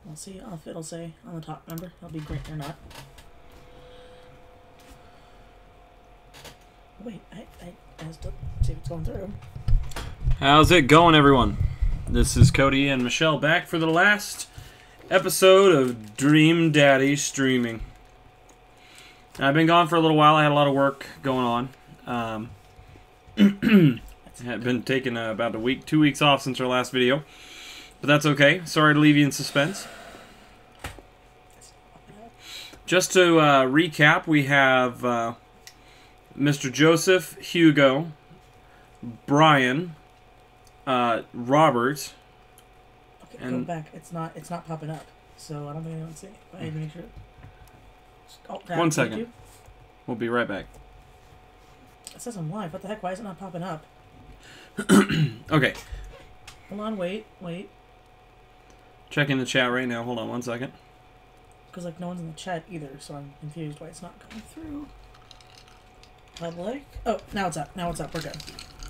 We'll see if it'll say on the top number. It'll be great or not. Wait, I have to see if it's going through. How's it going, everyone? This is Cody and Michelle back for the last episode of Dream Daddy Streaming. I've been gone for a little while. I had a lot of work going on. I've been taking about 2 weeks off since our last video. But that's okay. Sorry to leave you in suspense. Just to recap, we have Mr. Joseph, Hugo, Brian, Robert. Okay, go back. It's not popping up, so I don't think anyone's seeing it. I need to make sure. One second. We'll be right back. It says I'm live. What the heck? Why is it not popping up? Okay. Hold on. Wait. Checking the chat right now. Hold on 1 second. Because like no one's in the chat either, so I'm confused why it's not coming through. Public. Oh, now it's up. Now it's up. We're good.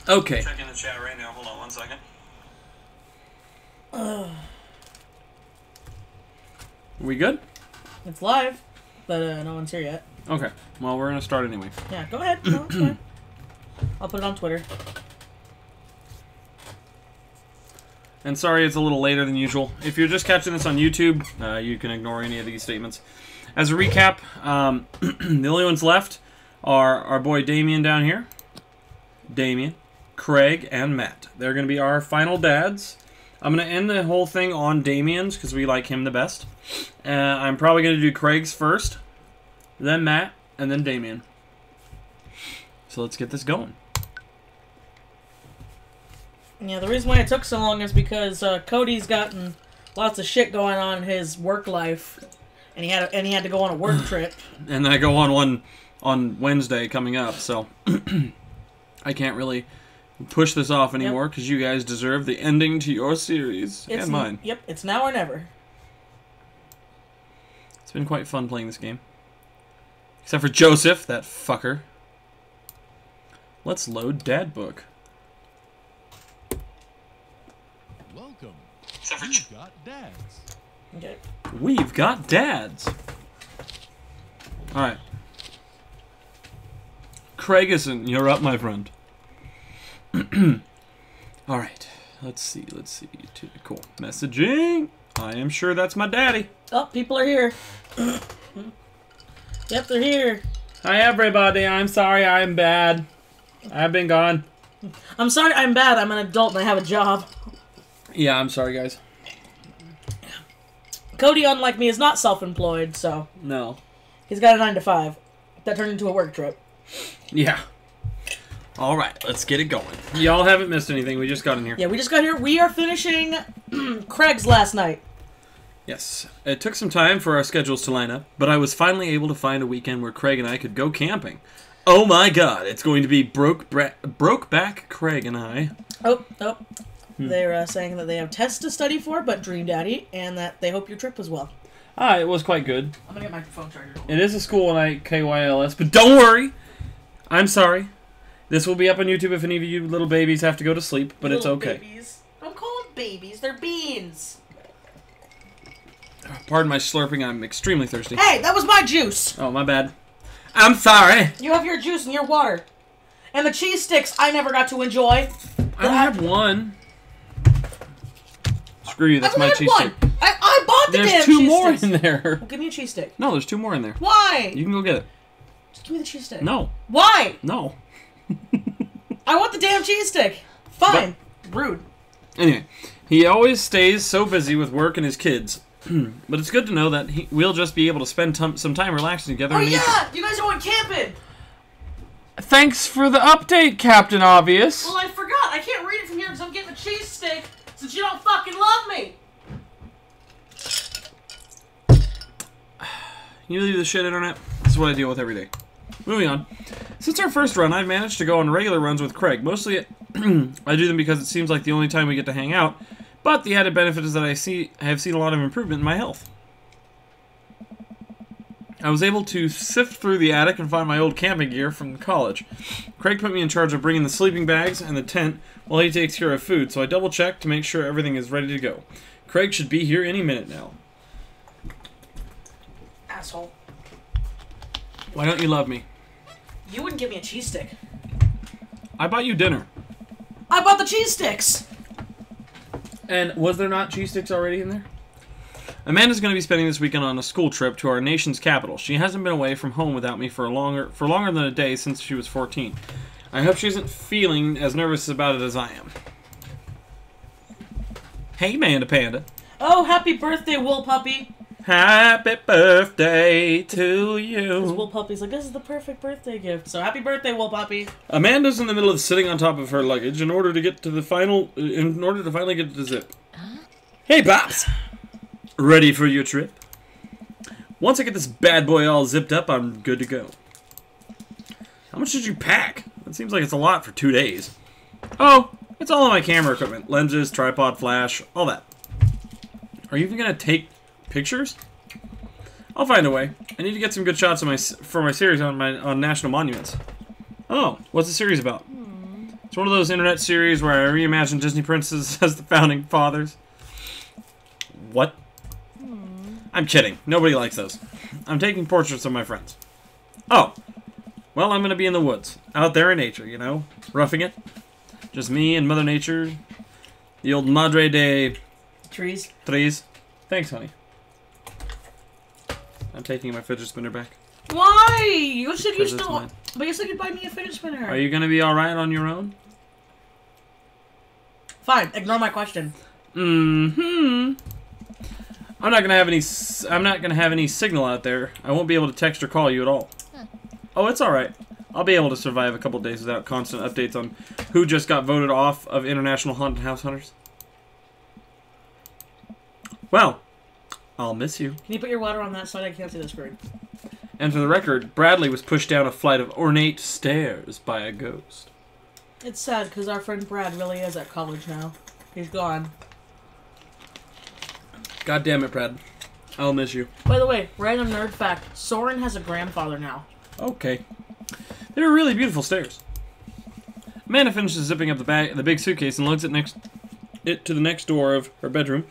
Okay. Checking the chat right now. Hold on 1 second. We good? It's live, but no one's here yet. Okay. Well, we're gonna start anyway. Yeah. Go ahead. No, it's fine. I'll put it on Twitter. And sorry it's a little later than usual. If you're just catching this on YouTube, you can ignore any of these statements. As a recap, the only ones left are our boy Damien down here. Damien, Craig, and Matt. They're going to be our final dads. I'm going to end the whole thing on Damien's because we like him the best. I'm probably going to do Craig's first, then Matt, and then Damien. So let's get this going. Yeah, the reason why it took so long is because Cody's gotten lots of shit going on in his work life, and he had to go on a work trip. And I go on one on Wednesday coming up, so I can't really push this off anymore because you guys deserve the ending to your series and mine. Yep, it's now or never. It's been quite fun playing this game. Except for Joseph, that fucker. Let's load Dad Book. Welcome. We've got dads. Okay. We've got dads. Alright. Craigerson, you're up, my friend. Alright. Let's see. Cool. Messaging. I am sure that's my daddy. Oh, people are here. Yep, they're here. Hi, everybody. I'm sorry I'm bad. I've been gone. I'm sorry I'm bad. I'm an adult and I have a job. Yeah, I'm sorry, guys. Cody, unlike me, is not self-employed, so... No. He's got a 9 to 5. That turned into a work trip. Yeah. Alright, let's get it going. Y'all haven't missed anything. We just got in here. Yeah, we just got here. We are finishing Craig's last night. Yes. It took some time for our schedules to line up, but I was finally able to find a weekend where Craig and I could go camping. Oh my god, it's going to be Brokeback Craig and I. Oh. They're saying that they have tests to study for, but Dream Daddy, and that they hope your trip was well. It was quite good. I'm gonna get my phone charger. It is a school night, KYLS, but don't worry! I'm sorry. This will be up on YouTube if any of you little babies have to go to sleep, but it's okay. Babies. Don't call them babies, they're beans. Pardon my slurping, I'm extremely thirsty. Hey, that was my juice! Oh, my bad. I'm sorry! You have your juice and your water. And the cheese sticks I never got to enjoy. I only have one. Screw you, that's my cheese stick. I bought the damn cheese There's two more in there. Well, give me a cheese stick. No, there's two more in there. Why? You can go get it. Just give me the cheese stick. No. Why? No. I want the damn cheese stick. Fine. Rude. Anyway, he always stays so busy with work and his kids. But it's good to know that we'll just be able to spend some time relaxing together. Oh yeah! You guys are going camping! Thanks for the update, Captain Obvious. Well, I forgot. I can't read it from here because I'm getting a cheese stick since you don't fucking love me. You leave the shit, Internet? This is what I deal with every day. Moving on. Since our first run, I've managed to go on regular runs with Craig. Mostly, I do them because it seems like the only time we get to hang out. But the added benefit is that I have seen a lot of improvement in my health. I was able to sift through the attic and find my old camping gear from college. Craig put me in charge of bringing the sleeping bags and the tent while he takes care of food, so I double-checked to make sure everything is ready to go. Craig should be here any minute now. Why don't you love me? You wouldn't give me a cheese stick. I bought you dinner. I bought the cheese sticks! And was there not cheese sticks already in there? Amanda's going to be spending this weekend on a school trip to our nation's capital. She hasn't been away from home without me for longer than a day since she was 14. I hope she isn't feeling as nervous about it as I am. Hey, Amanda Panda. Oh, happy birthday, Wool Puppy. Happy birthday to you. This Wool Puppy's like, this is the perfect birthday gift. So happy birthday, Wool Puppy. Amanda's in the middle of sitting on top of her luggage in order to finally get to the zip. Hey, Pops. Ready for your trip? Once I get this bad boy all zipped up, I'm good to go. How much did you pack? It seems like it's a lot for 2 days. Oh, it's all of my camera equipment. Lenses, tripod, flash, all that. Are you even going to take pictures? I'll find a way. I need to get some good shots for my series on national monuments. Oh, what's the series about? It's one of those internet series where I reimagine Disney princesses as the founding fathers. What? I'm kidding. Nobody likes those. I'm taking portraits of my friends. Oh. Well, I'm going to be in the woods. Out there in nature, you know? Roughing it. Just me and Mother Nature. The old Madre de... Trees. Thanks, honey. I'm taking my fidget spinner back. Why? You said you still... mine. But you said you'd buy me a fidget spinner. Are you going to be alright on your own? Fine. Ignore my question. I'm not gonna have any signal out there. I won't be able to text or call you at all. Oh, it's all right. I'll be able to survive a couple days without constant updates on who just got voted off of International Haunted House Hunters. Well, I'll miss you. Can you put your water on that side? I can't see the screen. And for the record, Bradley was pushed down a flight of ornate stairs by a ghost. It's sad because our friend Brad really is at college now. He's gone. God damn it, Brad. I'll miss you. By the way, random nerd fact, Soren has a grandfather now. Okay. They're really beautiful stairs. Amanda finishes zipping up the big suitcase and lugs it to the next door of her bedroom.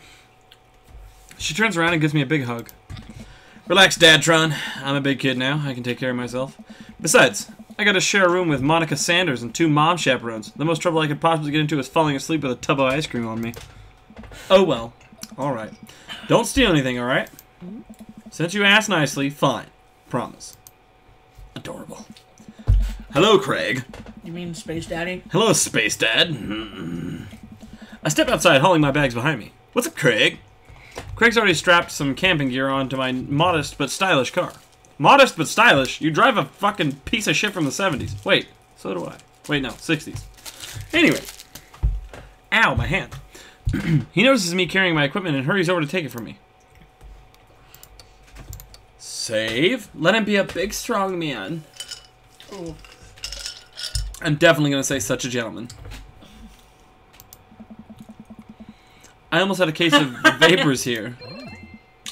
She turns around and gives me a big hug. Relax, Dadtron. I'm a big kid now. I can take care of myself. Besides, I got to share a room with Monica Sanders and 2 mom chaperones. The most trouble I could possibly get into is falling asleep with a tub of ice cream on me. Oh well. Alright. Don't steal anything, alright? Since you asked nicely, fine. Promise. Adorable. Hello, Craig. You mean Space Daddy? Hello, Space Dad. I step outside, hauling my bags behind me. What's up, Craig? Craig's already strapped some camping gear onto my modest but stylish car. Modest but stylish? You drive a fucking piece of shit from the 70s. Wait, so do I. Wait, no, 60s. Anyway. Ow, my hand. He notices me carrying my equipment and hurries over to take it from me. Save. Let him be a big, strong man. Ooh. I'm definitely going to say such a gentleman. I almost had a case of vapors here.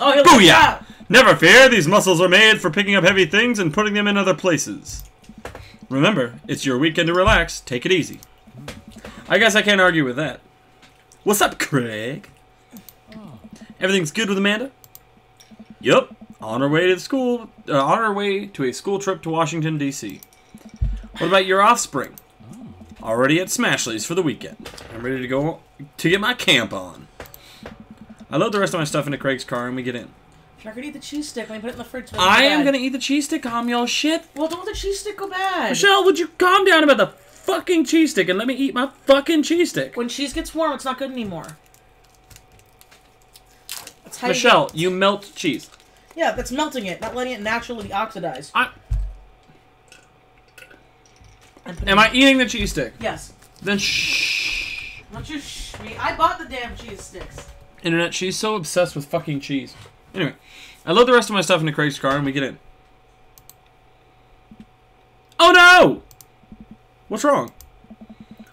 Oh, you Booyah! that. Never fear, these muscles are made for picking up heavy things and putting them in other places. Remember, it's your weekend to relax. Take it easy. I guess I can't argue with that. What's up, Craig? Everything's good with Amanda? Yup. On her way to school. On her way to a school trip to Washington, D.C. What about your offspring? Already at Smashley's for the weekend. I'm ready to go to get my camp on. I load the rest of my stuff into Craig's car and we get in. You're gonna eat the cheese stick when you put it in the fridge. I am gonna eat the cheese stick, calm y'all shit. Well, don't let the cheese stick go bad. Michelle, would you calm down about the fucking cheese stick and let me eat my fucking cheese stick? When cheese gets warm, it's not good anymore. That's how Michelle, you melt cheese. Yeah, that's melting it, not letting it naturally oxidize. Am I eating the cheese stick? Yes. Then shh. Don't you shh me. I bought the damn cheese sticks. Internet, she's so obsessed with fucking cheese. Anyway, I load the rest of my stuff into Craig's car and we get in. Oh no! What's wrong?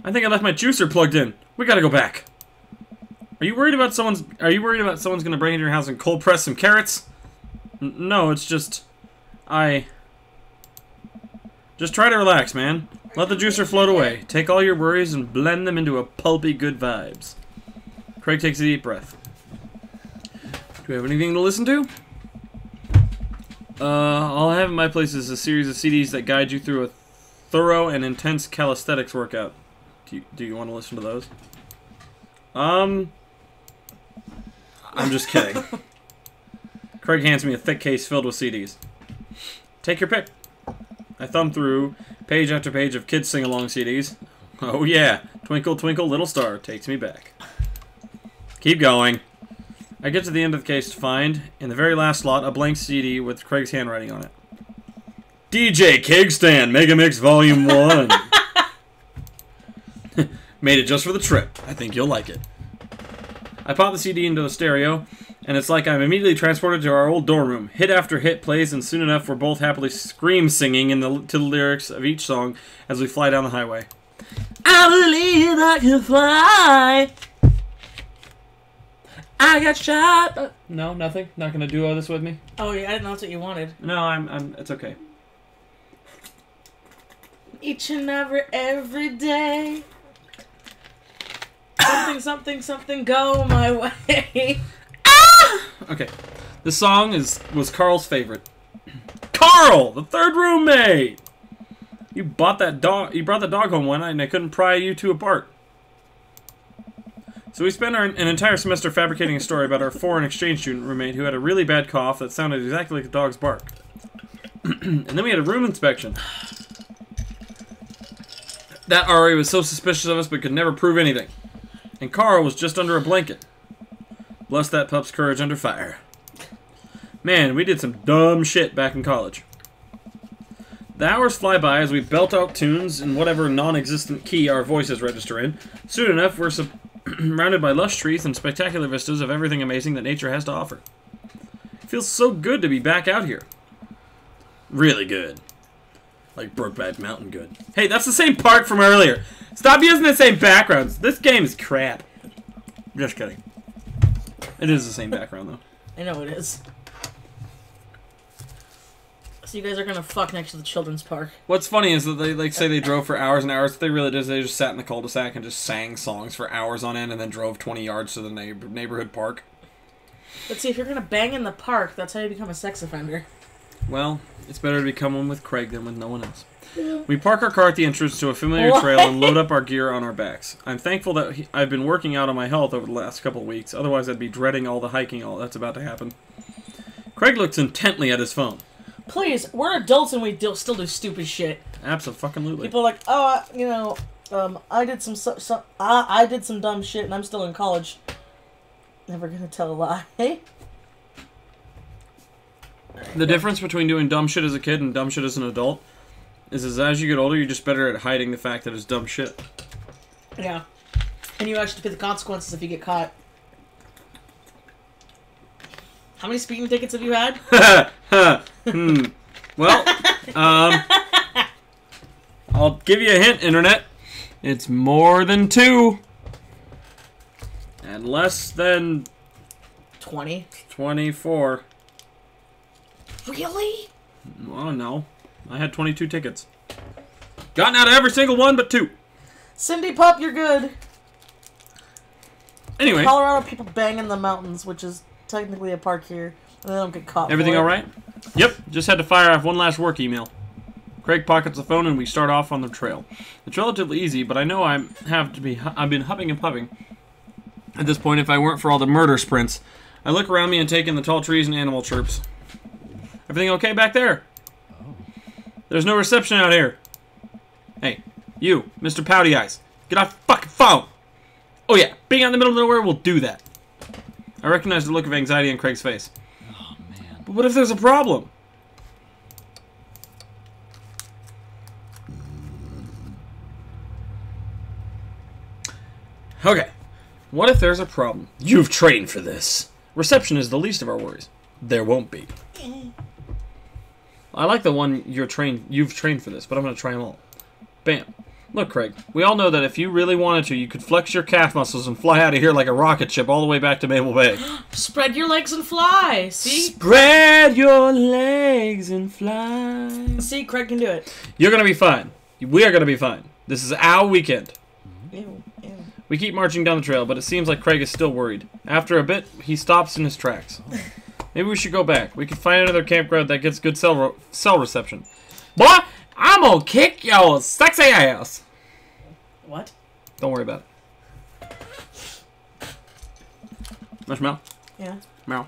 I think I left my juicer plugged in. We gotta go back. Are you worried about someone's gonna break into your house and cold press some carrots? No, it's just... Just try to relax, man. Let the juicer float away. Take all your worries and blend them into a pulpy good vibes. Craig takes a deep breath. Do we have anything to listen to? All I have in my place is a series of CDs that guide you through a thorough and intense calisthenics workout. Do you want to listen to those? I'm just kidding. Craig hands me a thick case filled with CDs. Take your pick. I thumb through page after page of kids sing-along CDs. Oh yeah, Twinkle Twinkle Little Star takes me back. Keep going. I get to the end of the case to find, in the very last slot, a blank CD with Craig's handwriting on it. DJ Kegstand Mega Mix Volume 1. Made it just for the trip. I think you'll like it. I pop the CD into the stereo, and it's like I'm immediately transported to our old dorm room. Hit after hit plays, and soon enough we're both happily scream-singing to the lyrics of each song as we fly down the highway. I believe I can fly. I got shot. No, nothing. Not gonna duo this with me. Oh yeah, I didn't know that's what you wanted. No, it's okay. Each and every day. Something go my way. Ah! Okay. The song was Carl's favorite. Carl, the third roommate. You brought the dog home one night and I couldn't pry you two apart. So we spent an entire semester fabricating a story about our foreign exchange student roommate who had a really bad cough that sounded exactly like a dog's bark. And then we had a room inspection. That Ari was so suspicious of us but could never prove anything. And Carl was just under a blanket. Bless that pup's courage under fire. Man, we did some dumb shit back in college. The hours fly by as we belt out tunes in whatever non-existent key our voices register in. Soon enough, we're surrounded by lush trees and spectacular vistas of everything amazing that nature has to offer. It feels so good to be back out here. Really good. Like Brokeback Mountain good. Hey, that's the same part from earlier. Stop using the same backgrounds. This game is crap. Just kidding. It is the same background, though. I know it is. So you guys are gonna fuck next to the children's park. What's funny is that they say they drove for hours and hours. What they really did is they just sat in the cul-de-sac and just sang songs for hours on end and then drove 20 yards to the neighborhood park. But see, if you're gonna bang in the park, that's how you become a sex offender. Well, it's better to become one with Craig than with no one else. Yeah. We park our car at the entrance to a familiar trail and load up our gear on our backs. I'm thankful that I've been working out on my health over the last couple of weeks. Otherwise, I'd be dreading all the hiking that's about to happen. Craig looks intently at his phone. Please, we're adults and we still do stupid shit. Absolutely. People are like, oh, I did I did some dumb shit and I'm still in college. Never gonna tell a lie. The difference between doing dumb shit as a kid and dumb shit as an adult is as you get older, you're just better at hiding the fact that it's dumb shit. Yeah. And you actually pay the consequences if you get caught. How many speeding tickets have you had? Well, I'll give you a hint, Internet. It's more than 2. And less than... 20? 24. Really? Oh, no. I had 22 tickets. Gotten out of every single one but 2. Cindy Pup, you're good. Anyway. In Colorado, people bang in the mountains, which is technically a park here, and they don't get caught. Everything all right? Yep. Just had to fire off one last work email. Craig pockets the phone, and we start off on the trail. It's relatively easy, but I know I've been huffing and puffing at this point if I weren't for all the murder sprints. I look around me and take in the tall trees and animal chirps. Everything okay back there? There's no reception out here. Hey, you, Mr. Pouty Eyes, get off the fucking phone! Oh yeah, being out in the middle of nowhere will do that. I recognize the look of anxiety on Craig's face. Oh, man. But what if there's a problem? Okay. What if there's a problem? You've trained for this. Reception is the least of our worries. There won't be. I like the one you've trained for this, but I'm going to try them all. Bam. Look, Craig, we all know that if you really wanted to, you could flex your calf muscles and fly out of here like a rocket ship all the way back to Mabel Bay. Spread your legs and fly, see? Spread your legs and fly. See, Craig can do it. You're going to be fine. We are going to be fine. This is our weekend. Ew, ew. We keep marching down the trail, but it seems like Craig is still worried. After a bit, he stops in his tracks. Maybe we should go back. We could find another campground that gets good cell reception. Boy, I'm gonna kick your sexy ass. What? Don't worry about it. Marshmallow? Yeah. Meow.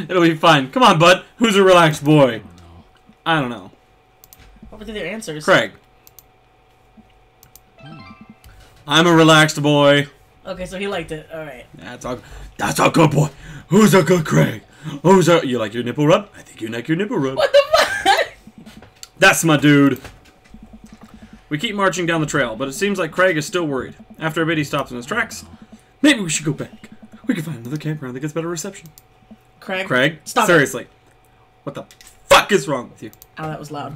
It'll be fine. Come on, bud. Who's a relaxed boy? I don't know. What were their answers? Craig. I'm a relaxed boy. Okay, so he liked it. All right. That's a good boy. Who's a good Craig? You like your nipple rub? I think you like your nipple rub. What the fuck? That's my dude. We keep marching down the trail, but it seems like Craig is still worried. After a bit, he stops in his tracks. Maybe we should go back. We can find another campground that gets better reception. Craig, stop seriously. What the fuck is wrong with you? Oh, that was loud.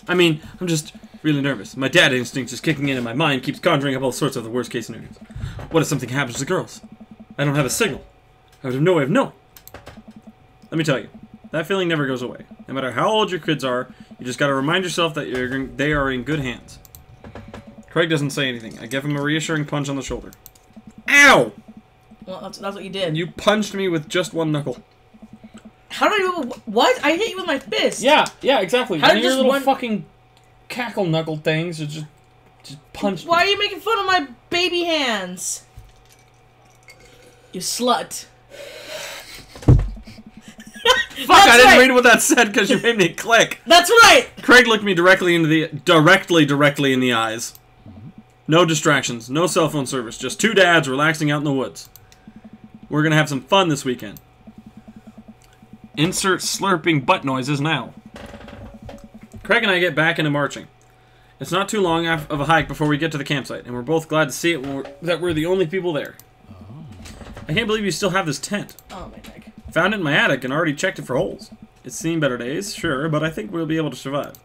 I mean, I'm just really nervous. My dad instinct is kicking in and my mind keeps conjuring up all sorts of the worst case scenarios. What if something happens to the girls? I don't have a signal. I would have no way of knowing. Let me tell you, that feeling never goes away. No matter how old your kids are, you just gotta remind yourself that they are in good hands. Craig doesn't say anything. I give him a reassuring punch on the shoulder. Ow! Well, that's what you did. You punched me with just one knuckle. How do I do? What? I hit you with my fist. Yeah, exactly. How did your just little one fucking cackle knuckle things are just punch. Why are you making fun of my baby hands? You slut. Fuck! I didn't read what that said because you made me click. That's right. Craig looked me directly in the eyes. No distractions, no cell phone service, just two dads relaxing out in the woods. We're gonna have some fun this weekend. Insert slurping butt noises now. Craig and I get back into marching. It's not too long of a hike before we get to the campsite, and we're both glad to see it that we're the only people there. I can't believe you still have this tent. Oh my neck. Found it in my attic and already checked it for holes. It's seen better days, sure, but I think we'll be able to survive.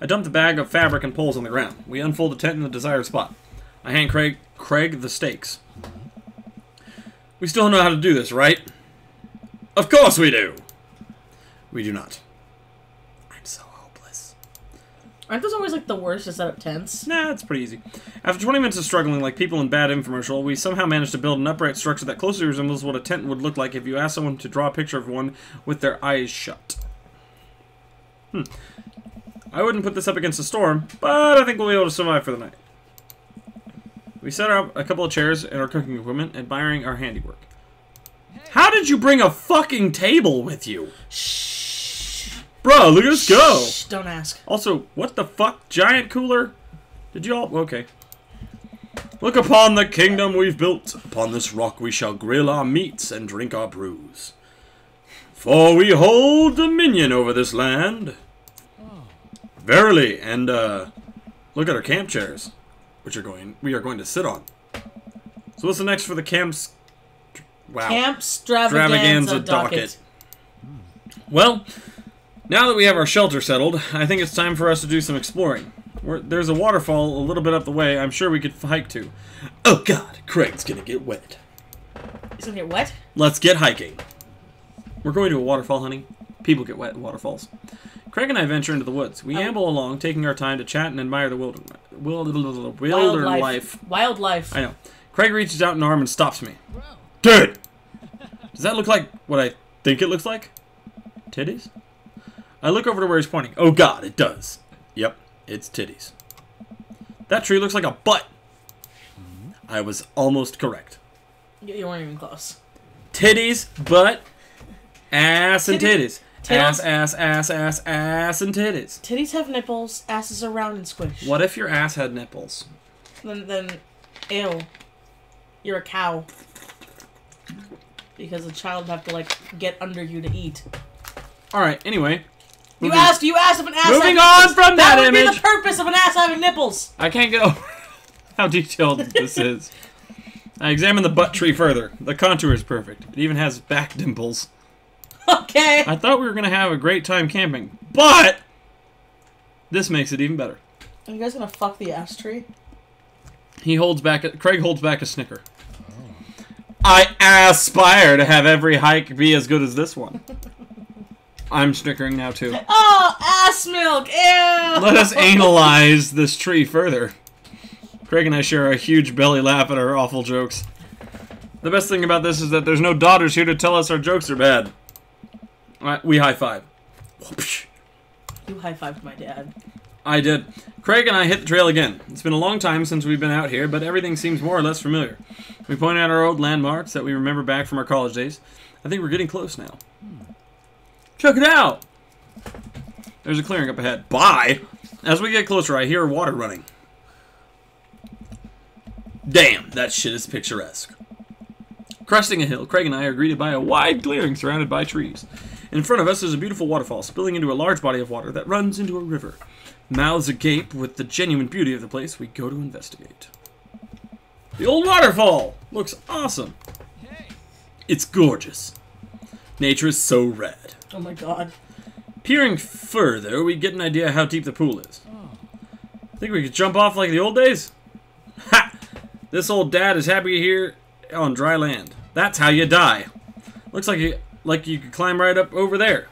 I dump the bag of fabric and poles on the ground. We unfold the tent in the desired spot. I hand Craig the stakes. We still know how to do this, right? Of course we do! We do not. I'm so hopeless. Aren't those always like the worst to set up tents? Nah, it's pretty easy. After 20 minutes of struggling like people in bad infomercial, we somehow managed to build an upright structure that closely resembles what a tent would look like if you asked someone to draw a picture of one with their eyes shut. I wouldn't put this up against a storm, but I think we'll be able to survive for the night. We set up a couple of chairs and our cooking equipment, admiring our handiwork. How did you bring a fucking table with you? Shh. Bro, look at us go. Shh, don't ask. Also, what the fuck? Giant cooler? Did you all... Okay. Look upon the kingdom we've built. Upon this rock we shall grill our meats and drink our brews. For we hold dominion over this land. Verily, and look at our camp chairs, which we are going to sit on. So what's the next for the camp's... Wow. Camp Stravaganza docket. Well, now that we have our shelter settled, I think it's time for us to do some exploring. There's a waterfall a little bit up the way I'm sure we could hike to. Oh god, Craig's gonna get wet. He's gonna get wet? Let's get hiking. We're going to a waterfall, honey. People get wet in waterfalls. Craig and I venture into the woods. We amble along, taking our time to chat and admire the wildlife. Wildlife. I know. Craig reaches out an arm and stops me. Dude! Does that look like what I think it looks like? Titties? I look over to where he's pointing. Oh god, it does. Yep, it's titties. That tree looks like a butt. I was almost correct. You weren't even close. Titties, butt, ass, and titties. Tittles? Ass, and titties. Titties have nipples, asses are round and squished. What if your ass had nipples? Then, ew. You're a cow. Because a child would have to, like, get under you to eat. Alright, anyway. You asked if an ass Moving had on from that image! That would be the purpose of an ass having nipples! I can't get over how detailed this is. I examined the butt tree further. The contour is perfect. It even has back dimples. Okay. I thought we were going to have a great time camping, but this makes it even better. Are you guys going to fuck the ass tree? Craig holds back a snicker. I aspire to have every hike be as good as this one. I'm snickering now, too. Oh, ass milk! Ew! Let us analyze this tree further. Craig and I share a huge belly laugh at our awful jokes. The best thing about this is that there's no daughters here to tell us our jokes are bad. We high five. You high-fived my dad. I did. Craig and I hit the trail again. It's been a long time since we've been out here, but everything seems more or less familiar. We point out our old landmarks that we remember back from our college days. I think we're getting close now. Check it out! There's a clearing up ahead. Bye! As we get closer, I hear water running. Damn, that shit is picturesque. Cresting a hill, Craig and I are greeted by a wide clearing surrounded by trees. In front of us is a beautiful waterfall spilling into a large body of water that runs into a river. Mouths agape with the genuine beauty of the place, we go to investigate. The old waterfall looks awesome. It's gorgeous. Nature is so rad. Oh my god. Peering further, we get an idea how deep the pool is. Think we could jump off like the old days? Ha! This old dad is happy here on dry land. That's how you die. Looks like you could climb right up over there.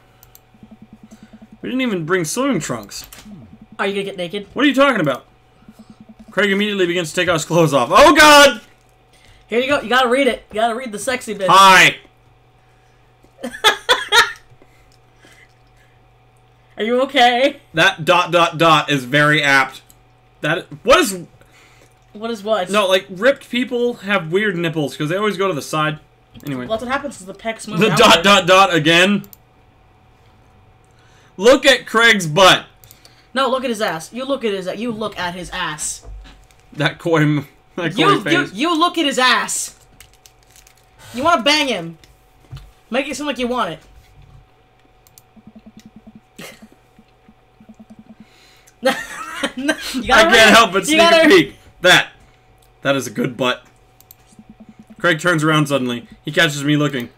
We didn't even bring swimming trunks. Are you gonna get naked? What are you talking about? Craig immediately begins to take his clothes off. Oh god! Here you go. You gotta read it. You gotta read the sexy bit. Hi! Are you okay? That ... is very apt. What is... What is what? No, like, ripped people have weird nipples, because they always go to the side. Anyway. Well, that's what happens is the pecs move The outward. again. Look at Craig's butt. No, look at his ass. You look at his ass. You look at his ass. That coy face. You look at his ass. You want to bang him. Make it seem like you want it. I can't help but sneak a peek. That is a good butt. Craig turns around suddenly. He catches me looking.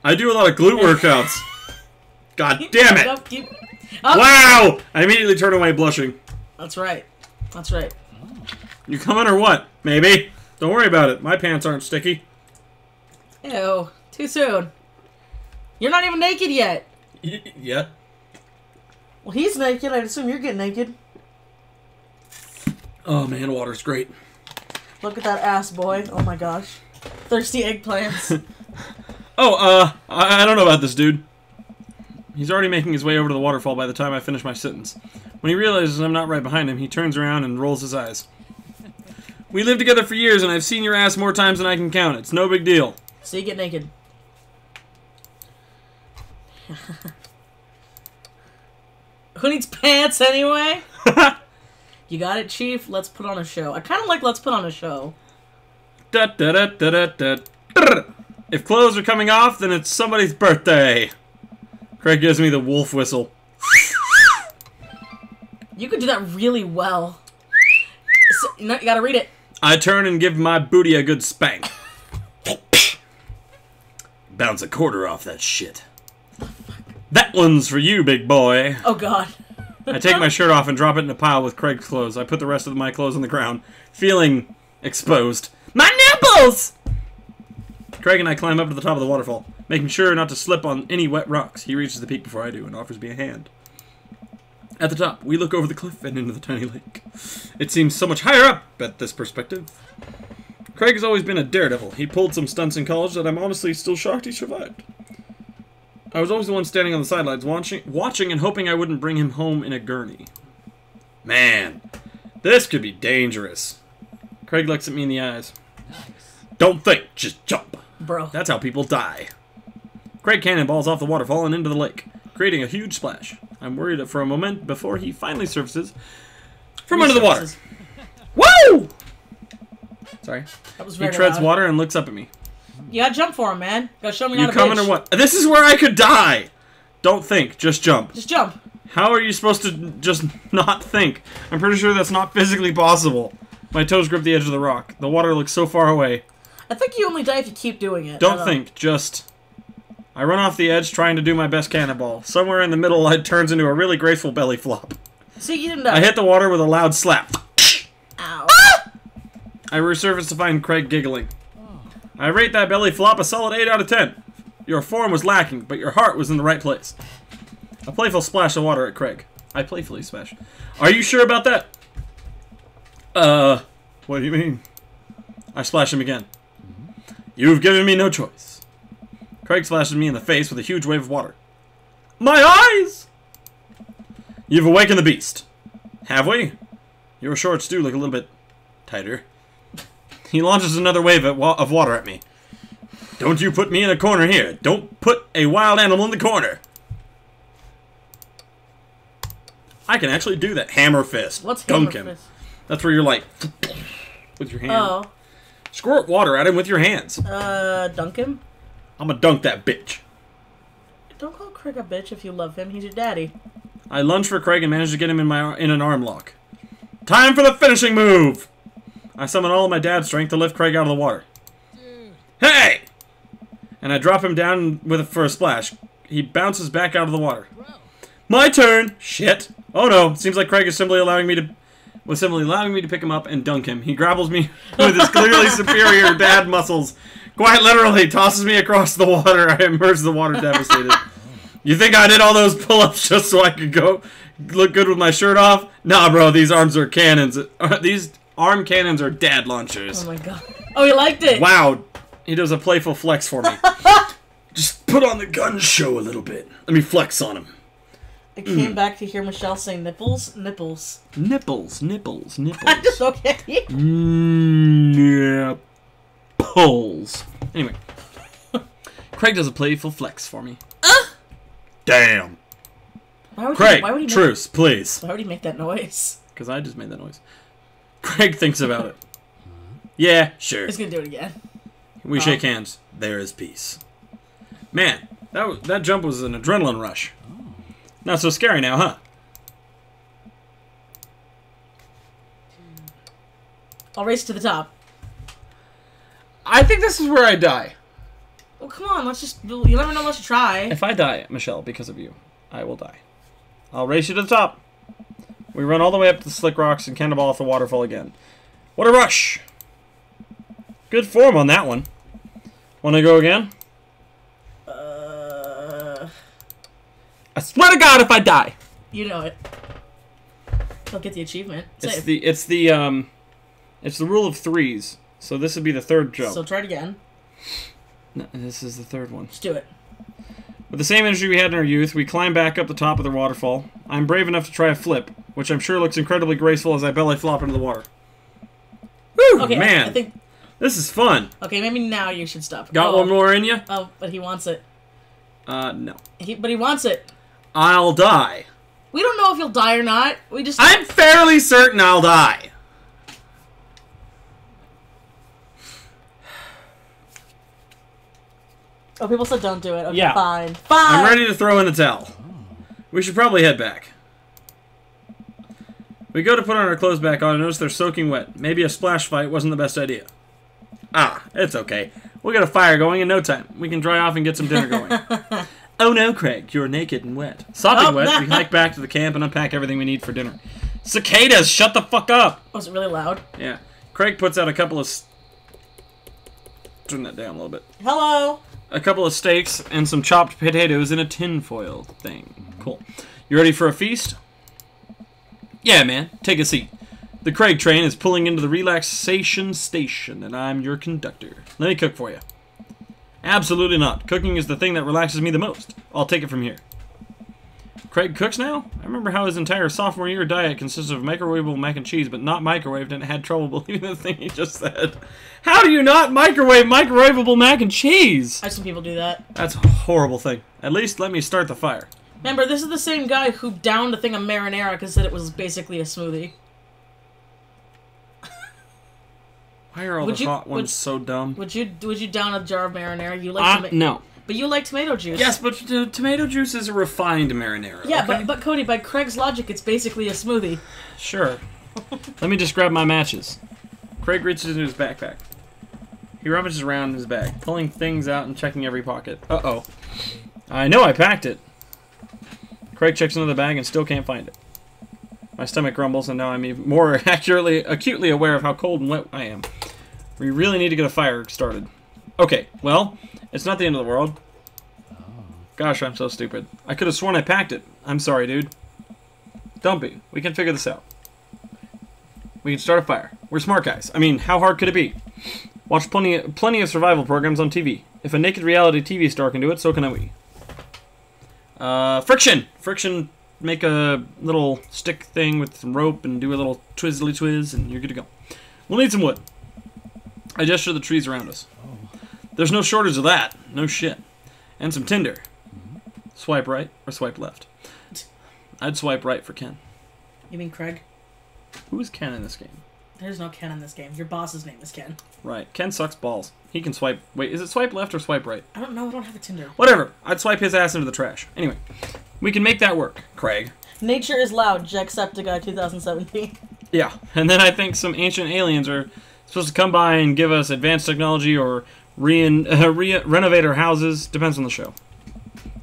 I do a lot of glute workouts. God damn it! Wow! I immediately turn away blushing. That's right. That's right. You coming or what? Maybe. Don't worry about it. My pants aren't sticky. Ew. Too soon. You're not even naked yet. Yeah. Well, he's naked. I'd assume you're getting naked. Oh man, water's great. Look at that ass, boy. Oh my gosh. Thirsty eggplants. Oh, I don't know about this dude. He's already making his way over to the waterfall by the time I finish my sentence. When he realizes I'm not right behind him, he turns around and rolls his eyes. We lived together for years, and I've seen your ass more times than I can count. It's no big deal. So you get naked. Who needs pants anyway? You got it, Chief? Let's put on a show. I kind of like let's put on a show. Da, da, da, da, da, da, da. If clothes are coming off, then it's somebody's birthday. Craig gives me the wolf whistle. You could do that really well. So, no, you gotta read it. I turn and give my booty a good spank. Bounce a quarter off that shit. That one's for you, big boy. Oh, God. I take my shirt off and drop it in a pile with Craig's clothes. I put the rest of my clothes on the ground, feeling exposed. My nipples! Craig and I climb up to the top of the waterfall, making sure not to slip on any wet rocks. He reaches the peak before I do and offers me a hand. At the top, we look over the cliff and into the tiny lake. It seems so much higher up at this perspective. Craig has always been a daredevil. He pulled some stunts in college that I'm honestly still shocked he survived. I was always the one standing on the sidelines watching and hoping I wouldn't bring him home in a gurney. Man, this could be dangerous. Craig looks at me in the eyes. Don't think, just jump. Bro. That's how people die. Craig cannonballs off the waterfall and into the lake, creating a huge splash. I'm worried for a moment before he finally surfaces from under the water. Woo! Sorry. That was very He treads loud. water and looks up at me. You gotta jump for him, man. You gotta show me You not a coming bitch. or what? This is where I could die! Don't think, just jump. Just jump. How are you supposed to just not think? I'm pretty sure that's not physically possible. My toes grip the edge of the rock. The water looks so far away. I think you only die if you keep doing it. Don't think, just... I run off the edge trying to do my best cannonball. Somewhere in the middle, it turns into a really graceful belly flop. See, you didn't die. I hit the water with a loud slap. Ow. I resurface to find Craig giggling. I rate that belly flop a solid 8 out of 10. Your form was lacking, but your heart was in the right place. A playful splash of water at Craig. I playfully splash. Are you sure about that? What do you mean? I splash him again. You've given me no choice. Craig splashes me in the face with a huge wave of water. My eyes! You've awakened the beast. Have we? Your shorts do look a little bit tighter. He launches another wave of water at me. Don't you put me in a corner here. Don't put a wild animal in the corner. I can actually do that. Hammer fist. What's Dunk hammer him. fist? That's where you're like, with your hand. Oh. Squirt water at him with your hands. Dunk him? I'm gonna dunk that bitch. Don't call Craig a bitch if you love him. He's your daddy. I lunge for Craig and manage to get him in an arm lock. Time for the finishing move! I summon all of my dad's strength to lift Craig out of the water. Hey! And I drop him down for a splash. He bounces back out of the water. My turn! Shit! Oh no! Seems like Craig is simply allowing me to pick him up and dunk him. He grapples me with his clearly superior dad muscles. Quite literally tosses me across the water. I emerge the water devastated. You think I did all those pull-ups just so I could go look good with my shirt off? Nah, bro, these arms are cannons. These arm cannons are dad launchers. Oh my god. Oh, he liked it! Wow. He does a playful flex for me. Just put on the gun show a little bit. Let me flex on him. I came back to hear Michelle say nipples, nipples. Nipples, nipples, nipples. I'm just okay. Nipples. Anyway. Craig does a playful flex for me. Damn. Craig, truce, please. Why would he make that noise? Because I just made that noise. Craig thinks about it. Yeah, sure. He's gonna do it again. We shake hands. There is peace. Man, that jump was an adrenaline rush. Not so scary now, huh? I'll race to the top. I think this is where I die. Well, come on, let's just... You never know unless you try. If I die, Michelle, because of you, I will die. I'll race you to the top. We run all the way up to the slick rocks and cannonball off the waterfall again. What a rush! Good form on that one. Want to go again? I swear to God, if I die. You know it. He'll get the achievement. It's the rule of threes. So this would be the third jump. So try it again. No, this is the third one. Just do it. With the same energy we had in our youth, we climb back up the top of the waterfall. I'm brave enough to try a flip, which I'm sure looks incredibly graceful as I belly flop into the water. Whew, okay, man. I think... This is fun. Okay, maybe now you should stop. Got one more in you? Oh, but he wants it. No. But he wants it. I'll die. We don't know if he'll die or not. We just... I'm fairly certain I'll die. Oh, people said don't do it. Okay, yeah. Fine. Fine! I'm ready to throw in the towel. We should probably head back. We go to put on our clothes back on and notice they're soaking wet. Maybe a splash fight wasn't the best idea. Ah, it's okay. We'll get a fire going in no time. We can dry off and get some dinner going. Oh no, Craig, you're naked and wet. Sopping wet, we hike back to the camp and unpack everything we need for dinner. Cicadas, shut the fuck up! Was it really loud? Yeah. Craig puts out a couple of... Turn that down a little bit. Hello! A couple of steaks and some chopped potatoes in a tinfoil thing. Cool. You ready for a feast? Yeah, man. Take a seat. The Craig train is pulling into the relaxation station, and I'm your conductor. Let me cook for you. Absolutely not. Cooking is the thing that relaxes me the most. I'll take it from here. Craig cooks now? I remember how his entire sophomore year diet consisted of microwavable mac and cheese, but not microwaved, and had trouble believing the thing he just said. How do you not microwave microwavable mac and cheese? I've seen people do that. That's a horrible thing. At least let me start the fire. Remember, this is the same guy who downed a thing of marinara because said it was basically a smoothie. Why are all the hot ones so dumb? Would you down a jar of marinara? You like no. But you like tomato juice. Yes, but tomato juice is a refined marinara. Yeah, okay? but Cody, by Craig's logic, it's basically a smoothie. Sure. Let me just grab my matches. Craig reaches into his backpack. He rummages around in his bag, pulling things out and checking every pocket. Uh-oh. I know I packed it. Craig checks into the bag and still can't find it. My stomach grumbles, and now I'm even more acutely aware of how cold and wet I am. We really need to get a fire started. Okay, well, it's not the end of the world. Gosh, I'm so stupid. I could have sworn I packed it. I'm sorry, dude. Don't be. We can figure this out. We can start a fire. We're smart guys. I mean, how hard could it be? Watch plenty of survival programs on TV. If a naked reality TV star can do it, so can we. Friction! Friction, make a little stick thing with some rope and do a little twizzly twizz, and you're good to go. We'll need some wood. I gesture the trees around us. There's no shortage of that. No shit. And some tinder. Swipe right or swipe left? I'd swipe right for Ken. You mean Craig? Who is Ken in this game? There's no Ken in this game. Your boss's name is Ken. Right. Ken sucks balls. He can swipe... Wait, is it swipe left or swipe right? I don't know. I don't have a Tinder. Whatever. I'd swipe his ass into the trash. Anyway. We can make that work, Craig. Nature is loud. Jacksepticeye 2017. Yeah. And then I think some ancient aliens are supposed to come by and give us advanced technology or renovate our houses. Depends on the show.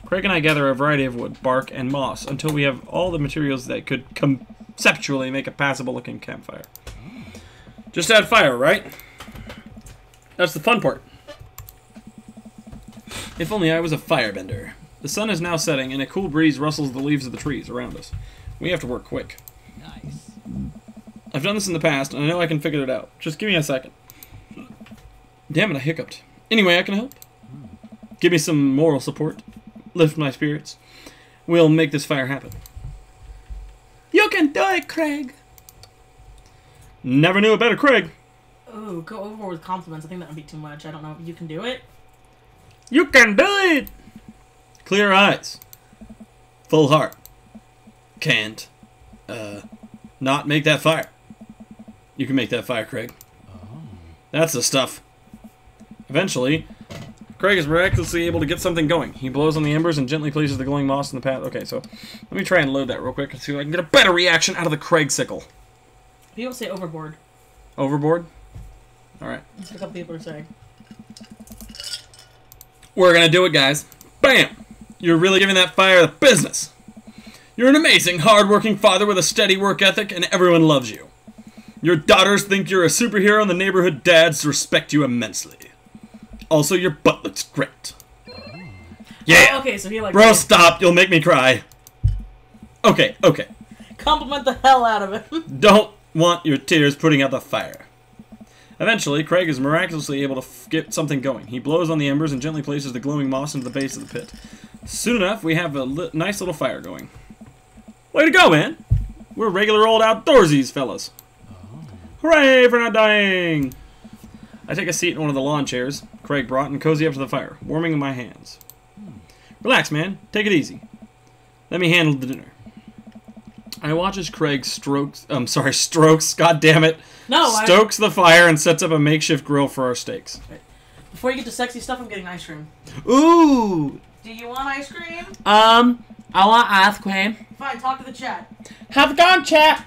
Craig and I gather a variety of wood, bark, and moss until we have all the materials that could conceptually make a passable-looking campfire. Just add fire, right? That's the fun part. If only I was a firebender. The sun is now setting, and a cool breeze rustles the leaves of the trees around us. We have to work quick. Nice. I've done this in the past, and I know I can figure it out. Just give me a second. Damn it, I hiccuped. Anyway, I can help. Give me some moral support. Lift my spirits. We'll make this fire happen. You can do it, Craig. Never knew a better Craig. Ooh, go over with compliments. I think that would be too much. I don't know. You can do it? You can do it. Clear eyes. Full heart. Can't. Not make that fire. You can make that fire, Craig. Oh. That's the stuff. Eventually, Craig is miraculously able to get something going. He blows on the embers and gently places the glowing moss in the path. Okay, so let me try and load that real quick and see if I can get a better reaction out of the Craig sickle. People say overboard. Overboard? Alright. That's what a couple people are saying. We're gonna do it, guys. Bam! You're really giving that fire the business. You're an amazing, hard-working father with a steady work ethic, and everyone loves you. Your daughters think you're a superhero, and the neighborhood dads respect you immensely. Also, your butt looks great. Yeah! Oh, okay, so he like... Bro, stop! You'll make me cry. Okay, okay. Compliment the hell out of it. Don't want your tears putting out the fire. Eventually, Craig is miraculously able to get something going. He blows on the embers and gently places the glowing moss into the base of the pit. Soon enough, we have a nice little fire going. Way to go, man! We're regular old outdoorsies, fellas. Hooray for not dying! I take a seat in one of the lawn chairs Craig brought and cozy up to the fire, warming in my hands. Relax, man. Take it easy. Let me handle the dinner. I watch as Craig strokes, god damn it. No, stokes the fire and sets up a makeshift grill for our steaks. Before you get to sexy stuff, I'm getting ice cream. Ooh! Do you want ice cream? I want ice cream. Fine, talk to the chat. How's it going, chat?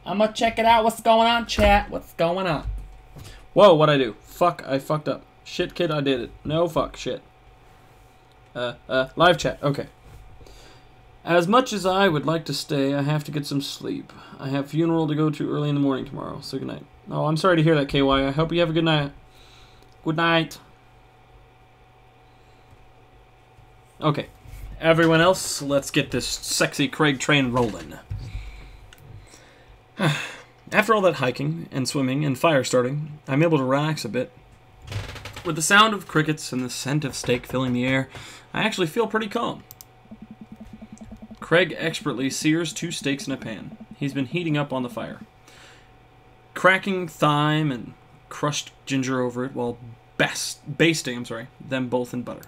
I'm gonna check it out. What's going on, chat? What's going on? Whoa, what'd I do? Fuck, I fucked up. Shit, kid, I did it. No, fuck, shit. Live chat, okay. As much as I would like to stay, I have to get some sleep. I have funeral to go to early in the morning tomorrow, so good night. Oh, I'm sorry to hear that, KY. I hope you have a good night. Good night. Okay. Everyone else, let's get this sexy Craig train rolling. After all that hiking and swimming and fire starting, I'm able to relax a bit. With the sound of crickets and the scent of steak filling the air, I actually feel pretty calm. Craig expertly sears 2 steaks in a pan. He's been heating up on the fire. Cracking thyme and crushed ginger over it while basting them both in butter.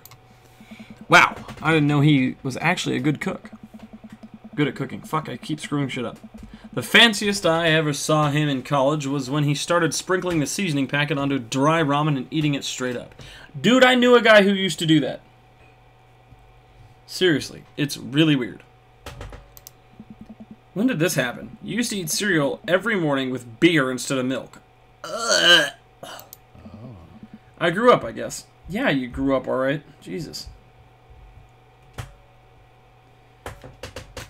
Wow, I didn't know he was actually a good cook. Good at cooking. Fuck, I keep screwing shit up. The fanciest I ever saw him in college was when he started sprinkling the seasoning packet onto dry ramen and eating it straight up. Dude, I knew a guy who used to do that. Seriously, it's really weird. When did this happen? You used to eat cereal every morning with beer instead of milk. Ugh. I grew up, I guess. Yeah, you grew up alright. Jesus.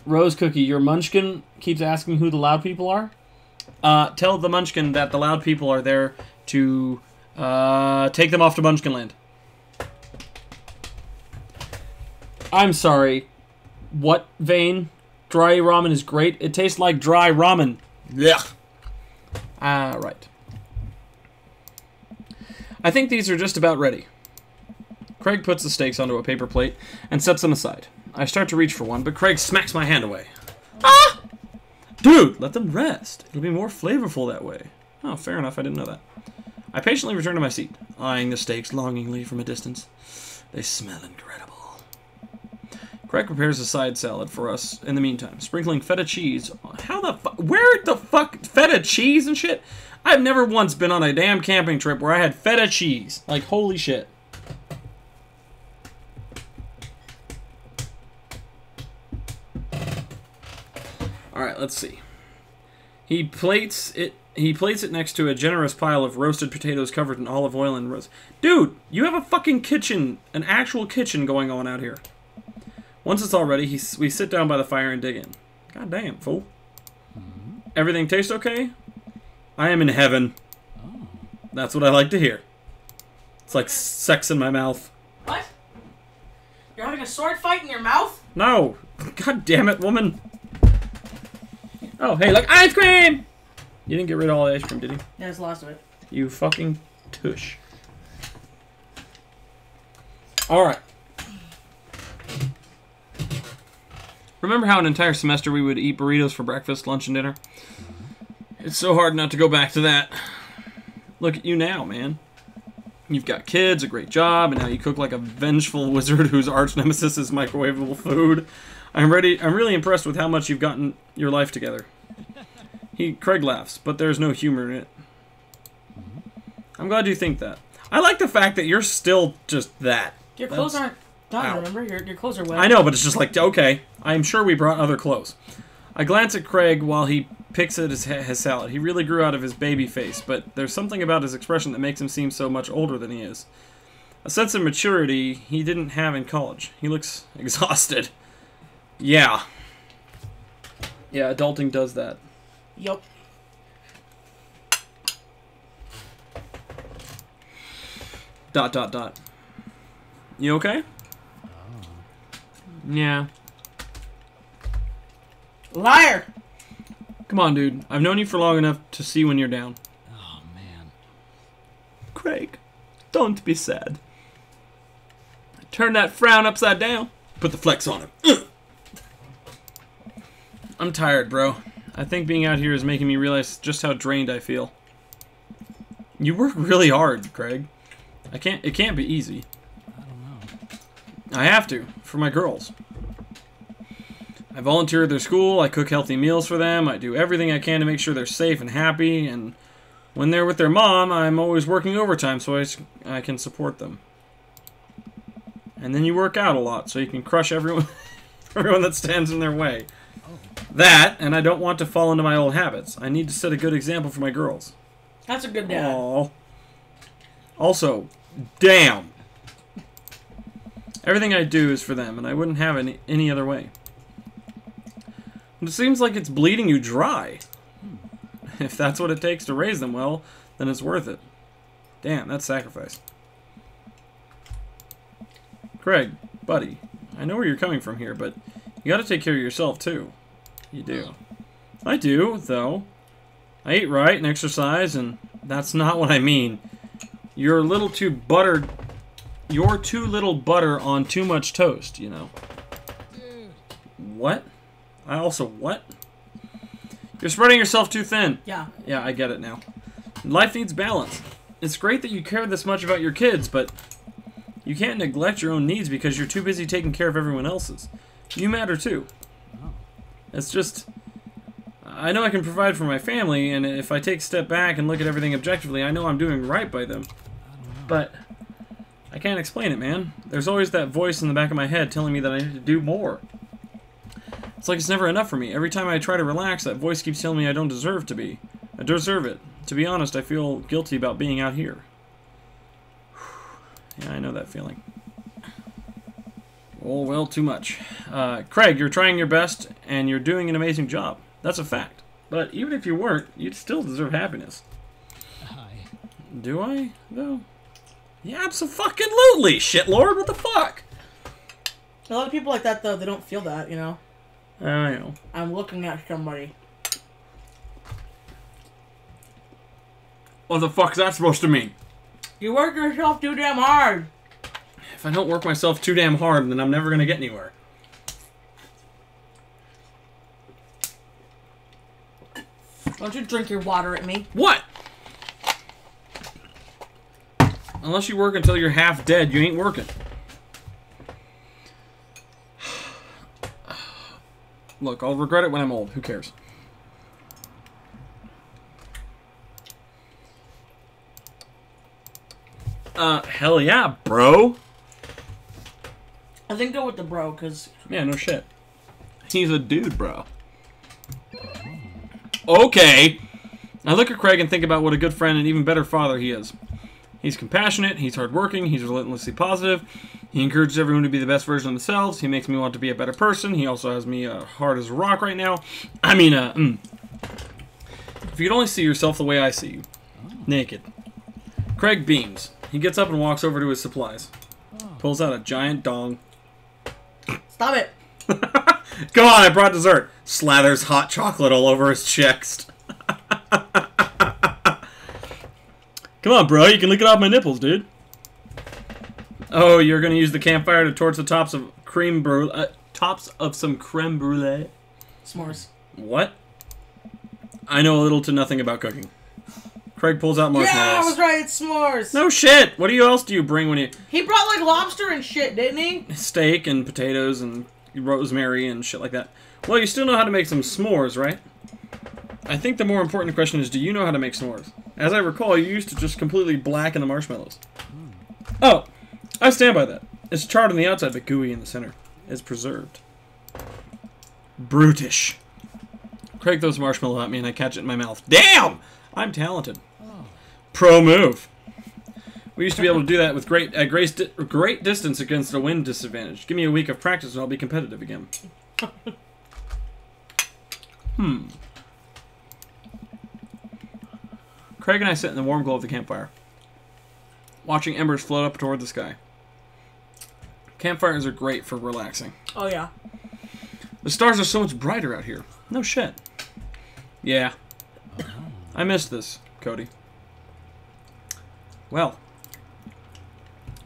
Rose Cookie, your munchkin keeps asking who the loud people are. Tell the munchkin that the loud people are there to take them off to Munchkinland. I'm sorry. What, Vane? Dry ramen is great. It tastes like dry ramen. Yeah. Right. I think these are just about ready. Craig puts the steaks onto a paper plate and sets them aside. I start to reach for one, but Craig smacks my hand away. Ah! Dude, let them rest. It'll be more flavorful that way. Oh, fair enough. I didn't know that. I patiently return to my seat, eyeing the steaks longingly from a distance. They smell incredible. Craig prepares a side salad for us in the meantime, sprinkling feta cheese. How the fuck? Where the fuck? Feta cheese and shit? I've never once been on a damn camping trip where I had feta cheese. Like, holy shit. Alright, let's see. He plates it next to a generous pile of roasted potatoes covered in olive oil and roast. Dude, you have a fucking kitchen, an actual kitchen going on out here. Once it's all ready, we sit down by the fire and dig in. God damn, fool. Everything tastes okay? I am in heaven. That's what I like to hear. It's like sex in my mouth. What? You're having a sword fight in your mouth? No. God damn it, woman. Oh, hey, look, ice cream! You didn't get rid of all the ice cream, did you? Yeah, it's lost of it. You fucking tush. Alright. Remember how an entire semester we would eat burritos for breakfast, lunch, and dinner? It's so hard not to go back to that. Look at you now, man. You've got kids, a great job, and now you cook like a vengeful wizard whose arch nemesis is microwavable food. I'm really impressed with how much you've gotten your life together. Craig laughs, but there's no humor in it. I'm glad you think that. I like the fact that you're still just that. Your clothes aren't done, remember? Your clothes are wet. I know, but it's just like, okay. I'm sure we brought other clothes. I glance at Craig while he picks at his salad. He really grew out of his baby face, but there's something about his expression that makes him seem so much older than he is. A sense of maturity he didn't have in college. He looks exhausted. Yeah. Yeah, adulting does that. Yup. ... You okay? Yeah. Liar! Come on, dude. I've known you for long enough to see when you're down. Oh, man. Craig, don't be sad. Turn that frown upside down. Put the flex on him. I'm tired, bro. I think being out here is making me realize just how drained I feel. You work really hard, Craig. It can't be easy. I don't know. I have to, for my girls. I volunteer at their school, I cook healthy meals for them, I do everything I can to make sure they're safe and happy, and when they're with their mom, I'm always working overtime so I can support them. And then you work out a lot so you can crush everyone that stands in their way. That, and I don't want to fall into my old habits. I need to set a good example for my girls. That's a good dad. Aww. Also, damn. Everything I do is for them, and I wouldn't have it any other way. It seems like it's bleeding you dry. If that's what it takes to raise them well, then it's worth it. Damn, that's sacrifice. Craig, buddy, I know where you're coming from here, but you gotta take care of yourself, too. You do. I do, though. I eat right and exercise, and that's not what I mean. You're too little butter on too much toast, you know. What? I also what? You're spreading yourself too thin. Yeah. Yeah, I get it now. Life needs balance. It's great that you care this much about your kids, but you can't neglect your own needs because you're too busy taking care of everyone else's. You matter too. It's just, I know I can provide for my family, and if I take a step back and look at everything objectively, I know I'm doing right by them. But I can't explain it, man. There's always that voice in the back of my head telling me that I need to do more. It's like it's never enough for me. Every time I try to relax, that voice keeps telling me I don't deserve to be. I deserve it. To be honest, I feel guilty about being out here. Yeah, I know that feeling. Oh, well, too much. Craig, you're trying your best, and you're doing an amazing job. That's a fact. But even if you weren't, you'd still deserve happiness. Do I, though? Yeah, absolutely, shitlord. What the fuck? A lot of people like that, though, they don't feel that, you know? I know. I'm looking at somebody. What the fuck's that supposed to mean? You work yourself too damn hard. If I don't work myself too damn hard, then I'm never gonna get anywhere. Don't you drink your water at me. What? Unless you work until you're half dead, you ain't working. Look, I'll regret it when I'm old. Who cares? Hell yeah, bro. I think go with the bro, because... Yeah, no shit. He's a dude, bro. Okay. I look at Craig and think about what a good friend and even better father he is. He's compassionate, he's hardworking, he's relentlessly positive. He encourages everyone to be the best version of themselves. He makes me want to be a better person. He also has me hard as a rock right now. I mean, if you could only see yourself the way I see you. Naked. Craig beams. He gets up and walks over to his supplies. Pulls out a giant dong. Stop it. Come on, I brought dessert. Slathers hot chocolate all over his chest. Come on, bro. You can lick it off my nipples, dude. Oh, you're gonna use the campfire to torch the tops of some creme brulee. S'mores. What? I know a little to nothing about cooking. Craig pulls out marshmallows. Yeah, I was right. It's s'mores. No shit. What else do you bring when you... He brought like lobster and shit, didn't he? Steak and potatoes and rosemary and shit like that. Well, you still know how to make some s'mores, right? I think the more important question is, do you know how to make s'mores? As I recall, you used to just completely blacken the marshmallows. Oh, I stand by that. It's charred on the outside, but gooey in the center. It's preserved. Brutish. Craig throws a marshmallow at me and I catch it in my mouth. Damn! I'm talented. Pro move. We used to be able to do that with great distance against a wind disadvantage. Give me a week of practice and I'll be competitive again. Craig and I sit in the warm glow of the campfire, watching embers float up toward the sky. Campfires are great for relaxing. Oh, yeah. The stars are so much brighter out here. No shit. Yeah. I missed this, Cody. Well,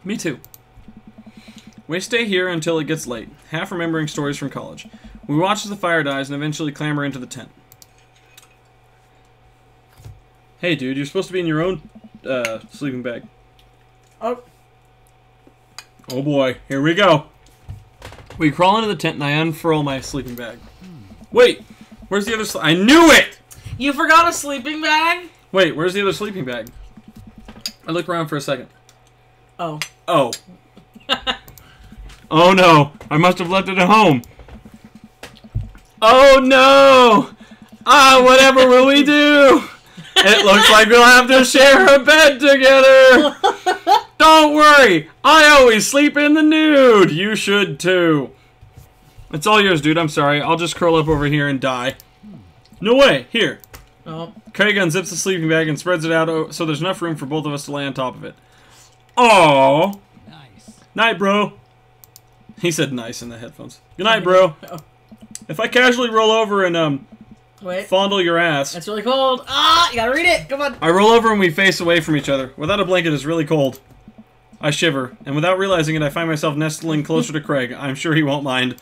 me too. We stay here until it gets late, half remembering stories from college. We watch as the fire dies and eventually clamber into the tent. Hey, dude, you're supposed to be in your own sleeping bag. Oh. Oh boy, here we go. We crawl into the tent and I unfurl my sleeping bag. Wait, where's the other I knew it! You forgot a sleeping bag? Wait, where's the other sleeping bag? I look around for a second. Oh. Oh. Oh no, I must have left it at home. Oh no! Ah, whatever will we do? It looks like we'll have to share a bed together. Don't worry, I always sleep in the nude. You should too. It's all yours, dude. I'm sorry. I'll just curl up over here and die. No way. Here. Oh. Craig unzips the sleeping bag and spreads it out so there's enough room for both of us to lay on top of it. Aww. Nice. Night, bro. He said nice in the headphones. Good night, bro. If I casually roll over and Wait. fondle your ass. It's really cold. Ah, you gotta read it. Come on. I roll over and we face away from each other. Without a blanket, it's really cold. I shiver, and without realizing it, I find myself nestling closer to Craig. I'm sure he won't mind.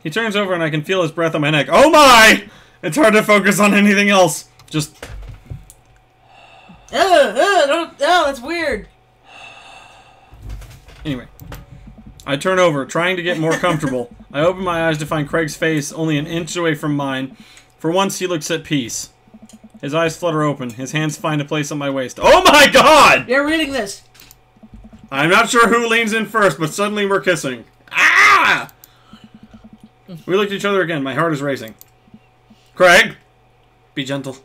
He turns over and I can feel his breath on my neck. Oh my! It's hard to focus on anything else. Just... That's weird. Anyway. I turn over, trying to get more comfortable. I open my eyes to find Craig's face only an inch away from mine. For once, he looks at peace. His eyes flutter open. His hands find a place on my waist. Oh my god! You're reading this. I'm not sure who leans in first, but suddenly we're kissing. Ah! We look at each other again. My heart is racing. Craig! Be gentle.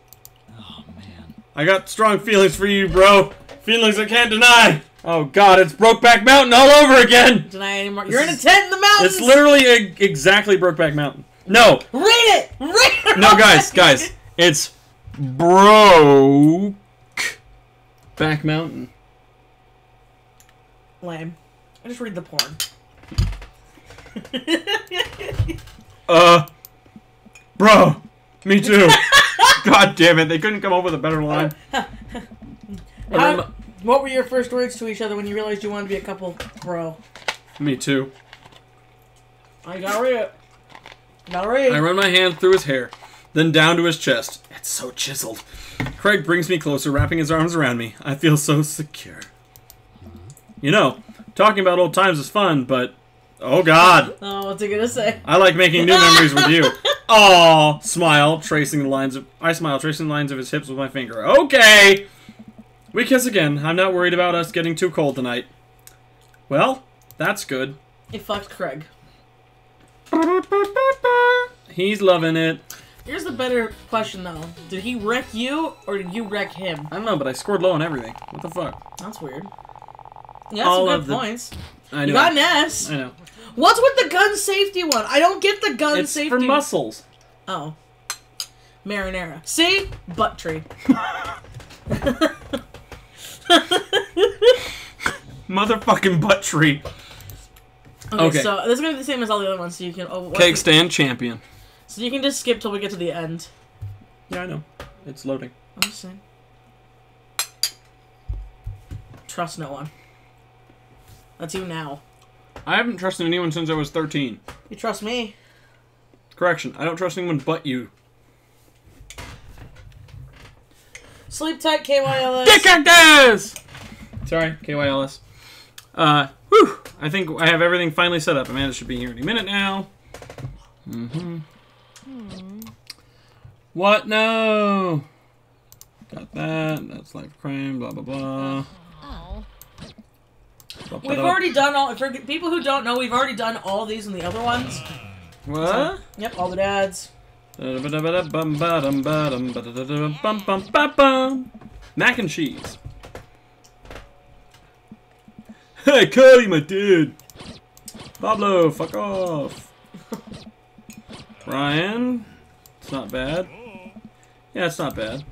Oh, man. I got strong feelings for you, bro. Feelings I can't deny. Oh god, it's Brokeback Mountain all over again! Deny anymore. You're in a tent in the mountains! It's literally exactly Brokeback Mountain. No! Read it! Read it! No, guys. It's Brokeback Mountain. Lame. I just read the porn. Bro, me too. God damn it, they couldn't come up with a better line. What were your first words to each other when you realized you wanted to be a couple, bro? Me too. I gotta read it. Gotta read. I run my hand through his hair, then down to his chest. It's so chiseled. Craig brings me closer, wrapping his arms around me. I feel so secure. You know, talking about old times is fun, but... Oh, God. Oh, what's he gonna say? I like making new memories with you. Aw, smile, tracing the lines of... I smile, tracing the lines of his hips with my finger. Okay! We kiss again. I'm not worried about us getting too cold tonight. Well, that's good. He fucked Craig. He's loving it. Here's the better question, though. Did he wreck you, or did you wreck him? I don't know, but I scored low on everything. What the fuck? That's weird. You got some good points. I know. You got an S. I know. What's with the gun safety one? I don't get the gun safety. It's for muscles. Oh. Marinara. See? Butt tree. Motherfucking butt tree. Okay, so this is going to be the same as all the other ones, so you can... Oh, Cake stand champion. So you can just skip till we get to the end. Yeah, I know. It's loading. I'm just saying. Trust no one. That's you now. I haven't trusted anyone since I was 13. You trust me? Correction, I don't trust anyone but you. Sleep tight, KYLS. Dick cactus! Sorry, KYLS. Whew. I think I have everything finally set up. Amanda should be here any minute now. What? No! Got that. That's life crime, blah, blah, blah. We've already done all... For people who don't know, we've already done all these in the other ones. What? So, yep, all the dads. Mac and cheese. Hey, Cody, my dude. Pablo, fuck off. Ryan. It's not bad. Yeah, it's not bad.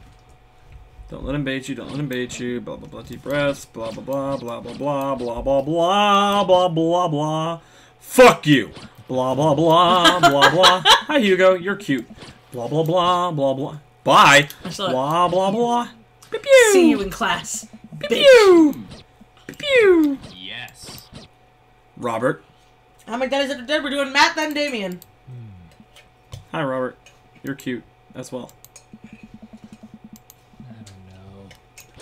Don't let him bait you, don't let him bait you, blah blah blah, deep breaths, blah blah blah, blah blah blah, blah blah blah, blah blah blah. Fuck you! Blah blah blah, blah blah. Hi Hugo, you're cute. Blah blah blah, blah blah. Bye! Blah blah blah. Pew pew! See you in class. Pew pew! Pew pew! Yes. Robert. How many daddies are dead? We're doing Matt, then Damien. Hi Robert. You're cute as well.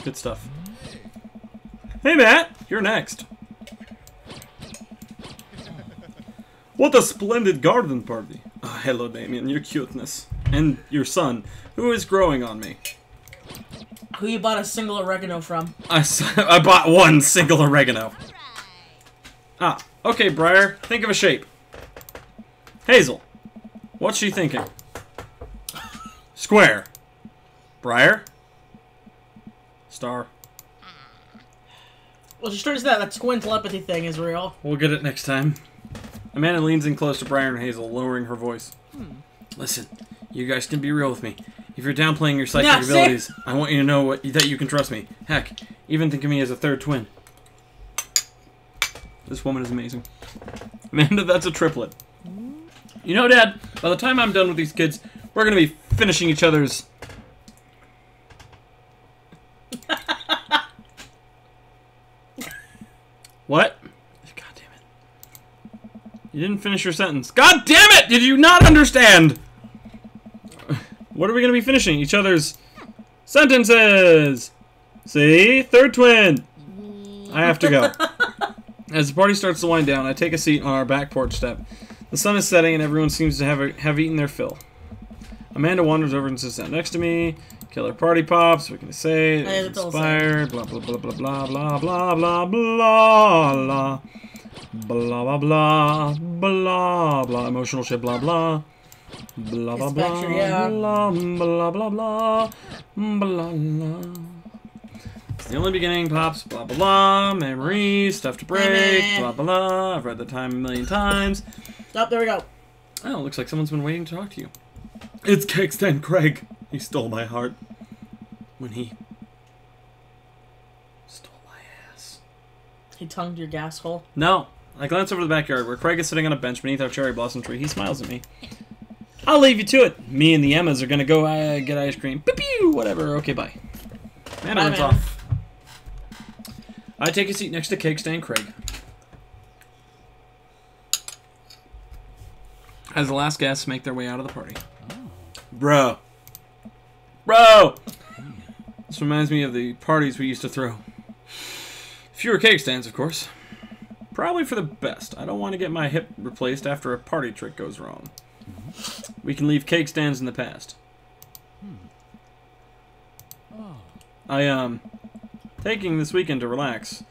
Good stuff. Hey Matt, you're next. What a splendid garden party. Oh, hello Damien, your cuteness. And your son, who is growing on me. Who you bought a single oregano from? I bought one single oregano. Ah, okay Briar, think of a shape. Hazel, what's she thinking? Square. Briar? Star. Well, she's trying to say that twin telepathy thing is real. We'll get it next time. Amanda leans in close to Briar and Hazel, lowering her voice. Listen, you guys can be real with me. If you're downplaying your psychic abilities, I want you to know that you can trust me. Heck, even think of me as a third twin. This woman is amazing. Amanda, that's a triplet. You know, Dad, by the time I'm done with these kids, we're going to be finishing each other's... What? God damn it. You didn't finish your sentence. God damn it! Did you not understand? What are we going to be finishing? Each other's sentences! See? Third twin! I have to go. As the party starts to wind down, I take a seat on our back porch step. The sun is setting and everyone seems to have eaten their fill. Amanda wanders over and sits down next to me. Killer party pops. What can I say? It was inspired. Blah blah blah blah blah blah blah blah blah blah blah blah blah blah. Emotional shit. Blah blah blah blah blah blah blah blah blah blah. It's the only beginning. Pops. Blah blah blah. Memories. Stuff to break. Blah blah blah. I've read the time a million times. Oh, there we go. Oh, looks like someone's been waiting to talk to you. It's Kickstand Craig. He stole my heart. When he stole my ass. He tongued your gas hole? No. I glance over the backyard where Craig is sitting on a bench beneath our cherry blossom tree. He smiles at me. I'll leave you to it. Me and the Emmas are gonna go get ice cream. Pew, whatever. Okay, bye. Man, Bye, runs man. off. I take a seat next to Cake Stand Craig. As the last guests make their way out of the party. Bro. This reminds me of the parties we used to throw. Fewer cake stands, of course. Probably for the best. I don't want to get my hip replaced after a party trick goes wrong. We can leave cake stands in the past. Taking this weekend to relax.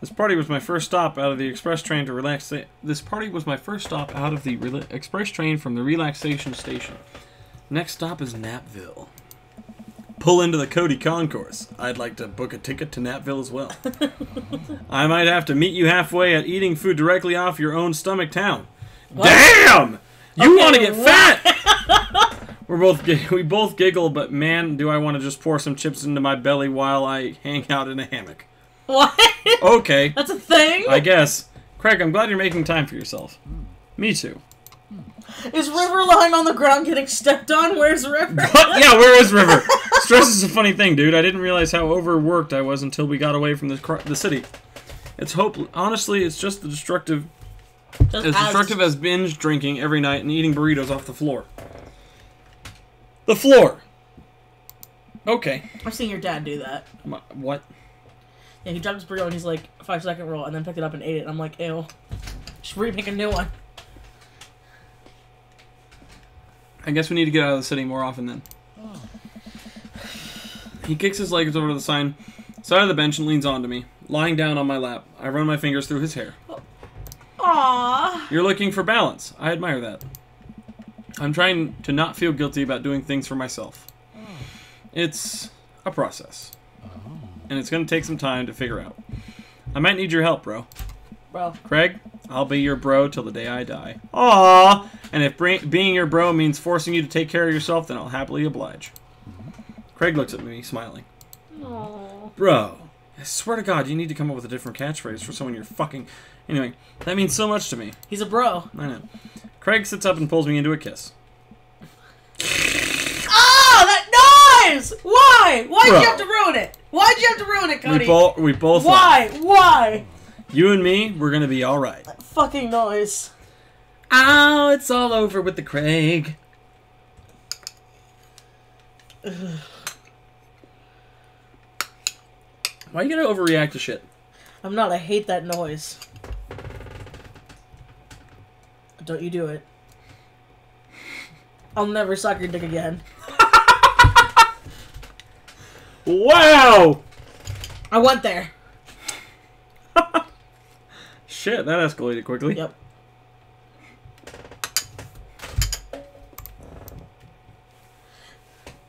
This party was my first stop out of the express train to relax. This party was my first stop out of the express train from the relaxation station. Next stop is Napville. Pull into the Cody Concourse. I'd like to book a ticket to Napville as well. I might have to meet you halfway at eating food directly off your own stomach town. What? Damn! You want to get fat? We both giggle, but man, do I want to just pour some chips into my belly while I hang out in a hammock. What? Okay. That's a thing? I guess. Craig, I'm glad you're making time for yourself. Me too. Is River lying on the ground getting stepped on? Where's River? What? Yeah, where is River? Stress is a funny thing, dude. I didn't realize how overworked I was until we got away from the city. It's honestly, it's just as destructive as binge drinking every night and eating burritos off the floor. The floor. Okay. I've seen your dad do that. What? Yeah, he dropped his burrito and he's like, 5-second roll, and then picked it up and ate it. And I'm like, ew. Should remake a new one. I guess we need to get out of the city more often then. Oh. He kicks his legs over to the side of the bench and leans onto me, lying down on my lap. I run my fingers through his hair. Aww. You're looking for balance. I admire that. I'm trying to not feel guilty about doing things for myself. Oh. It's a process. Oh. And it's going to take some time to figure out. I might need your help, bro. Bro. Craig, I'll be your bro till the day I die. Aww! And if being your bro means forcing you to take care of yourself, then I'll happily oblige. Craig looks at me, smiling. Aww. Bro, I swear to God, you need to come up with a different catchphrase for someone you're fucking... Anyway, that means so much to me. He's a bro. I know. Craig sits up and pulls me into a kiss. Oh, that noise! Why? Why'd you have to ruin it? Why'd you have to ruin it, Cody? We both Why? Why? You and me, we're gonna be alright. That fucking noise. Oh, it's all over with the Craig. Why you gotta overreact to shit? I'm not. I hate that noise. Don't you do it. I'll never suck your dick again. Wow! I went there. Shit, that escalated quickly. Yep.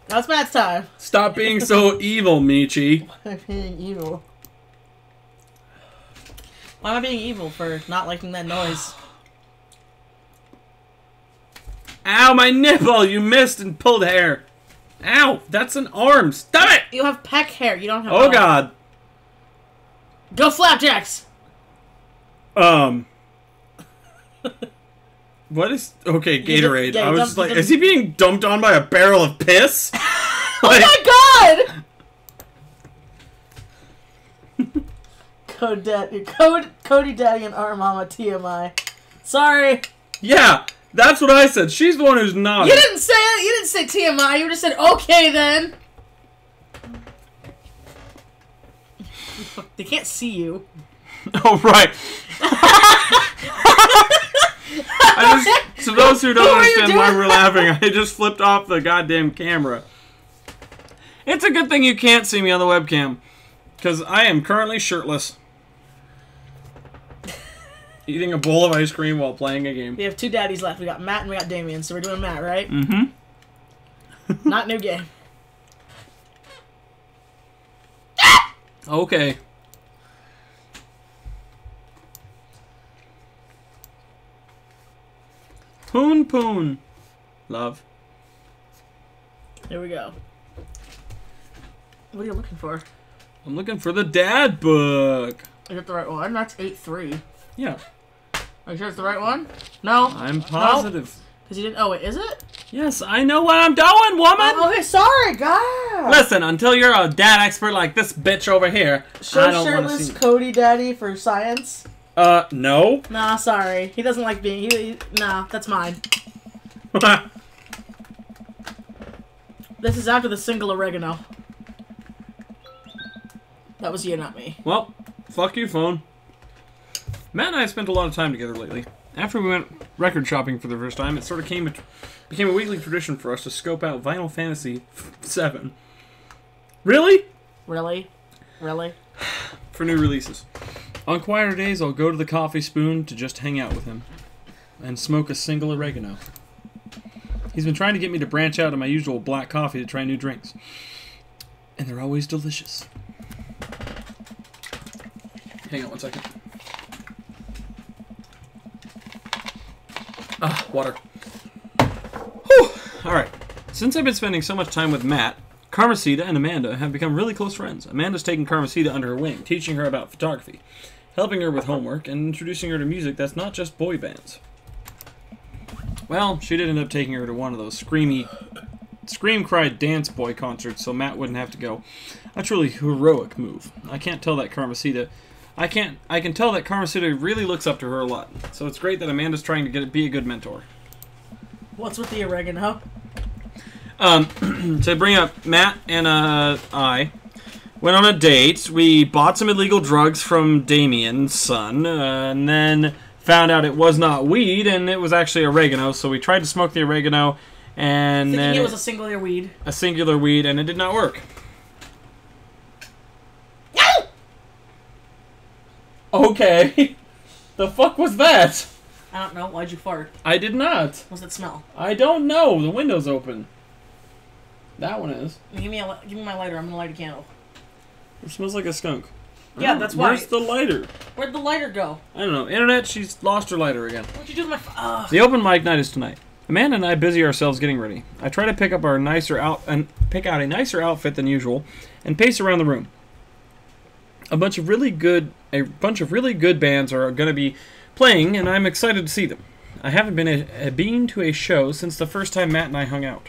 Now it's Matt's time. Stop being so evil, Michi. Why am I being evil? Why am I being evil for not liking that noise? Ow, my nipple! You missed and pulled hair. Ow, that's an arm. Stop it! You have peck hair. You don't have. Oh God. Go flapjacks. What is... Okay, Gatorade. Yeah, I was just like, is he being dumped on by a barrel of piss? Like, oh my God! Cody Daddy and our mama TMI. Sorry. Yeah, that's what I said. She's the one who's not. You didn't say it. You didn't say TMI. You just said okay then. They can't see you. Oh right. So those who don't understand why we're laughing, I just flipped off the goddamn camera. It's a good thing you can't see me on the webcam, because I am currently shirtless. Eating a bowl of ice cream while playing a game. We have two daddies left. We got Matt and we got Damien, so we're doing Matt, right? Mm-hmm. Not new game. Okay. Poon poon. Love. Here we go. What are you looking for? I'm looking for the dad book. Is that the right one? That's 8-3. Yeah. Are you sure it's the right one? No. I'm positive. Because you didn't. Oh, wait, is it? Yes, I know what I'm doing, woman! Okay, sorry, God. Listen, until you're a dad expert like this bitch over here, Show I don't want to shirtless see... Cody Daddy for science. No. Nah, sorry. He doesn't like being... Nah, that's mine. This is after the single oregano. That was you, not me. Well, fuck you, phone. Matt and I have spent a lot of time together lately. After we went record shopping for the first time, it sort of became a weekly tradition for us to scope out Final Fantasy VII. Really? Really? Really? For new releases. On quieter days, I'll go to the Coffee Spoon to just hang out with him. And smoke a single oregano. He's been trying to get me to branch out of my usual black coffee to try new drinks. And they're always delicious. Hang on one second. Ah, water. Whew! Alright. Since I've been spending so much time with Matt, Carmesita and Amanda have become really close friends. Amanda's taken Carmesita under her wing, teaching her about photography, helping her with homework, and introducing her to music that's not just boy bands. Well, she did end up taking her to one of those scream cry dance boy concerts so Matt wouldn't have to go. A truly heroic move. I can tell that Carmesita really looks up to her a lot. So it's great that Amanda's trying to be a good mentor. What's with the oregano? To bring up, Matt and I went on a date. We bought some illegal drugs from Damien's son, and then found out it was not weed, and it was actually oregano. So we tried to smoke the oregano, and Thinking then it was a singular weed. a singular weed, and it did not work. Okay. The fuck was that? I don't know. Why'd you fart? I did not. What's it smell? I don't know. The window's open. That one is. Give me my lighter. I'm gonna light a candle. It smells like a skunk. Yeah, that's why. Where's the lighter? Where'd the lighter go? I don't know. Internet, she's lost her lighter again. What'd you do with my... The open mic night is tonight. Amanda and I busy ourselves getting ready. I try to pick out a nicer outfit than usual, and pace around the room. A bunch of really good bands are going to be playing, and I'm excited to see them. I haven't been to a show since the first time Matt and I hung out.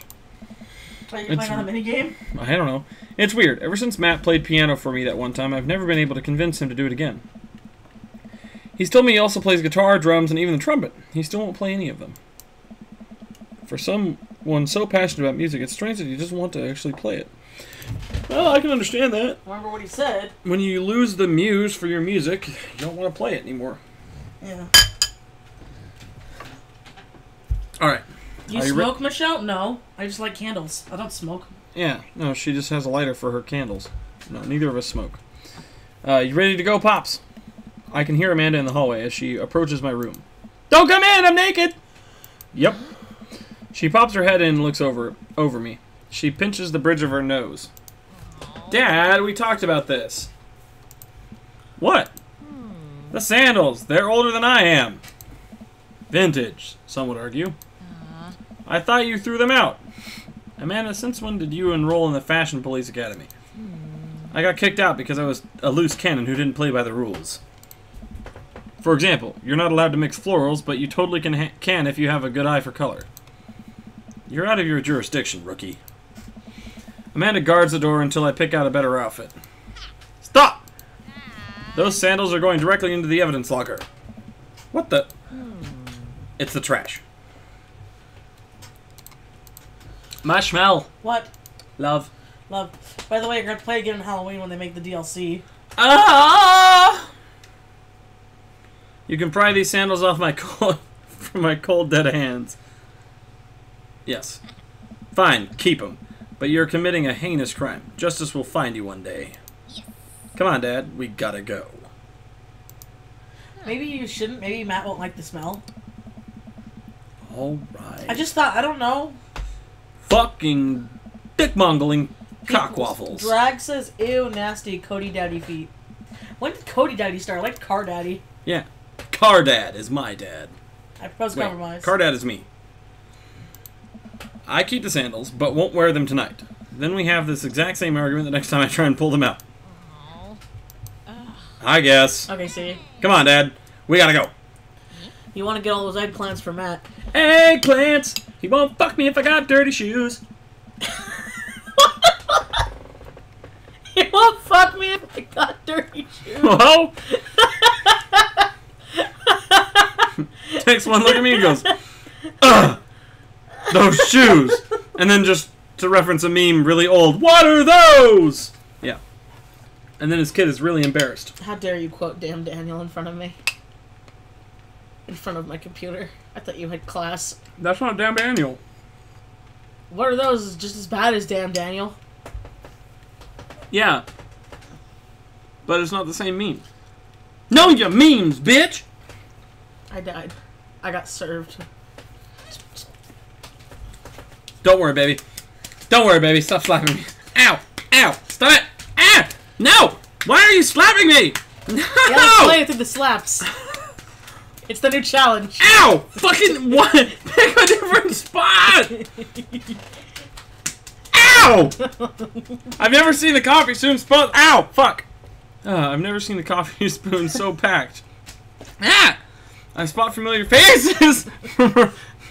Are you playing on a minigame? I don't know. It's weird. Ever since Matt played piano for me that one time, I've never been able to convince him to do it again. He's told me he also plays guitar, drums, and even the trumpet. He still won't play any of them. For someone so passionate about music, it's strange that he doesn't want to actually play it. Well, I can understand that. Remember what he said? When you lose the muse for your music, you don't want to play it anymore. Yeah. Alright. You smoke, Michelle? No. I just like candles. I don't smoke. Yeah. No, she just has a lighter for her candles. No, neither of us smoke. You ready to go, Pops? I can hear Amanda in the hallway as she approaches my room. Don't come in! I'm naked! Yep. She pops her head in and looks over me. She pinches the bridge of her nose. Dad, we talked about this. What? The sandals. They're older than I am. Vintage, some would argue. I thought you threw them out. Amanda, since when did you enroll in the Fashion Police Academy? I got kicked out because I was a loose cannon who didn't play by the rules. For example, you're not allowed to mix florals, but you totally can if you have a good eye for color. You're out of your jurisdiction, rookie. Amanda guards the door until I pick out a better outfit. Stop! Those sandals are going directly into the evidence locker. What the? It's the trash. Marshmallow. What? Love. Love. By the way, you're gonna play again on Halloween when they make the DLC. Ah! You can pry these sandals off my from my cold dead hands. Yes. Fine, keep them. But you're committing a heinous crime. Justice will find you one day. Come on, Dad. We gotta go. Maybe you shouldn't. Maybe Matt won't like the smell. Alright. I just thought, I don't know. Fucking dick-mongling cockwaffles. Drag says, ew, nasty Cody Daddy feet. When did Cody Daddy start? I like Car Daddy. Yeah. Car Dad is my dad. I propose compromise. Car Dad is me. I keep the sandals, but won't wear them tonight. Then we have this exact same argument the next time I try and pull them out. I guess. Okay, see. Come on, Dad. We gotta go. You want to get all those eggplants for Matt. Eggplants! He won't fuck me if I got dirty shoes. He won't fuck me if I got dirty shoes. Whoa! Takes one look at me and goes, ugh! Those shoes! And then just to reference a meme really old, what are those? Yeah. And then his kid is really embarrassed. How dare you quote Damn Daniel in front of me? In front of my computer. I thought you had class. That's not Damn Daniel. What are those? Is just as bad as Damn Daniel. Yeah. But it's not the same meme. No, you memes, bitch! I died. I got served. Don't worry, baby. Don't worry, baby. Stop slapping me. Ow! Ow! Stop it! Ah! No! Why are you slapping me? No! Yeah, let's play it through the slaps. It's the new challenge. Ow! Fucking what? Pick a different spot! Ow! I've never seen the coffee spoon spot. Ow! Fuck! I've never seen the coffee spoon so packed. Ah! I spot familiar faces!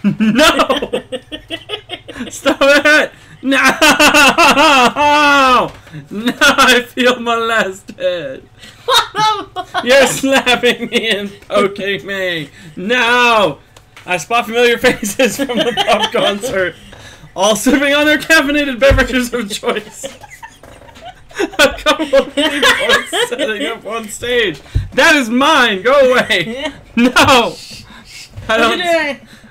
No! Stop it! No! No, I feel molested. You're slapping me and poking me. No! I spot familiar faces from the pub concert, all sipping on their caffeinated beverages of choice. A couple of people setting up on stage. That is mine. Go away. No. I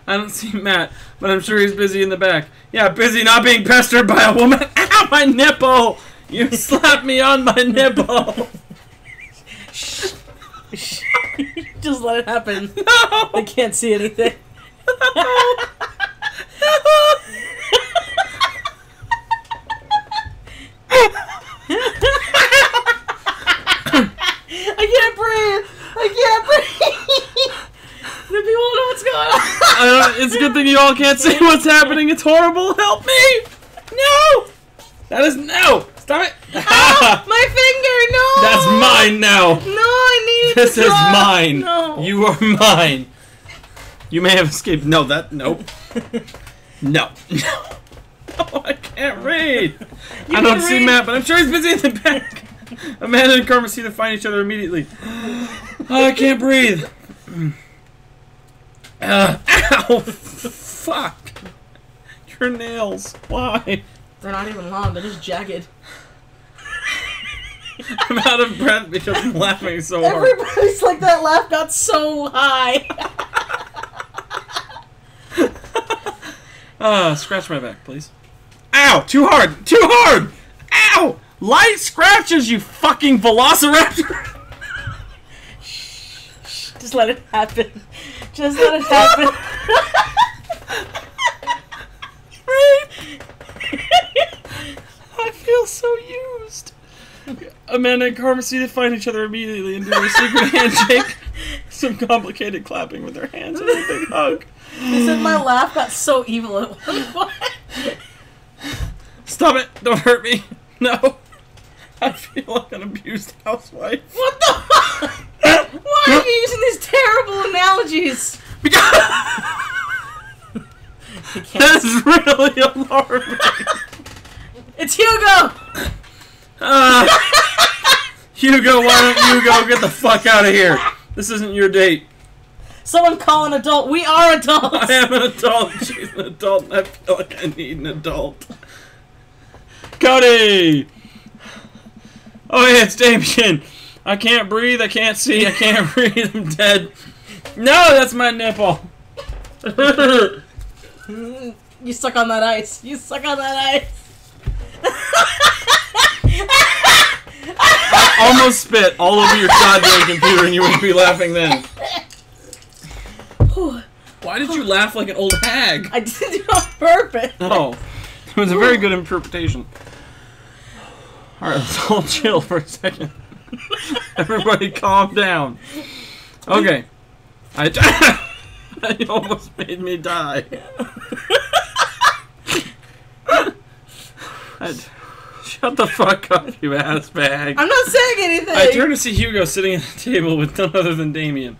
don't see Matt, but I'm sure he's busy in the back. Yeah, busy not being pestered by a woman. Ow, my nipple! You slapped me on my nipple. Just let it happen. No. I can't see anything. I can't breathe. I can't breathe. The people don't know what's going on. It's a good thing you all can't see what's happening. It's horrible. Help me! No! That is no. Stop it. Ah, my finger. No. That's mine now. No, I need This to is drop. mine. No. You are mine. You may have escaped. No, that nope. No. No. Oh, I can't read. I don't see Matt, but I'm sure he's busy in the back. Amanda and Carmen see to find each other immediately. Oh, I can't breathe. Ow! Fuck! Your nails. Why? They're not even long. They're just jagged. I'm out of breath because I'm laughing so hard. Everybody's like, that laugh got so high. Scratch my back, please. Ow! Too hard! Too hard! Ow! Light scratches, you fucking velociraptor! Just let it happen. Just let it happen. I feel so used. Amanda and Carmen see to find each other immediately and do a secret handshake. Some complicated clapping with their hands and a big hug. They said my laugh got so evil at one point. Stop it! Don't hurt me! No! I feel like an abused housewife. What the fuck? Why are you using these terrible analogies? That is really alarming. It's Hugo! Hugo, why don't you go get the fuck out of here? This isn't your date. Someone call an adult. We are adults. I am an adult. She's an adult, and I feel like I need an adult. Cody! Oh yeah, it's Damien. I can't breathe, I can't see, I can't breathe, I'm dead. No, that's my nipple. You suck on that ice. You suck on that ice. I almost spit all over your goddamn computer and you wouldn't be laughing then. Why did you laugh like an old hag? I did it on purpose. Oh, it was a very good interpretation. Alright, let's all chill for a second. Everybody calm down. Okay. You almost made me die. Shut the fuck up, you ass bag. I'm not saying anything. I turn to see Hugo sitting at the table with none other than Damien.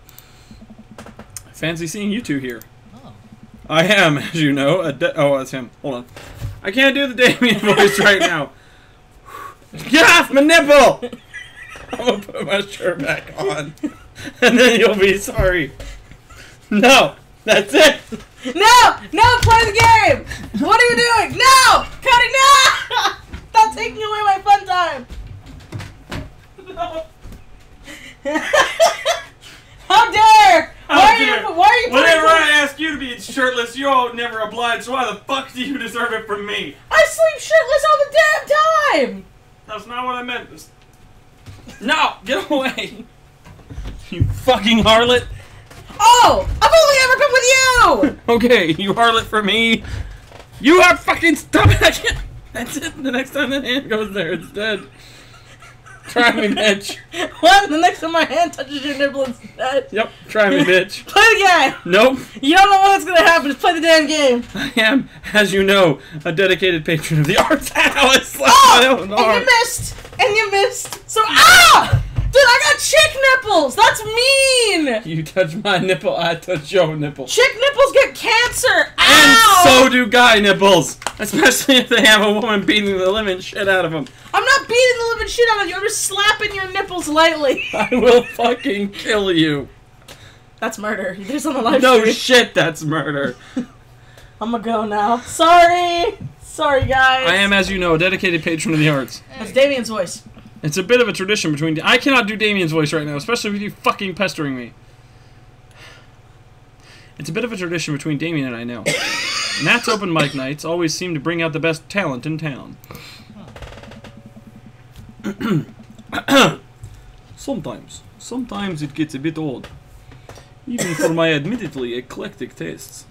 Fancy seeing you two here. Oh. I am, as you know, oh, that's him. Hold on. I can't do the Damien voice right now. Get off my nipple! I'm gonna put my shirt back on. And then you'll be sorry. No! That's it! No! No! Play the game! What are you doing? No! Cody, no! Stop taking away my fun time! No. How dare! Why are you Whenever I ask you to be shirtless, you all never oblige, so why the fuck do you deserve it from me? I sleep shirtless all the damn time! That's not what I meant. No! Get away! You fucking harlot! Oh! I've only ever been with you! Okay, you harlot for me. You are fucking stop it! I can't. That's it. The next time the hand goes there, it's dead. Try me, bitch. What? The next time my hand touches your nipple, it's dead. Yep, try me, bitch. Play the game! Nope. You don't know what's gonna happen, just play the damn game. I am, as you know, a dedicated patron of the arts. Ow, I slapped my own arm. And you missed! And you missed! So, ah! Dude, I got chick nipples! That's mean! You touch my nipple, I touch your nipple. Chick nipples get cancer! And Ow! so do guy nipples! Especially if they have a woman beating the living shit out of them. I'm not beating the living shit out of you, I'm just slapping your nipples lightly. I will fucking kill you. That's murder. You did this on the live No stream. shit, that's murder. I'm gonna go now. Sorry! Sorry, guys. I am, as you know, a dedicated patron of the arts. That's Damien's voice. It's a bit of a tradition between... I cannot do Damien's voice right now, especially with you fucking pestering me. It's a bit of a tradition between Damien and I now. Matt's open mic nights always seem to bring out the best talent in town. Sometimes it gets a bit old. Even for my admittedly eclectic tastes.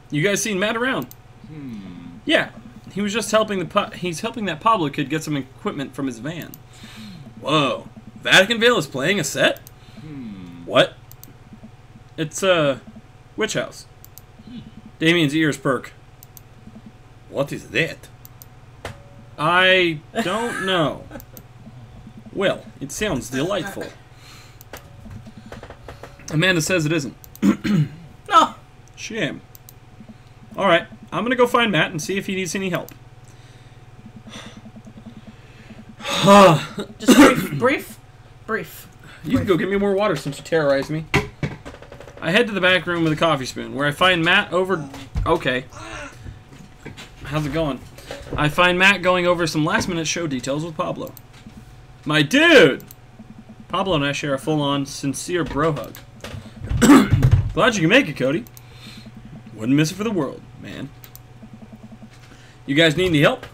You guys seen Matt around? Yeah. He was just helping he's helping that Pablo kid get some equipment from his van. Whoa. Vatican Vale is playing a set? What? It's Witch House. Damien's ears perk. What is that? I don't know. Well, it sounds delightful. Amanda says it isn't. No. Shame. Alright, I'm gonna go find Matt and see if he needs any help. Just brief. You can go get me more water since you terrorized me. I head to the back room with a coffee spoon, where I find Matt over... Okay. How's it going? I find Matt going over some last-minute show details with Pablo. My dude! Pablo and I share a full-on, sincere bro hug. Glad you can make it, Cody. Wouldn't miss it for the world, man. You guys need any help?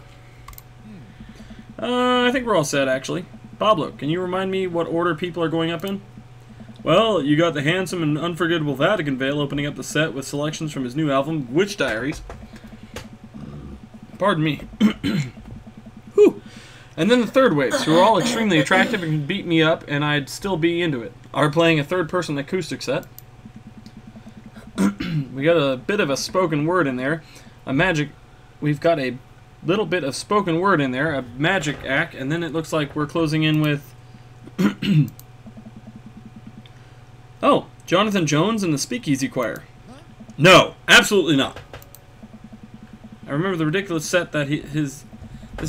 I think we're all set, actually. Pablo, can you remind me what order people are going up in? Well, you got the handsome and unforgettable Vatican Vale opening up the set with selections from his new album, Witch Diaries. Pardon me. Whew. And then the third waves, who are all extremely attractive and can beat me up, and I'd still be into it, are playing a third-person acoustic set. We got a bit of a spoken word in there. We've got a little bit of spoken word in there, a magic act, and then it looks like we're closing in with... Oh, Jonathan Jones and the Speakeasy Choir. No, absolutely not. I remember the ridiculous set that this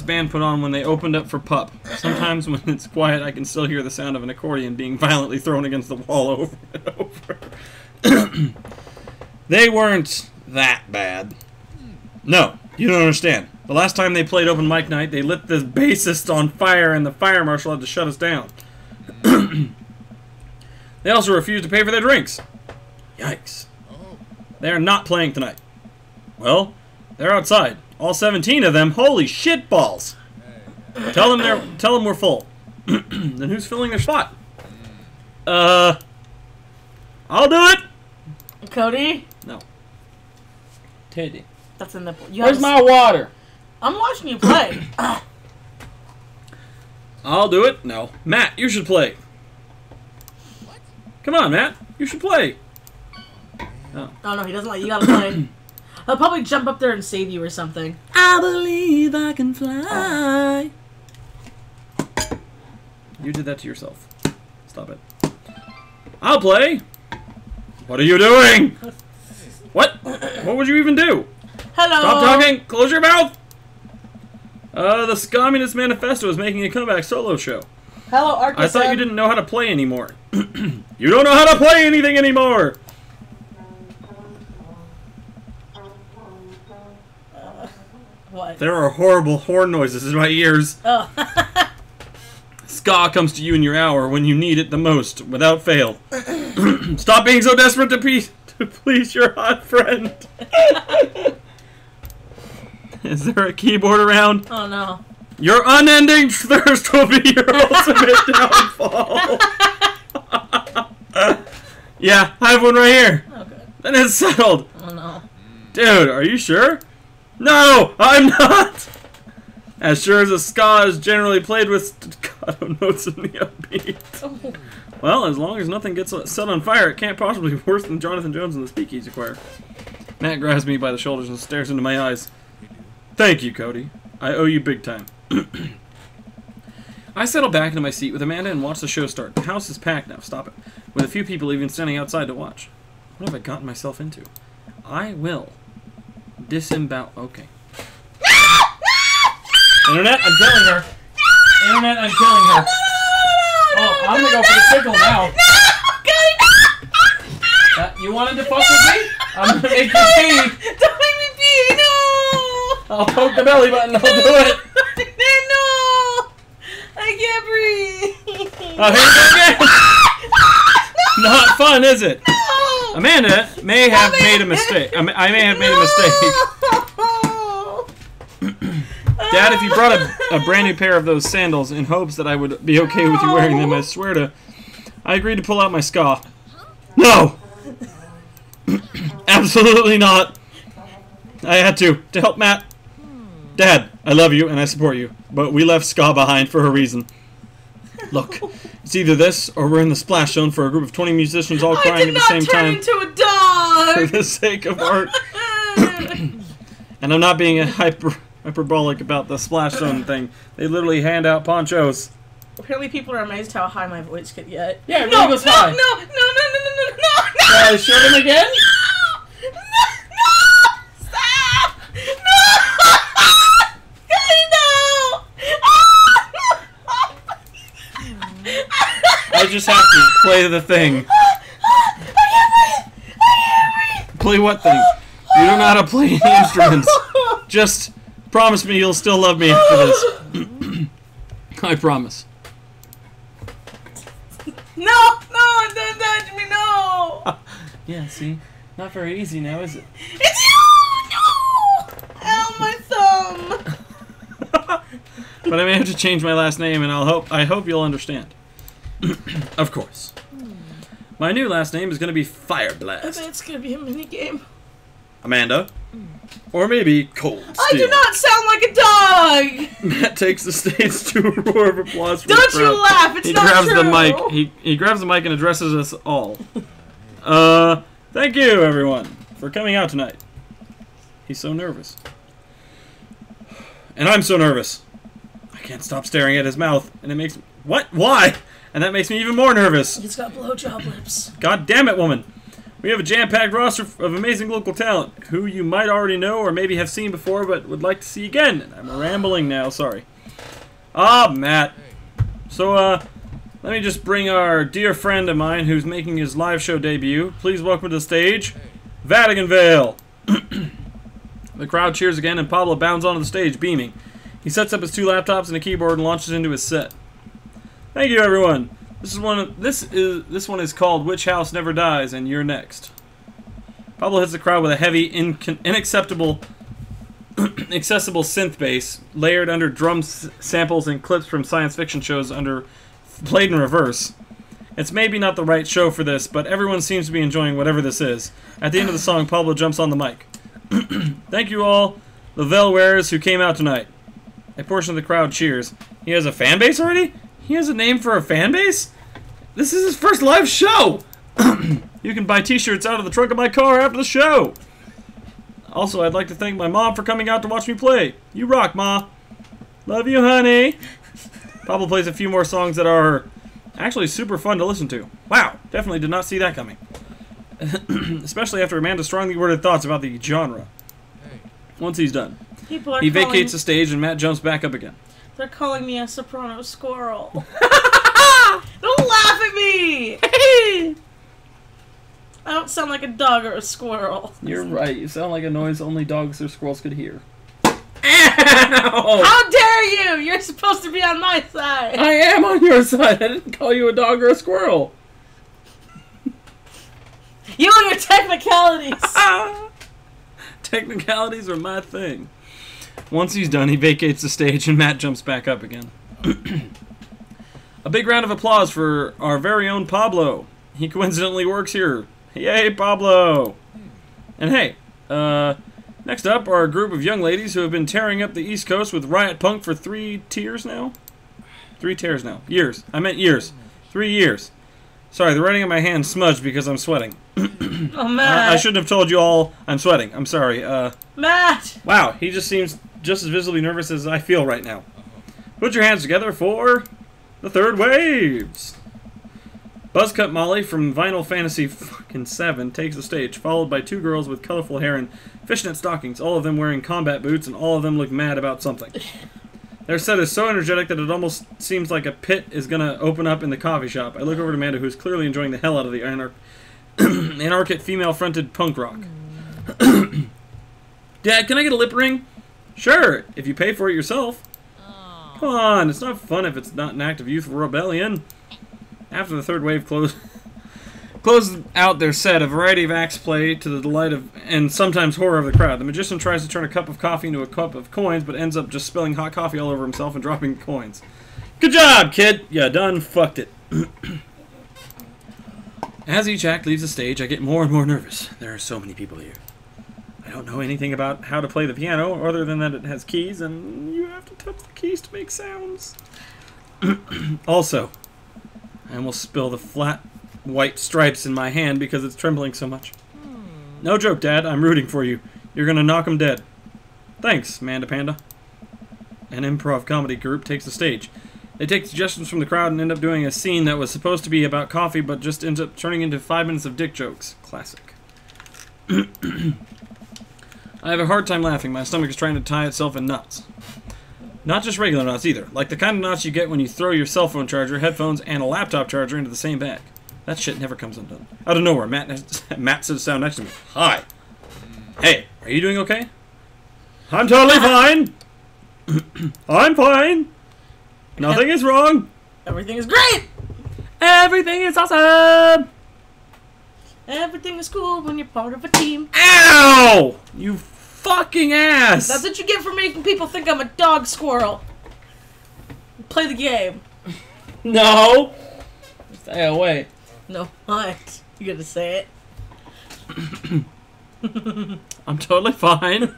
band put on when they opened up for Pup. Sometimes when it's quiet, I can still hear the sound of an accordion being violently thrown against the wall over and over. They weren't that bad. No, you don't understand. The last time they played open mic night, they lit this bassist on fire and the fire marshal had to shut us down. They also refused to pay for their drinks. Yikes. They are not playing tonight. Well, they're outside. All 17 of them. Holy shit balls. Tell them we're full. Then who's filling their spot? I'll do it. Cody? No. Teddy. That's a nipple. Where's my water? I'm watching you play. I'll do it. No. Matt, you should play. What? Come on, Matt. You should play. Oh, no, he doesn't like you gotta play. He'll probably jump up there and save you or something. I believe I can fly. You did that to yourself. Stop it. I'll play. What are you doing? What? What would you even do? Hello. Stop talking. Close your mouth. The Communist Manifesto is making a comeback solo show. Hello, Arcus. I thought you didn't know how to play anymore. You don't know how to play anything anymore. What? There are horrible horn noises in my ears. Oh. Ska comes to you in your hour when you need it the most, without fail. Stop being so desperate to please your hot friend. Is there a keyboard around? Oh no. Your unending thirst will be your ultimate downfall. Yeah, I have one right here. Oh good. Then it's settled. Oh no. Dude, are you sure? No, I'm not. As sure as a ska is generally played with staccato notes in the upbeat. Oh. Well, as long as nothing gets set on fire, it can't possibly be worse than Jonathan Jones in the Speakeasy Choir. Matt grabs me by the shoulders and stares into my eyes. Thank you, Cody. I owe you big time. I settle back into my seat with Amanda and watch the show start. The house is packed now, stop it. With a few people even standing outside to watch. What have I gotten myself into? I will disembowel. Okay. Internet, I'm killing her. Internet, I'm killing her. Oh, I'm gonna go for the tickle now. You wanted to fuck with me? I'm gonna make you pee. Don't make me pee. No. I'll poke the belly button. I'll do it. No. I can't breathe. Oh, here we go again. Not fun, is it? No. Amanda may have made a mistake. I may have made a mistake. Dad, if you brought a brand new pair of those sandals in hopes that I would be okay with you wearing them, I swear to... I agreed to pull out my ska. No! Absolutely not. I had to help Matt. Dad, I love you and I support you, but we left ska behind for a reason. Look, it's either this or we're in the splash zone for a group of 20 musicians all crying at the same time. I did not turn into a dog! For the sake of art. And I'm not being hyperbolic about the splash zone thing. They literally hand out ponchos. Apparently people are amazed how high my voice could get. Yeah, it really goes high. No! Shall I show them again? Stop! No! I just have to play the thing. Play what thing? You don't know how to play any instruments. Just promise me you'll still love me after this. I promise. No, don't touch me, no! Yeah, see? Not very easy now, is it? It's you! No! Ow, my thumb! But I may have to change my last name, and I hope you'll understand. Of course. My new last name is going to be I Fireblast. bet it's gonna be a mini game. Amanda. Or maybe Cold Steel. I do not sound like a dog! Matt takes the stage to a roar of applause from the Don't crowd. you laugh, it's He not grabs true! the mic. He grabs the mic and addresses us all. Thank you, everyone, for coming out tonight. He's so nervous. And I'm so nervous. I can't stop staring at his mouth, and it makes... What? Why? And that makes me even more nervous. He's got blowjob lips. God damn it, woman. We have a jam-packed roster of amazing local talent, who you might already know or maybe have seen before but would like to see again. I'm rambling now, sorry. Ah, Matt. So, let me just bring our dear friend of mine who's making his live show debut. Please welcome to the stage, Vatican Vale. The crowd cheers again and Pablo bounds onto the stage, beaming. He sets up his 2 laptops and a keyboard and launches into his set. Thank you, everyone. This one is called Which House Never Dies, and you're next. Pablo hits the crowd with a heavy, inaccessible synth bass, layered under drum samples and clips from science fiction shows played in reverse. It's maybe not the right show for this, but everyone seems to be enjoying whatever this is. At the end of the song, Pablo jumps on the mic. Thank you all, the Veil Wearers who came out tonight. A portion of the crowd cheers. He has a fan base already? He has a name for a fan base? This is his first live show! You can buy t-shirts out of the trunk of my car after the show! Also, I'd like to thank my mom for coming out to watch me play. You rock, Ma! Love you, honey! Pablo plays a few more songs that are Actually, super fun to listen to. Wow, definitely did not see that coming. Especially after Amanda's strongly worded thoughts about the genre. Once he's done, People are he calling, vacates the stage and Matt jumps back up again. They're calling me a soprano squirrel. Don't laugh at me! I don't sound like a dog or a squirrel. You're right. You sound like a noise only dogs or squirrels could hear. Ow! How dare you! You're supposed to be on my side. I am on your side. I didn't call you a dog or a squirrel. You and your technicalities. Technicalities are my thing. Once he's done, he vacates the stage and Matt jumps back up again. A big round of applause for our very own Pablo. He coincidentally works here. Yay, Pablo! And hey, next up are a group of young ladies who have been tearing up the East Coast with Riot Punk for 3 tiers now? 3 tears now. Years. I meant years. 3 years. Sorry, the writing on my hand smudged because I'm sweating. Oh, Matt. I shouldn't have told you all I'm sweating. I'm sorry. Matt! Wow, he just seems just as visibly nervous as I feel right now. Put your hands together for the Third Waves. Buzzcut Molly from Vinyl Fantasy fucking 7 takes the stage, followed by 2 girls with colorful hair and fishnet stockings, all of them wearing combat boots, and all of them look mad about something. Their set is so energetic that it almost seems like a pit is going to open up in the coffee shop. I look over to Amanda, who's clearly enjoying the hell out of the anarchic female-fronted punk rock. Dad, can I get a lip ring? Sure, if you pay for it yourself. Come on, it's not fun if it's not an act of youthful rebellion. After the third wave closed out their set, a variety of acts play to the delight of and sometimes horror of the crowd. The magician tries to turn a cup of coffee into a cup of coins, but ends up just spilling hot coffee all over himself and dropping coins. Good job, kid! You done fucked it. As each act leaves the stage, I get more and more nervous. There are so many people here. I don't know anything about how to play the piano, other than that it has keys, and you have to touch the keys to make sounds. Also, I almost spill the flat white stripes in my hand because it's trembling so much. No joke, Dad. I'm rooting for you. You're gonna knock 'em dead. Thanks, Manda Panda. An improv comedy group takes the stage. They take suggestions from the crowd and end up doing a scene that was supposed to be about coffee but just ends up turning into 5 minutes of dick jokes. Classic. I have a hard time laughing. My stomach is trying to tie itself in knots. Not just regular knots either. Like the kind of knots you get when you throw your cell phone charger, headphones, and a laptop charger into the same bag. That shit never comes undone. Out of nowhere, Matt sits down next to me. Hi. Hey, are you doing okay? I'm totally fine. I'm fine. Nothing is wrong. Everything is great. Everything is awesome. Everything is cool when you're part of a team. Ow! You fucking ass! That's what you get for making people think I'm a dog squirrel. Play the game. No! Stay away. No, what? You gonna say it? I'm totally fine.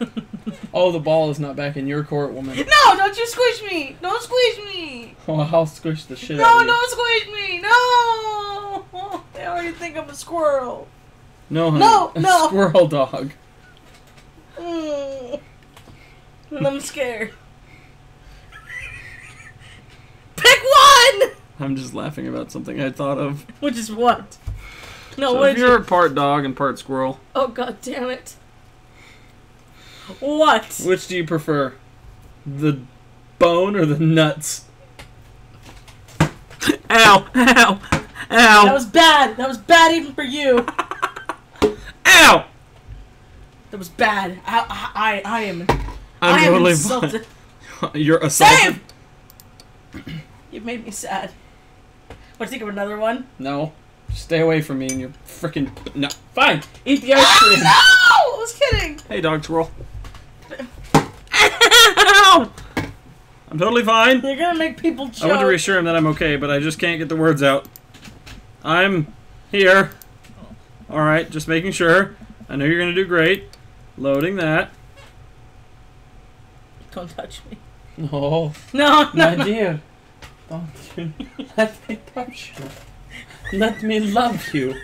Oh, the ball is not back in your court, woman. No! Don't you squish me! Don't squish me! Oh, I'll squish the shit out No, of you. don't squish me! No! They already think I'm a squirrel. No, honey. No, no. A squirrel dog. And I'm scared. Pick one! I'm just laughing about something I thought of. Which is what? No, So what if did you're you... part dog and part squirrel, Oh, god damn it. What? which do you prefer? The bone or the nuts? Ow! Ow! Ow! That was bad. That was bad even for you. Ow! That was bad. I am I'm totally insulted. fine. You're assaulted. Save! You made me sad. Want to think of another one? No. Stay away from me and you're freaking... No. Fine. Eat the ice cream. No! I was kidding. Hey, dog squirrel. Ow! I'm totally fine. You're gonna make people choke. I want to reassure him that I'm okay, but I just can't get the words out. I'm here. Alright, just making sure. I know you're going to do great. Loading that. Don't touch me. No. No, no, no. dear. Don't you let me touch you. Let me love you.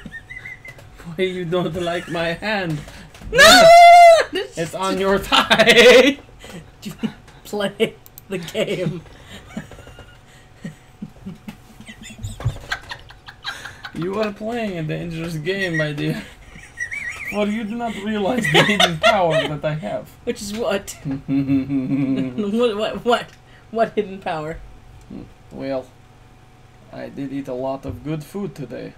Why you don't like my hand? No! It's on your thigh. Play the game. You are playing a dangerous game, my dear. For you do not realize the hidden power that I have. Which is what? What hidden power? Well, I did eat a lot of good food today.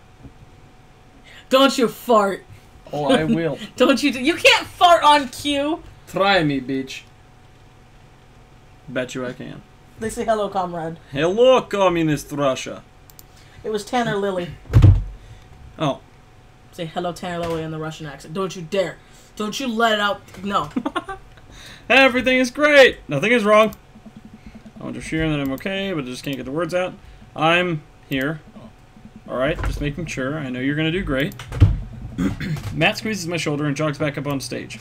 Don't you fart. Oh, I will. Don't you? You can't fart on cue. Try me, bitch. Bet you I can. They say hello, comrade. Hello, communist Russia. It was Tanner Lily. Oh. Say hello, Tanner Lily in the Russian accent. Don't you dare. Don't you let it out. No. Everything is great. Nothing is wrong. I want to share that I'm okay, but I just can't get the words out. I'm here. Alright, just making sure. I know you're going to do great. Matt squeezes my shoulder and jogs back up on stage.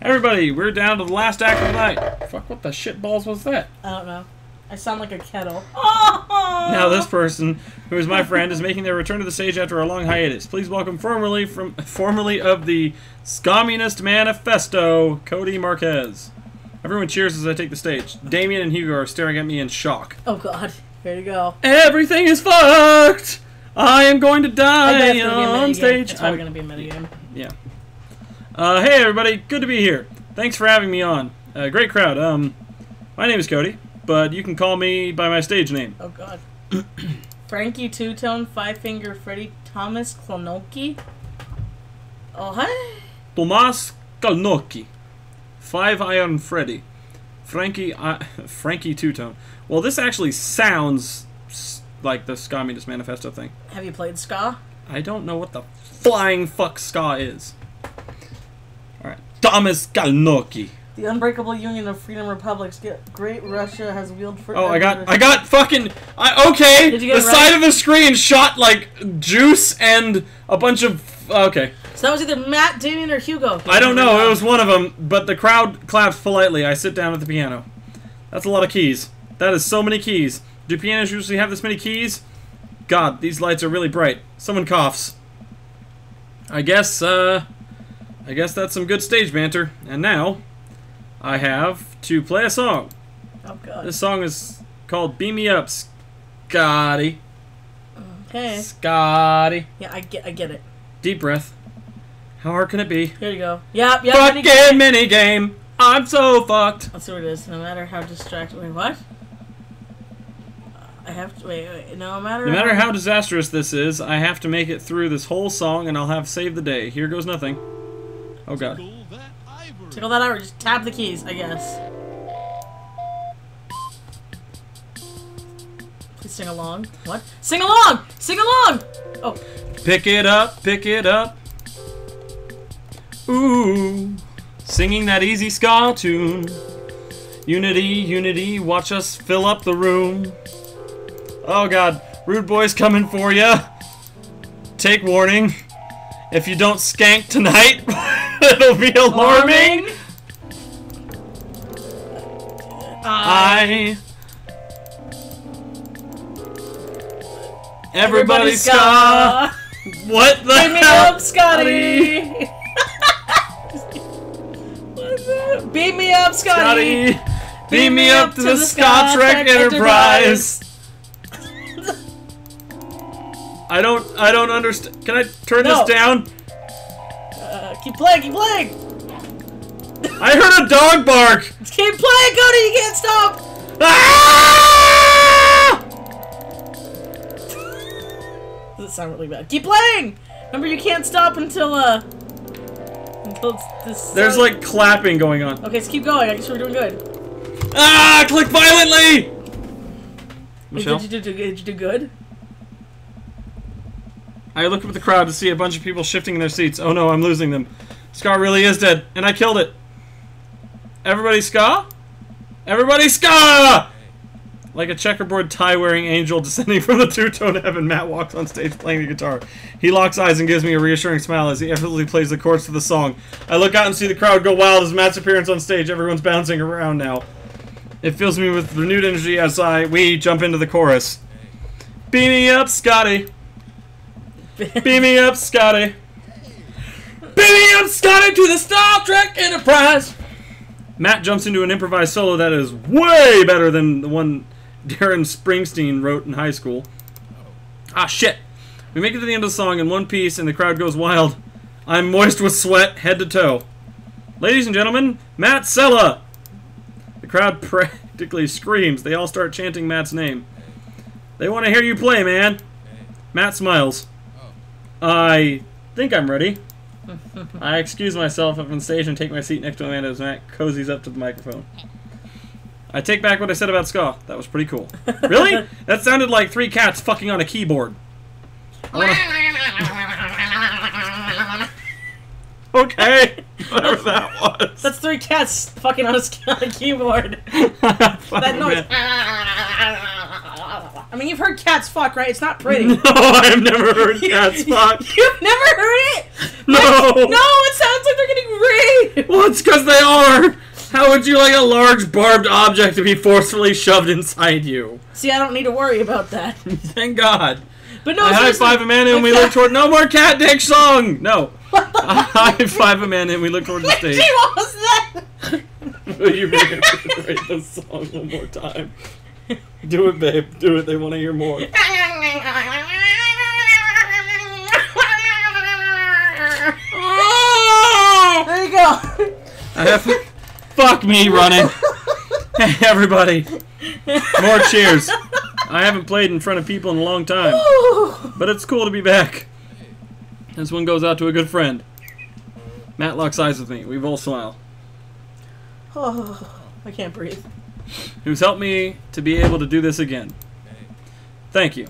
Everybody, we're down to the last act of the night. Fuck, what the shit balls was that? I don't know. I sound like a kettle. Now this person, who is my friend, is making their return to the stage after a long hiatus. Please welcome formerly of the Communist Manifesto, Cody Marquez. Everyone cheers as I take the stage. Damien and Hugo are staring at me in shock. Oh god. Here you go. Everything is fucked! I am going to die on stage. It's probably going to be a minigame. Yeah. Hey everybody, good to be here. Thanks for having me on. Great crowd. My name is Cody, but you can call me by my stage name. Oh god. Frankie Two-Tone, Five Finger Freddy, Thomas Klonocki. Oh hi. Tomas Kalnoki. Five Iron Freddy. Frankie Two-Tone. Well, this actually sounds like the Communist Manifesto thing. Have you played ska? I don't know what the flying fuck ska is. Alright. Thomas Kalnoki. The Unbreakable Union of Freedom Republics. Great Russia has wielded forever. Oh, I got fucking... okay! Did you get the it right? side of the screen shot, like, juice and a bunch of... Okay. So that was either Matt, Damien, or Hugo. I don't know, it was one of them, but the crowd claps politely. I sit down at the piano. That's a lot of keys. That is so many keys. Do pianos usually have this many keys? God, these lights are really bright. Someone coughs. I guess that's some good stage banter. And now, I have to play a song. Oh god. This song is called Beam Me Up, Scotty. Okay. Scotty. Yeah, I get it. Deep breath. How hard can it be? Here you go. Yep. Fucking minigame. I'm so fucked. Let's see what it is. No matter how distracted. Wait, what? I have to wait. No matter how disastrous this is, I have to make it through this whole song, and I'll have saved the day. Here goes nothing. Oh god. Tickle that out, or just tap the keys, I guess. Please sing along. What? Sing along! Sing along! Oh. Pick it up, pick it up. Ooh. Singing that easy ska tune. Unity, unity, watch us fill up the room. Oh god, rude boy's coming for ya. Take warning. If you don't skank tonight, it'll be alarming. Everybody ska. What the Beam me hell? up, Scotty. Beam me up, Scotty. Beam me up to the Star Trek Enterprise. I don't understand. Can I turn this down? Keep playing, keep playing. I heard a dog bark. Keep playing, Cody. You can't stop. Ah! Does it sound really bad? Keep playing. Remember, you can't stop until it's this. There's like clapping going on. Okay, so keep going. I guess we're doing good. Ah! Click violently. Michelle? Did you do good? I look up at the crowd to see a bunch of people shifting in their seats. Oh no, I'm losing them. Scar really is dead, and I killed it. Everybody ska? Everybody ska! Like a checkerboard tie-wearing angel descending from the two-tone heaven, Matt walks on stage playing the guitar. He locks eyes and gives me a reassuring smile as he effortlessly plays the chords to the song. I look out and see the crowd go wild as Matt's appearance on stage. Everyone's bouncing around now. It fills me with renewed energy as we jump into the chorus. Beam me up, Scotty. Beam me up, Scotty. Beam me up, Scotty, to the Star Trek Enterprise. Matt jumps into an improvised solo that is way better than the one Darren Springsteen wrote in high school. Ah, shit. We make it to the end of the song in one piece, and the crowd goes wild. I'm moist with sweat, head to toe. Ladies and gentlemen, Matt Sella! The crowd practically screams. They all start chanting Matt's name. They want to hear you play, man. Matt smiles. I think I'm ready. I excuse myself up on stage and take my seat next to Amanda as Matt cozies up to the microphone. I take back what I said about ska. That was pretty cool. Really? That sounded like 3 cats fucking on a keyboard. Okay. Whatever that was. That's 3 cats fucking on a keyboard. That noise. I mean, you've heard cats fuck, right? It's not pretty. No, I've never heard cats fuck. You've never heard it? No. No, it sounds like they're getting raped. Well, it's because they are. How would you like a large barbed object to be forcefully shoved inside you? See, I don't need to worry about that. Thank God. But no, I high five Amanda and we look toward no more cat dick song. No. I high five Amanda and we look toward the stage. Gee, what was that? You reiterate the song one more time. Do it, babe. Do it. They want to hear more. There you go. I have fuck me running. Hey, everybody. More cheers. I haven't played in front of people in a long time, but it's cool to be back. This one goes out to a good friend. Matt locks eyes with me. We both smile. Oh, I can't breathe. Who's helped me to be able to do this again. Thank you.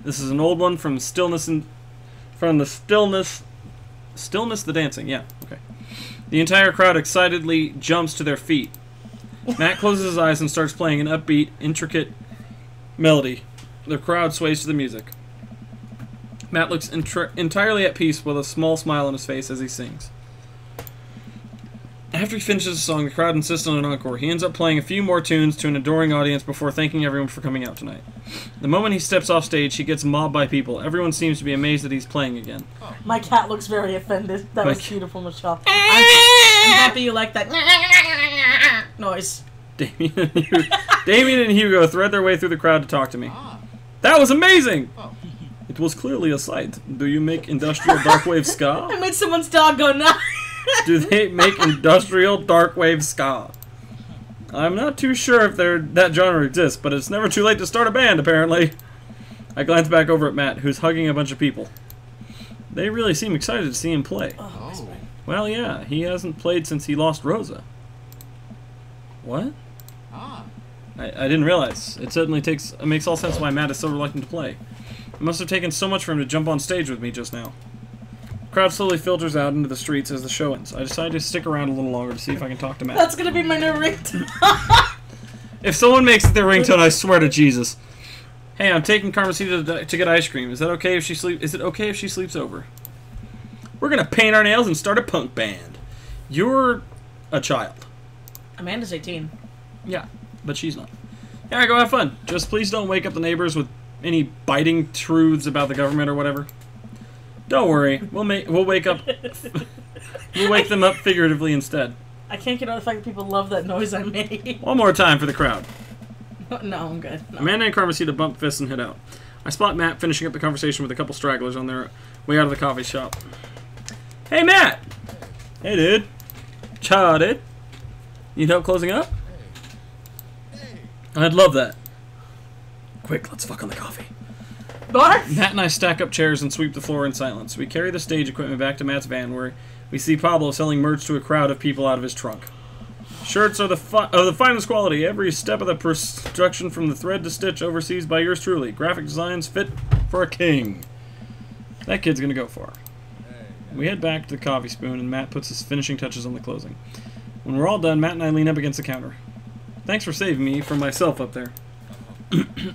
This is an old one from Stillness the Dancing. Yeah, okay. The entire crowd excitedly jumps to their feet. Matt closes his eyes and starts playing an upbeat, intricate melody. The crowd sways to the music. Matt looks entirely at peace with a small smile on his face as he sings. After he finishes the song, the crowd insists on an encore. He ends up playing a few more tunes to an adoring audience before thanking everyone for coming out tonight. The moment he steps off stage, he gets mobbed by people. Everyone seems to be amazed that he's playing again. My cat looks very offended. That was beautiful, Michelle. I'm happy you like that noise. Damien and Hugo thread their way through the crowd to talk to me. That was amazing! It was clearly a sight. Do you make industrial darkwave ska? I made someone's dog go nuts. Do they make industrial darkwave ska? I'm not too sure if that genre exists, but it's never too late to start a band, apparently. I glance back over at Matt, who's hugging a bunch of people. They really seem excited to see him play. Oh. Well, yeah, he hasn't played since he lost Rosa. What? Ah. I didn't realize. It makes all sense why Matt is so reluctant to play. It must have taken so much for him to jump on stage with me just now. The crowd slowly filters out into the streets as the show ends. I decide to stick around a little longer to see if I can talk to Matt. That's gonna be my new ringtone. If someone makes it their ringtone, I swear to Jesus. Hey, I'm taking Carmencita to get ice cream. Is that okay if she Is it okay if she sleeps over? We're gonna paint our nails and start a punk band. You're a child. Amanda's 18. Yeah, but she's not. Yeah, go have fun. Just please don't wake up the neighbors with any biting truths about the government or whatever. Don't worry, we'll wake them up figuratively instead. I can't get over the fact that people love that noise I made. One more time for the crowd. No, I'm good. No. Amanda and Carmencita bump fists and head out. I spot Matt finishing up the conversation with a couple stragglers on their way out of the coffee shop. Hey, Matt! Hey, dude. Cha, dude. Need help closing up? I'd love that. Quick, let's fuck on the coffee. What? Matt and I stack up chairs and sweep the floor in silence. We carry the stage equipment back to Matt's van, where we see Pablo selling merch to a crowd of people out of his trunk. Shirts are the finest quality. Every step of the production from the thread to stitch overseas by yours truly. Graphic designs fit for a king. That kid's gonna go far. We head back to the coffee spoon, and Matt puts his finishing touches on the closing. When we're all done, Matt and I lean up against the counter. Thanks for saving me from myself up there.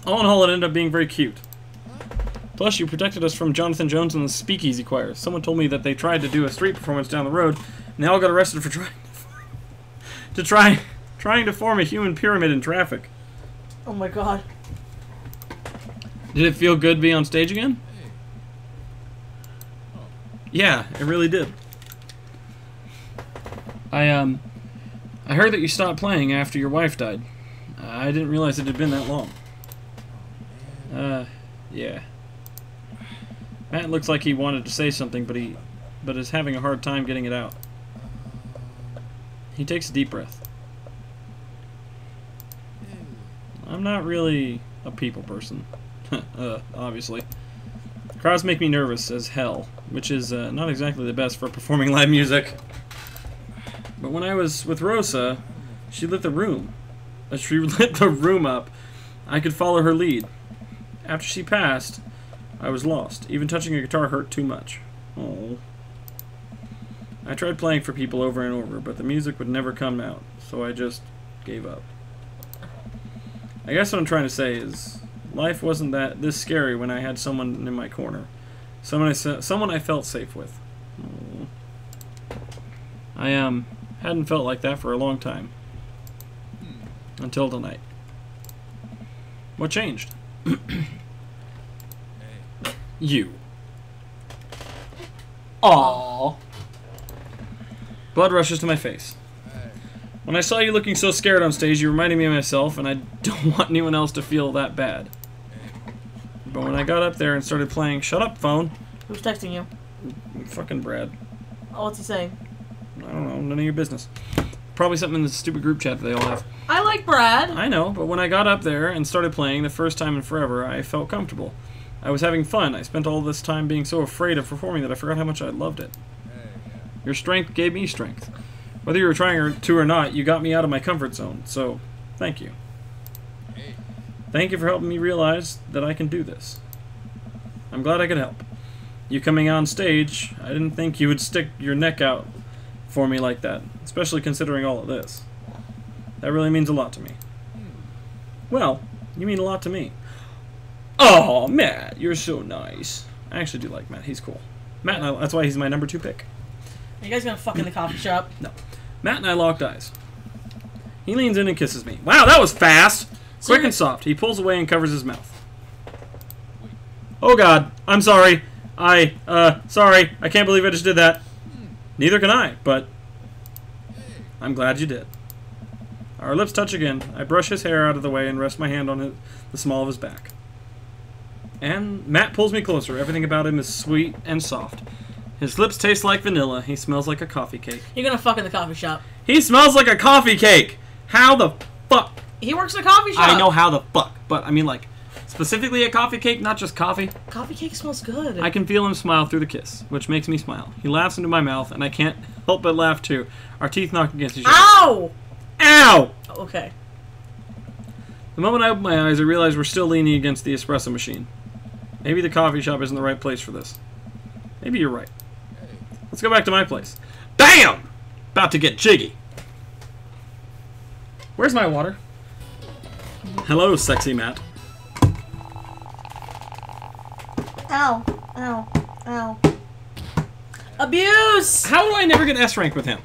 All in all, it ended up being very cute. Plus, you protected us from Jonathan Jones and the Speakeasy Choir. Someone told me that they tried to do a street performance down the road, and they all got arrested for trying to form a human pyramid in traffic. Oh my god. Did it feel good to be on stage again? Yeah, it really did. I heard that you stopped playing after your wife died. I didn't realize it had been that long. Yeah. Matt looks like he wanted to say something, but is having a hard time getting it out. He takes a deep breath. I'm not really a people person, obviously. Crowds make me nervous as hell, which is not exactly the best for performing live music. But when I was with Rosa, she lit the room. She lit the room up. I could follow her lead. After she passed, I was lost. Even touching a guitar hurt too much. Oh. I tried playing for people over and over, but the music would never come out, so I just gave up. I guess what I'm trying to say is, life wasn't this scary when I had someone in my corner. Someone I felt safe with. Oh. I hadn't felt like that for a long time. Until tonight. What changed? You. Aww. Blood rushes to my face. When I saw you looking so scared on stage, you reminded me of myself, and I don't want anyone else to feel that bad. But when I got up there and started playing, shut up, phone. Who's texting you? Fucking Brad. Oh, what's he saying? I don't know, none of your business. Probably something in the stupid group chat that they all have. I like Brad. I know, but when I got up there and started playing the first time in forever, I felt comfortable. I was having fun. I spent all this time being so afraid of performing that I forgot how much I loved it. Your strength gave me strength. Whether you were trying to or not, you got me out of my comfort zone, so thank you. Thank you for helping me realize that I can do this. I'm glad I could help. You coming on stage, I didn't think you would stick your neck out for me like that, especially considering all of this. That really means a lot to me. Well, you mean a lot to me. Oh, Matt, you're so nice. I actually do like Matt. He's cool. Matt and I, that's why he's my number 2 pick. Are you guys gonna fuck in the coffee shop? No. Matt and I locked eyes. He leans in and kisses me. Wow, that was fast! Quick and soft. He pulls away and covers his mouth. Oh God, I'm sorry. Sorry. I can't believe I just did that. Neither can I, but I'm glad you did. Our lips touch again. I brush his hair out of the way and rest my hand on the small of his back. And Matt pulls me closer. Everything about him is sweet and soft. His lips taste like vanilla. He smells like a coffee cake. You're gonna fuck in the coffee shop. He smells like a coffee cake! How the fuck? He works in a coffee shop. I know how the fuck, but I mean like, specifically a coffee cake, not just coffee. Coffee cake smells good. I can feel him smile through the kiss, which makes me smile. He laughs into my mouth, and I can't help but laugh too. Our teeth knock against each other. Ow! Ow! Okay. The moment I open my eyes, I realize we're still leaning against the espresso machine. Maybe the coffee shop isn't the right place for this. Maybe you're right. Let's go back to my place. Damn! About to get jiggy. Where's my water? Hello, sexy Matt. Ow. Ow. Ow. Abuse! How do I never get S rank with him?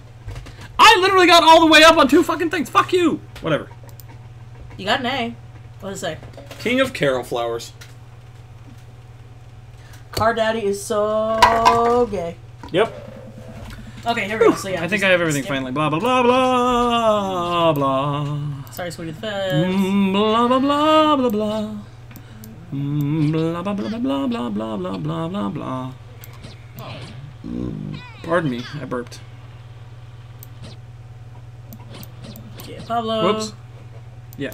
I literally got all the way up on 2 fucking things. Fuck you. Whatever. You got an A. What does it say? King of Carol Flowers. Car Daddy is so gay. Yep. Okay, here we go. So yeah. I think I have everything finally. Blah, blah, blah, blah, blah. Sorry, sweetie the feds. Blah, blah, blah, blah, blah. Blah, blah, blah, blah, blah, blah, blah, blah, blah, blah. Pardon me, I burped. Yeah, Pablo. Whoops. Yeah.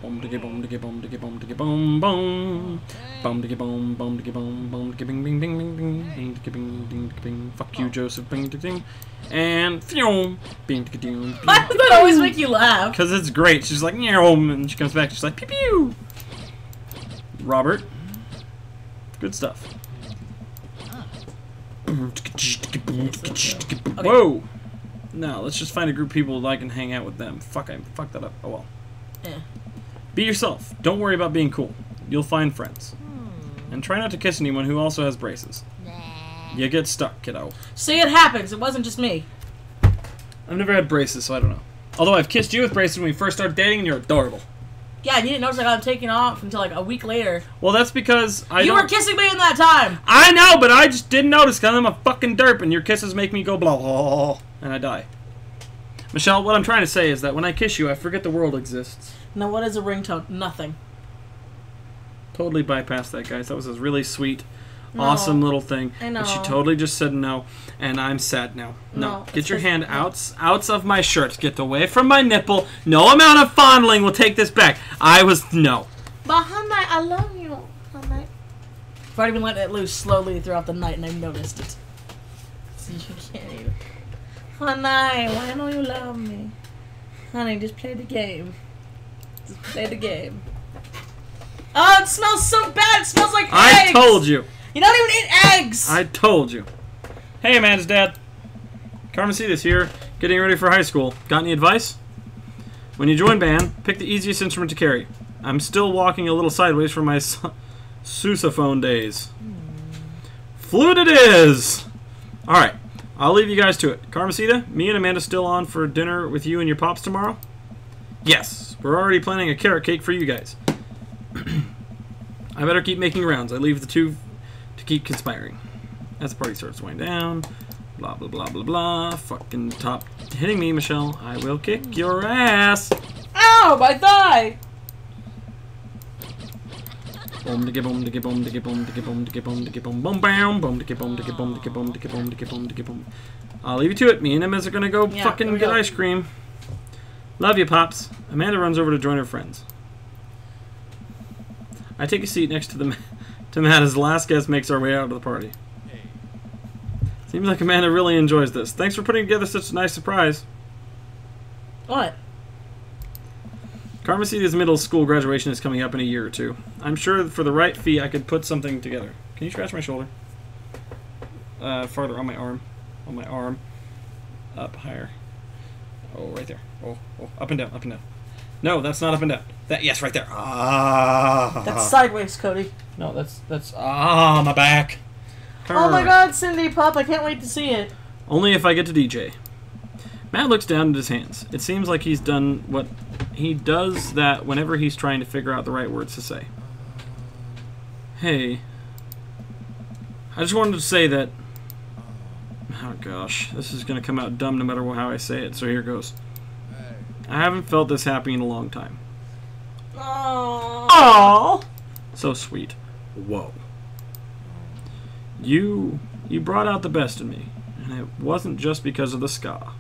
Boom diggy boom diggy boom diggy boom diggy boom boom. Boom diggy boom boom diggy boom boom diggy bing bing bing bing bing bing diggy bing ding diggy bing. Fuck you, Joseph. Bing diggy ding. And phew. Bing diggy ding. Why does that always make you laugh? Because it's great. She's like meow, and she comes back. She's like pew pew. Robert. Good stuff. Whoa. No, let's just find a group of people that I can hang out with them. Fuck, I fucked that up. Oh well. Yeah. Be yourself. Don't worry about being cool. You'll find friends. And try not to kiss anyone who also has braces. You get stuck, kiddo. See, it happens. It wasn't just me. I've never had braces, so I don't know. Although I've kissed you with braces when we first started dating, and you're adorable. Yeah, and you didn't notice I got them taken off until like a week later. Well, that's because You were kissing me in that time! I know, but I just didn't notice because I'm a fucking derp, and your kisses make me go blah, blah, and I die. Michelle, what I'm trying to say is that when I kiss you, I forget the world exists. Now, what is a ringtone? Nothing. Totally bypassed that, guys. That was a really sweet, awesome little thing. I know. And she totally just said no, and I'm sad now. No. Get your hand out of my shirt. Get away from my nipple. No amount of fondling will take this back. No. But honey, I love you. Honey. I've already been letting it loose slowly throughout the night, and I've noticed it. So you can't even. Honey, why don't you love me? Honey, just play the game. Just play the game. Oh, it smells so bad. It smells like eggs. I told you. You don't even eat eggs. I told you. Hey, Amanda's dad. Carmencita's here, getting ready for high school. Got any advice? When you join band, pick the easiest instrument to carry. I'm still walking a little sideways from my sousaphone days. Flute it is! Alright, I'll leave you guys to it. Carmencita, me and Amanda still on for dinner with you and your pops tomorrow? Yes, we're already planning a carrot cake for you guys. I better keep making rounds. I leave the two to keep conspiring. As the party starts winding down, blah, blah, blah, blah, blah. Fucking top hitting me, Michelle. I will kick your ass. Ow, my thigh! Boom, diggy, boom, diggy, boom, diggy, boom, diggy, boom, diggy, boom, diggy, boom, boom, bam, boom, diggy, boom, diggy, boom, diggy, boom, diggy, boom, diggy, boom, diggy, boom. I'll leave you to it. Me and Emma's are gonna go fucking get ice cream. Love you, Pops. Amanda runs over to join her friends. I take a seat next to Matt as the last guest makes our way out of the party. Seems like Amanda really enjoys this. Thanks for putting together such a nice surprise. What? Carmencita's middle school graduation is coming up in a year or two. I'm sure for the right fee I could put something together. Can you scratch my shoulder? Farther on my arm. On my arm. Up higher. Oh, right there. Oh, up and down, up and down. No, that's not up and down. Yes, right there. Ah. That's sideways, Cody. No, that's my back. Oh my God, Cindy Pop! I can't wait to see it. Only if I get to DJ. Matt looks down at his hands. It seems like he's done what he does that whenever he's trying to figure out the right words to say. Hey, I just wanted to say that. Oh gosh, this is gonna come out dumb no matter how I say it. So here goes. I haven't felt this happy in a long time. Aww. So sweet. Whoa. You brought out the best in me, and it wasn't just because of the ska.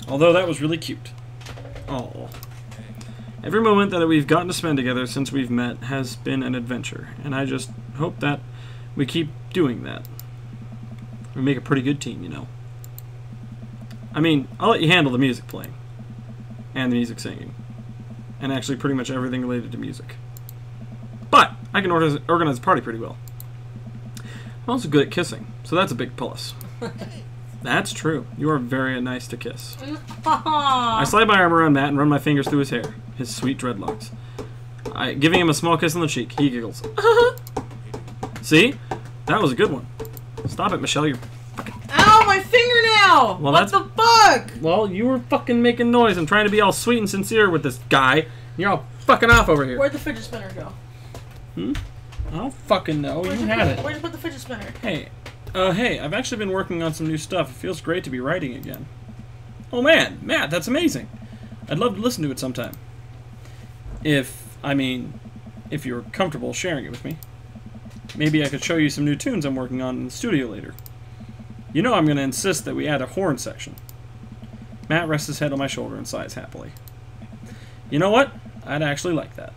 Although that was really cute. Oh. Every moment that we've gotten to spend together since we've met has been an adventure, and I just hope that we keep doing that. We make a pretty good team, you know. I mean, I'll let you handle the music playing. And the music singing. And actually pretty much everything related to music. But I can organize a party pretty well. I'm also good at kissing, so that's a big plus. That's true. You are very nice to kiss. I slide my arm around Matt and run my fingers through his hair, his sweet dreadlocks. Giving him a small kiss on the cheek. He giggles. See? That was a good one. Stop it, Michelle. You're Ow, my fingernail! Well, what the fuck? Well, you were fucking making noise. I'm trying to be all sweet and sincere with this guy. You're all fucking off over here. Where'd the fidget spinner go? I don't fucking know. You had it. Where'd you put the fidget spinner? Hey. Hey, I've actually been working on some new stuff. It feels great to be writing again. Oh man, Matt, that's amazing. I'd love to listen to it sometime. If you're comfortable sharing it with me. Maybe I could show you some new tunes I'm working on in the studio later. You know I'm going to insist that we add a horn section. Matt rests his head on my shoulder and sighs happily. You know what? I'd actually like that.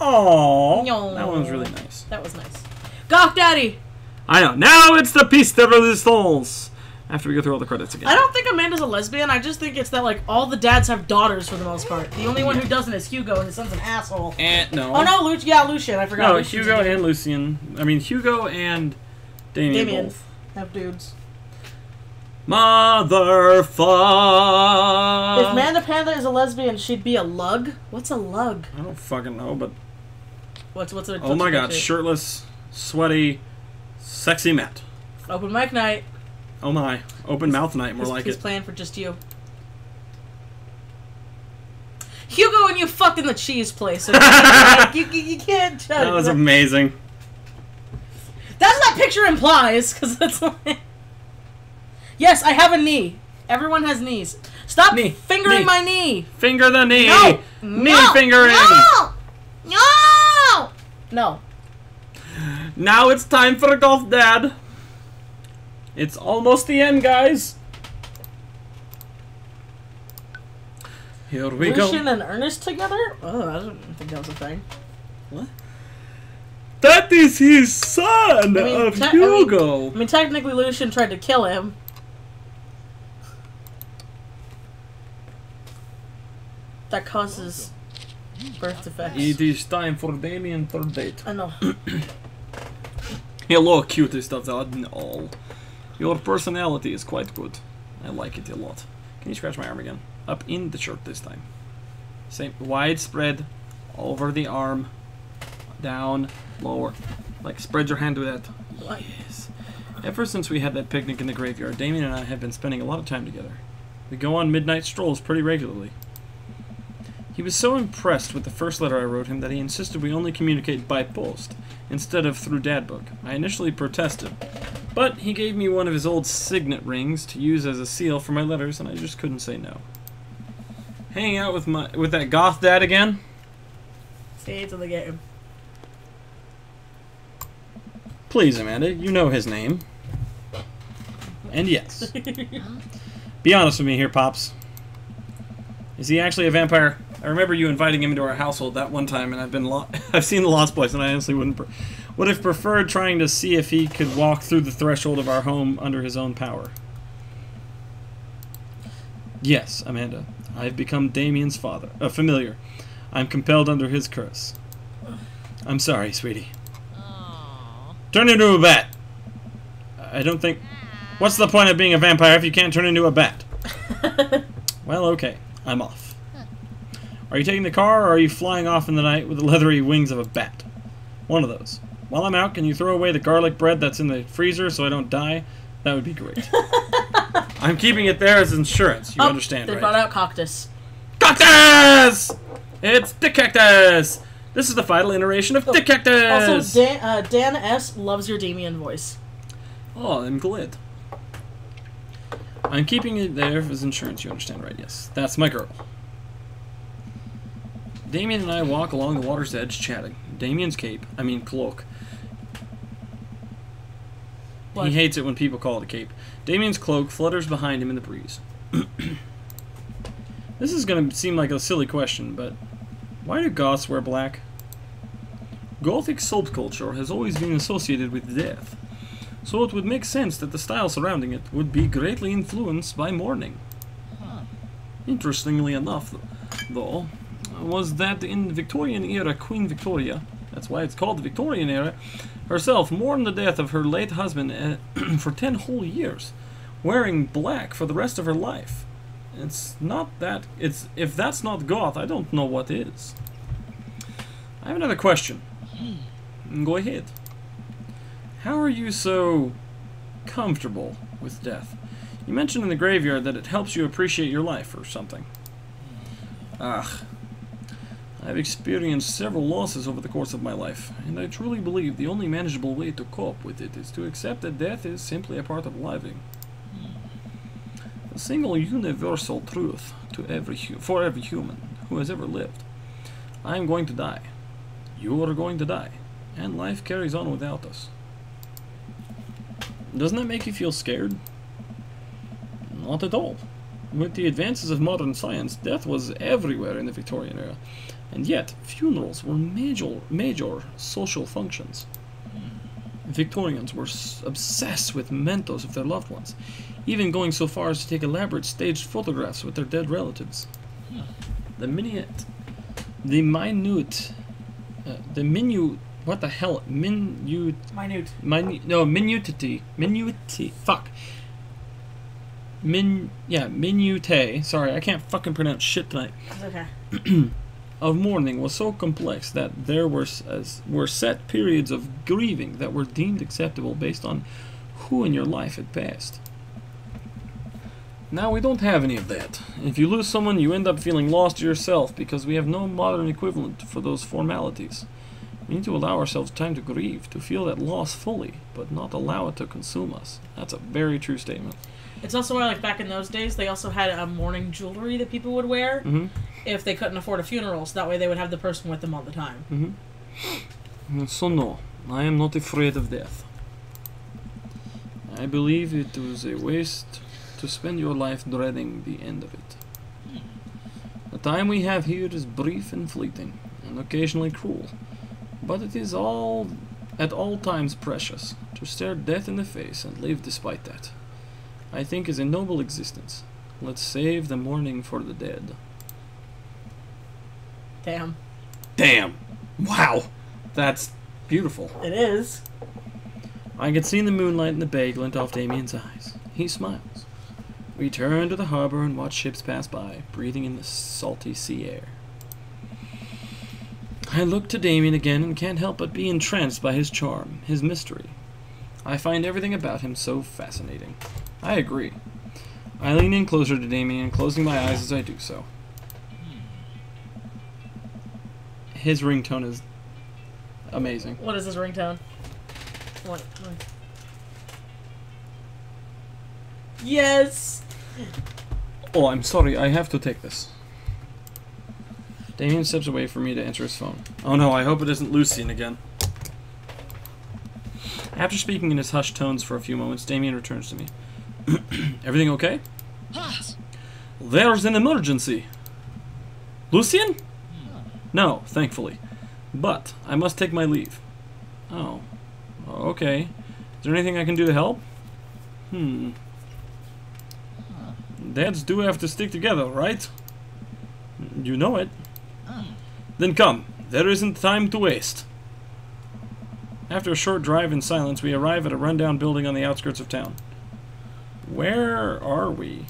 Aww. That one was really nice. That was nice. Goth Daddy! I know. Now it's the piece de resistance. After we go through all the credits again. I don't think Amanda's a lesbian. I just think it's that, like, all the dads have daughters for the most part. The only one who doesn't is Hugo, and his son's an asshole. No. Oh, no, Lucian. I forgot. No, Lucian's Hugo and Lucian. I mean, Hugo and Damien both have dudes. Motherfuck. If Amanda Panda is a lesbian, she'd be a lug? What's a lug? I don't fucking know, but... What's oh my god, shirtless, sweaty, sexy Matt. Open mic night. Oh my. Open mouth night, more like it. He's playing for just you. Hugo and you fucked in the cheese place. Okay? you can't judge. That was amazing. That's what that picture implies, because it's like... Yes, I have a knee. Everyone has knees. Stop Knee. fingering Knee. my knee. Finger the knee. No. Knee No. fingering. No. No. No. Now it's time for golf, Dad. It's almost the end, guys. Here we go. Lucian and Ernest together? Oh, I didn't think that was a thing. What? That is his son of Hugo. I mean, technically Lucian tried to kill him. That causes birth defects. It is time for Damien third date. I know. Hello, cutest of them all. Your personality is quite good. I like it a lot. Can you scratch my arm again? Up in the shirt this time. Same widespread over the arm, down, lower. Like spread your hand with that. Yes. Ever since we had that picnic in the graveyard, Damien and I have been spending a lot of time together. We go on midnight strolls pretty regularly. He was so impressed with the first letter I wrote him that he insisted we only communicate by post, instead of through Dadbook. I initially protested, but he gave me one of his old signet rings to use as a seal for my letters, and I just couldn't say no. Hanging out with that goth dad again? Stay to the game. Please, Amanda, you know his name. And yes. Be honest with me here, Pops. Is he actually a vampire? I remember you inviting him into our household that one time, and I've seen The Lost Boys, and I honestly would have preferred trying to see if he could walk through the threshold of our home under his own power. Yes, Amanda, I have become Damien's familiar. I'm compelled under his curse. I'm sorry, sweetie. Turn into a bat. I don't think... What's the point of being a vampire if you can't turn into a bat? Well, okay. I'm off. Are you taking the car, or are you flying off in the night with the leathery wings of a bat? One of those. While I'm out, can you throw away the garlic bread that's in the freezer so I don't die? That would be great. I'm keeping it there as insurance. You understand, they right? brought out Cactus. Cactus! It's the Cactus! This is the final iteration of the Cactus! Also, Dan S. loves your Damien voice. Oh, I'm glad. I'm keeping it there as insurance, you understand, right? Yes. That's my girl. Damien and I walk along the water's edge chatting. Damien's cloak. What? He hates it when people call it a cape. Damien's cloak flutters behind him in the breeze. This is going to seem like a silly question, but why do goths wear black? Gothic subculture has always been associated with death, so it would make sense that the style surrounding it would be greatly influenced by mourning. Interestingly enough, though, was that in the Victorian era, Queen Victoria, that's why it's called the Victorian era, herself mourned the death of her late husband for 10 whole years, wearing black for the rest of her life. If that's not goth, I don't know what is. I have another question. Go ahead. How are you so comfortable with death? You mentioned in the graveyard that it helps you appreciate your life or something. Ugh. I've experienced several losses over the course of my life, and I truly believe the only manageable way to cope with it is to accept that death is simply a part of living. A single universal truth for every human who has ever lived. I am going to die. You are going to die. And life carries on without us. Doesn't that make you feel scared? Not at all. With the advances of modern science, death was everywhere in the Victorian era. And yet, funerals were major social functions. Victorians were obsessed with mementos of their loved ones, even going so far as to take elaborate staged photographs with their dead relatives. Minutity. Fuck. Minute. Sorry, I can't fucking pronounce shit tonight. It's okay. Of mourning was so complex that there were set periods of grieving that were deemed acceptable based on who in your life had passed. Now we don't have any of that. If you lose someone, you end up feeling lost yourself because we have no modern equivalent for those formalities. We need to allow ourselves time to grieve, to feel that loss fully, but not allow it to consume us. That's a very true statement. It's also why, like, back in those days, they also had mourning jewelry that people would wear if they couldn't afford a funeral, so that way they would have the person with them all the time. So no, I am not afraid of death. I believe it was a waste to spend your life dreading the end of it. The time we have here is brief and fleeting, and occasionally cruel, but it is at all times precious. To stare death in the face and live despite that, I think, is a noble existence. Let's save the mourning for the dead. Damn. Damn! Wow! That's beautiful. It is. I could see in the moonlight and the bay glint off Damien's eyes. He smiles. We turn to the harbor and watch ships pass by, breathing in the salty sea air. I look to Damien again and can't help but be entranced by his charm, his mystery. I find everything about him so fascinating. I agree. I lean in closer to Damien, closing my eyes as I do so. His ringtone is amazing. What is his ringtone? What? Yes! Oh, I'm sorry, I have to take this. Damien steps away from me to answer his phone. Oh no, I hope it isn't Lucian again. After speaking in his hushed tones for a few moments, Damien returns to me. Everything okay? There's an emergency. Lucian? No, thankfully. But I must take my leave. Oh. Okay. Is there anything I can do to help? Dads do have to stick together, right? You know it. Then come. There isn't time to waste. After a short drive in silence, we arrive at a rundown building on the outskirts of town. Where are we?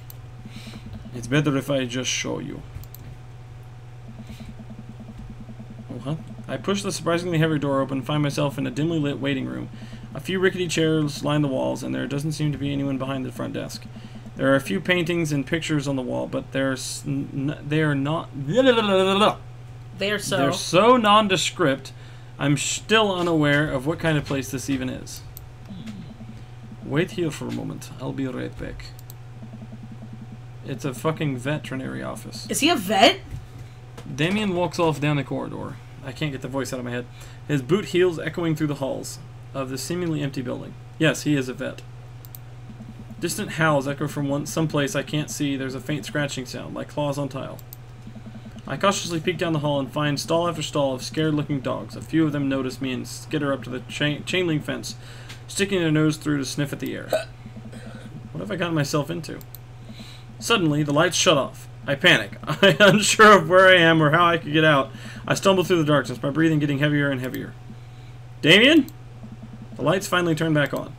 It's better if I just show you. I push the surprisingly heavy door open and find myself in a dimly lit waiting room. A few rickety chairs line the walls, and there doesn't seem to be anyone behind the front desk. There are a few paintings and pictures on the wall, but they're so nondescript, I'm still unaware of what kind of place this even is. Wait here for a moment. I'll be right back. It's a fucking veterinary office. Is he a vet? Damien walks off down the corridor. I can't get the voice out of my head. His boot heels echoing through the halls of the seemingly empty building. Yes, he is a vet. Distant howls echo from someplace I can't see. There's a faint scratching sound, like claws on tile. I cautiously peek down the hall and find stall after stall of scared-looking dogs. A few of them notice me and skitter up to the chain-link fence, sticking their nose through to sniff at the air. What have I gotten myself into? Suddenly, the lights shut off. I panic. I'm unsure of where I am or how I could get out. I stumble through the darkness, my breathing getting heavier and heavier. Damien? The lights finally turn back on.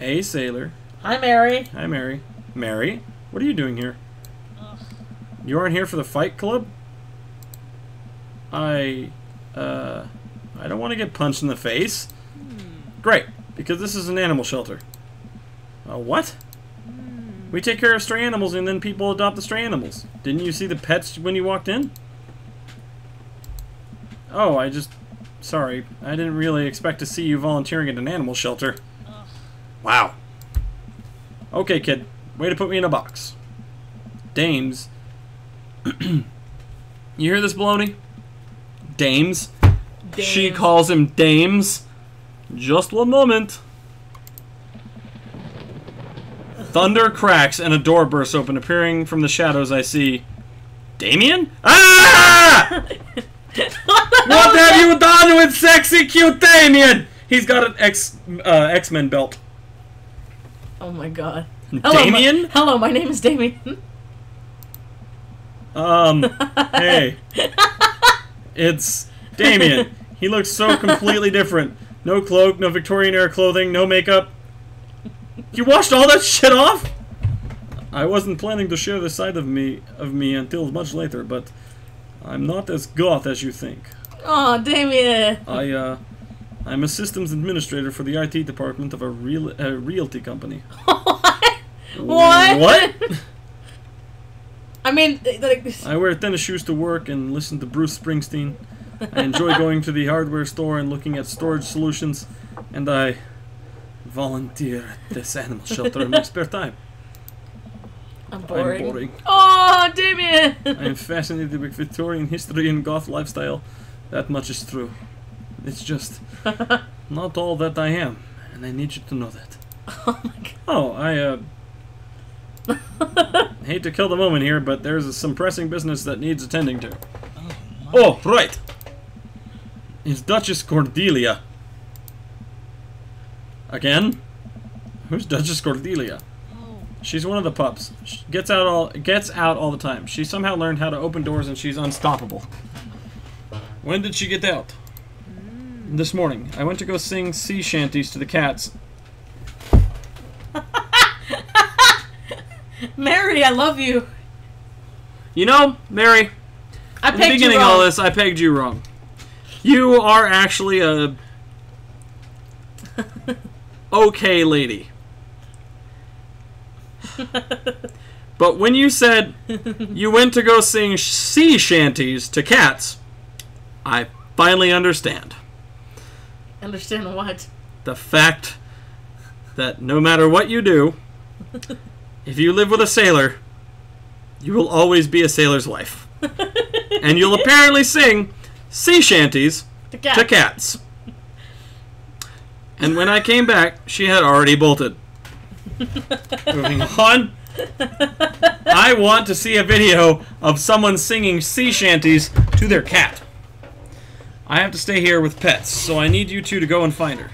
A sailor. Hi, Mary. Hi, Mary. Mary? What are you doing here? You aren't here for the fight club? I don't want to get punched in the face. Great, because this is an animal shelter. What? We take care of stray animals and then people adopt the stray animals. Didn't you see the pets when you walked in? Oh, sorry. I didn't really expect to see you volunteering at an animal shelter. Wow. Okay, kid. Way to put me in a box. Dames. You hear this baloney? Dames. She calls him Dames. Just one moment. Thunder cracks and a door bursts open. Appearing from the shadows, I see Damien? Ah! What have you done with sexy cute Damien? He's got an X-Men belt. Oh my god. Damien? Hello, my name is Damien. Hey. It's Damien. He looks so completely different. No cloak, no Victorian-era clothing, no makeup. You washed all that shit off? I wasn't planning to share this side of me until much later, but I'm not as goth as you think. Oh, Damien. I'm a systems administrator for the IT department of a realty company. What? What? I mean, like... I wear tennis shoes to work and listen to Bruce Springsteen. I enjoy going to the hardware store and looking at storage solutions, and I volunteer at this animal shelter in my spare time. I'm boring. I'm boring. Oh, Damien! I am fascinated with Victorian history and goth lifestyle. That much is true. It's just not all that I am, and I need you to know that. Oh my god. Oh, I hate to kill the moment here, but there's some pressing business that needs attending to. Oh, right. It's Duchess Cordelia. Again? Who's Duchess Cordelia? She's one of the pups. She gets out all the time. She somehow learned how to open doors and she's unstoppable. When did she get out? This morning. I went to go sing sea shanties to the cats. Mary, I love you. You know, Mary, I in the pegged you beginning of wrong. all this, I pegged you wrong. You are actually a okay lady. But when you said you went to go sing sea shanties to cats, I finally understand. Understand what? The fact that no matter what you do, if you live with a sailor, you will always be a sailor's wife. And you'll apparently sing sea shanties to cats. And when I came back, she had already bolted. Moving on. I want to see a video of someone singing sea shanties to their cat. I have to stay here with pets, so I need you two to go and find her.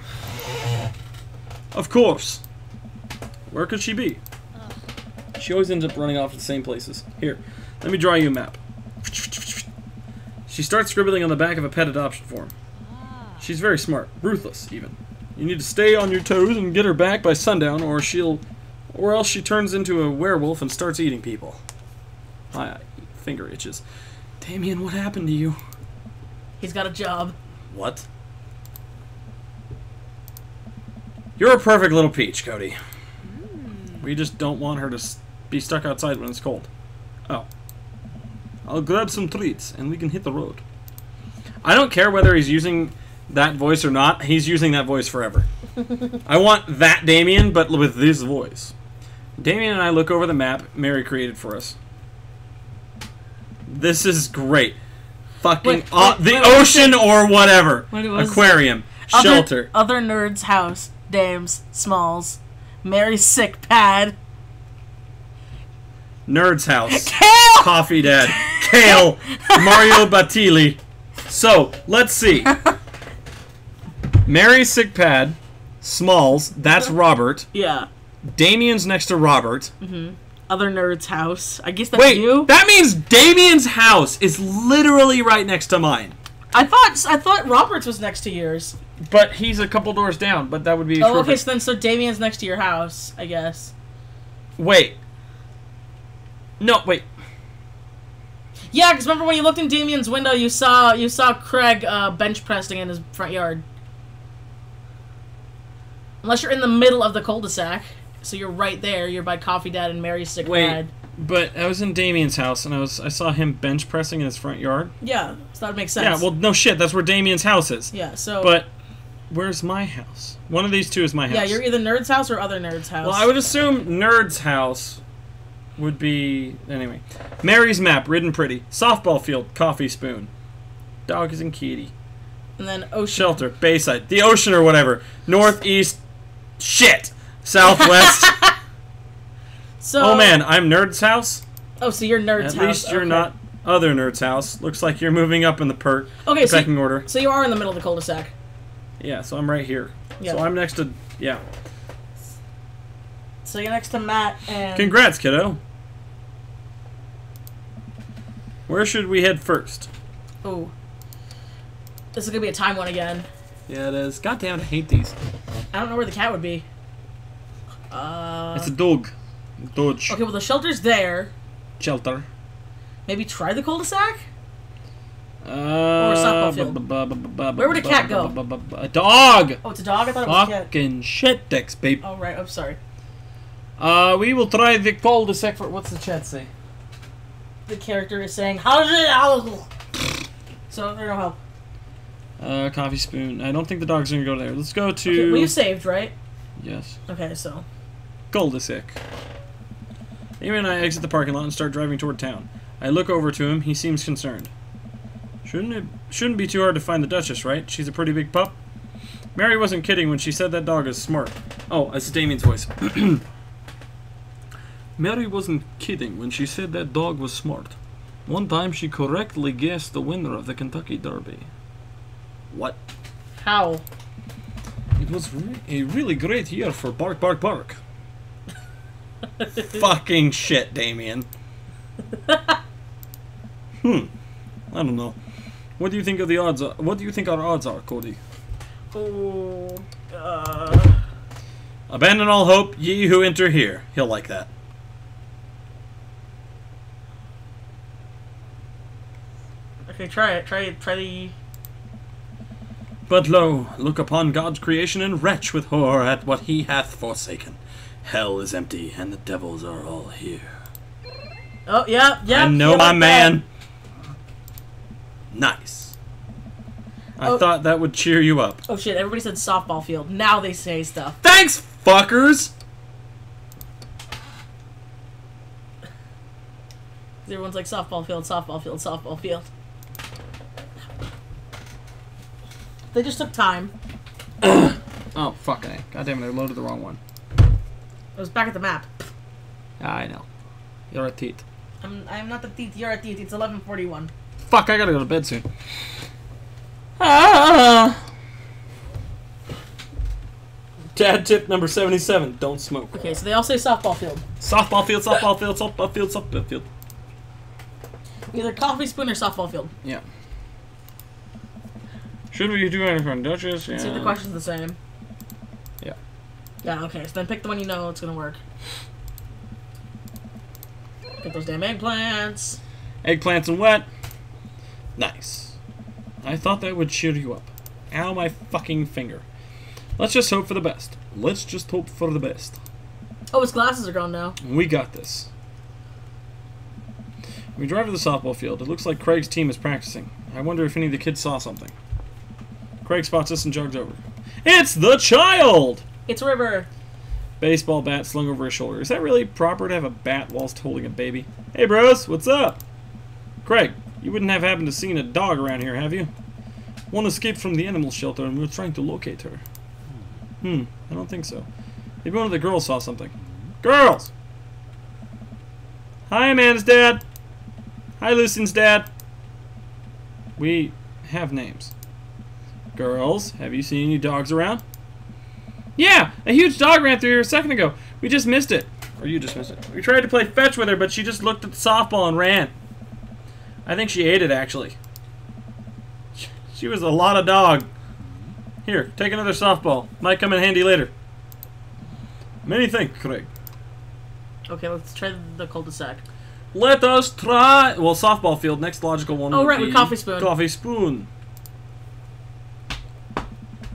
Of course. Where could she be? She always ends up running off to the same places. Here, let me draw you a map. She starts scribbling on the back of a pet adoption form. She's very smart, ruthless even. You need to stay on your toes and get her back by sundown, or else she turns into a werewolf and starts eating people. My finger itches. Damien, what happened to you? He's got a job. What? You're a perfect little peach, Cody. We just don't want her to be stuck outside when it's cold. Oh. I'll grab some treats, and we can hit the road. I don't care whether he's using that voice or not. He's using that voice forever. I want that Damien, but with this voice. Damien and I look over the map Mary created for us. This is great. Fucking the ocean or whatever. Aquarium. Shelter. Other nerds' house. Dames. Smalls. Mary's sick pad. Nerd's house. Kale! Coffee Dad. Kale. Mario Batili. So, let's see. Mary's sick pad. Smalls. That's Robert. Yeah. Damien's next to Robert. Mm-hmm. Other nerd's house. I guess that's Wait, you. that means Damien's house is literally right next to mine. I thought Robert's was next to yours. But he's a couple doors down, but that would be Oh, okay, so Damien's next to your house, I guess. Wait. No, wait. Yeah, because remember when you looked in Damien's window, you saw Craig bench pressing in his front yard. Unless you're in the middle of the cul-de-sac, so you're right there. You're by Coffee Dad and Mary's sick pad. But I was in Damien's house, and I saw him bench pressing in his front yard. Yeah, so that would make sense. Yeah, well, no shit, that's where Damien's house is. Yeah, so... But where's my house? One of these two is my house. Yeah, you're either Nerd's house or other Nerd's house. Well, I would assume Nerd's house would be... Anyway. Mary's map, ridden pretty. Softball field, coffee spoon. Dogs and kitty. And then ocean. Shelter, Bayside, the ocean or whatever. Northeast, shit. Southwest. So... Oh man, I'm Nerd's house? Oh, so you're Nerd's house. At least you're not other Nerd's house. Looks like you're moving up in the pecking order. So you are in the middle of the cul-de-sac. Yeah, so I'm right here. Yeah. So I'm next to... Yeah. So you're next to Matt and... Congrats, kiddo. Where should we head first? Ooh. This is going to be a time one again. Yeah, it is. God damn it, I hate these. I don't know where the cat would be. It's a dog. Dodge. Okay, well the shelter's there. Shelter. Maybe try the cul-de-sac? Or a softball field. Where would a cat go? A dog! Oh, it's a dog? I thought it was a cat. Fucking shit dicks, babe. Oh, right. I'm sorry. We will try the cul-de-sac for... What's the chat say? The character is saying, how? So, there's no help. Coffee spoon. I don't think the dog's gonna go there. Let's go to... Okay, well, you saved, right? Yes. Okay, so. Cul-de-sac. Amy and I exit the parking lot and start driving toward town. I look over to him. He seems concerned. Shouldn't be too hard to find the Duchess, right? She's a pretty big pup. Mary wasn't kidding when she said that dog is smart. Oh, that's Damien's voice. Mary wasn't kidding when she said that dog was smart. One time she correctly guessed the winner of the Kentucky Derby. What? How? It was a really great year for Bark Bark Bark. Fucking shit, Damien. I don't know. What do you think of the odds? What do you think our odds are, Cody? Oh, Abandon all hope, ye who enter here. He'll like that. Okay, try it. Try the... But lo, look upon God's creation and retch with horror at what he hath forsaken. Hell is empty, and the devils are all here. Oh, yeah. I know my man. Nice. I thought that would cheer you up. Oh shit, everybody said softball field. Now they say stuff. Thanks, fuckers! Everyone's like softball field, softball field, softball field. They just took time. Oh, fucking A. God damn it, I loaded the wrong one. It was back at the map. Yeah, I know. You're a teat. I'm not the teeth, you're a teeth. It's 11:41. Fuck, I gotta go to bed soon. Ah. Dad tip number 77, don't smoke. Okay, so they all say softball field. Softball field, softball field, softball field, softball field. Either coffee spoon or softball field. Yeah. Should we do anything for Duchess? Yeah. See if the question's the same. Yeah. Yeah, okay, so then pick the one you know it's gonna work. Get those damn eggplants. Eggplants and wet. Nice. I thought that would cheer you up. Ow, my fucking finger. Let's just hope for the best. Let's just hope for the best. Oh, his glasses are gone now. We got this. We drive to the softball field. It looks like Craig's team is practicing. I wonder if any of the kids saw something. Craig spots us and jogs over. It's the child! It's River. Baseball bat slung over his shoulder. Is that really proper to have a bat whilst holding a baby? Hey bros, what's up? Craig, you wouldn't have happened to seen a dog around here, have you? One escaped from the animal shelter and we were trying to locate her. I don't think so. Maybe one of the girls saw something. Girls! Hi, Amanda's dad. Hi, Lucian's dad. We have names. Girls, have you seen any dogs around? Yeah, a huge dog ran through here a second ago. We just missed it. Or you just missed it. We tried to play fetch with her, but she just looked at the softball and ran. I think she ate it, actually. She was a lot of dog. Here, take another softball. Might come in handy later. Many thanks, Craig. Okay, let's try the cul-de-sac. Let us try... Well, softball field. Next logical one would right, be with coffee spoon. Coffee spoon.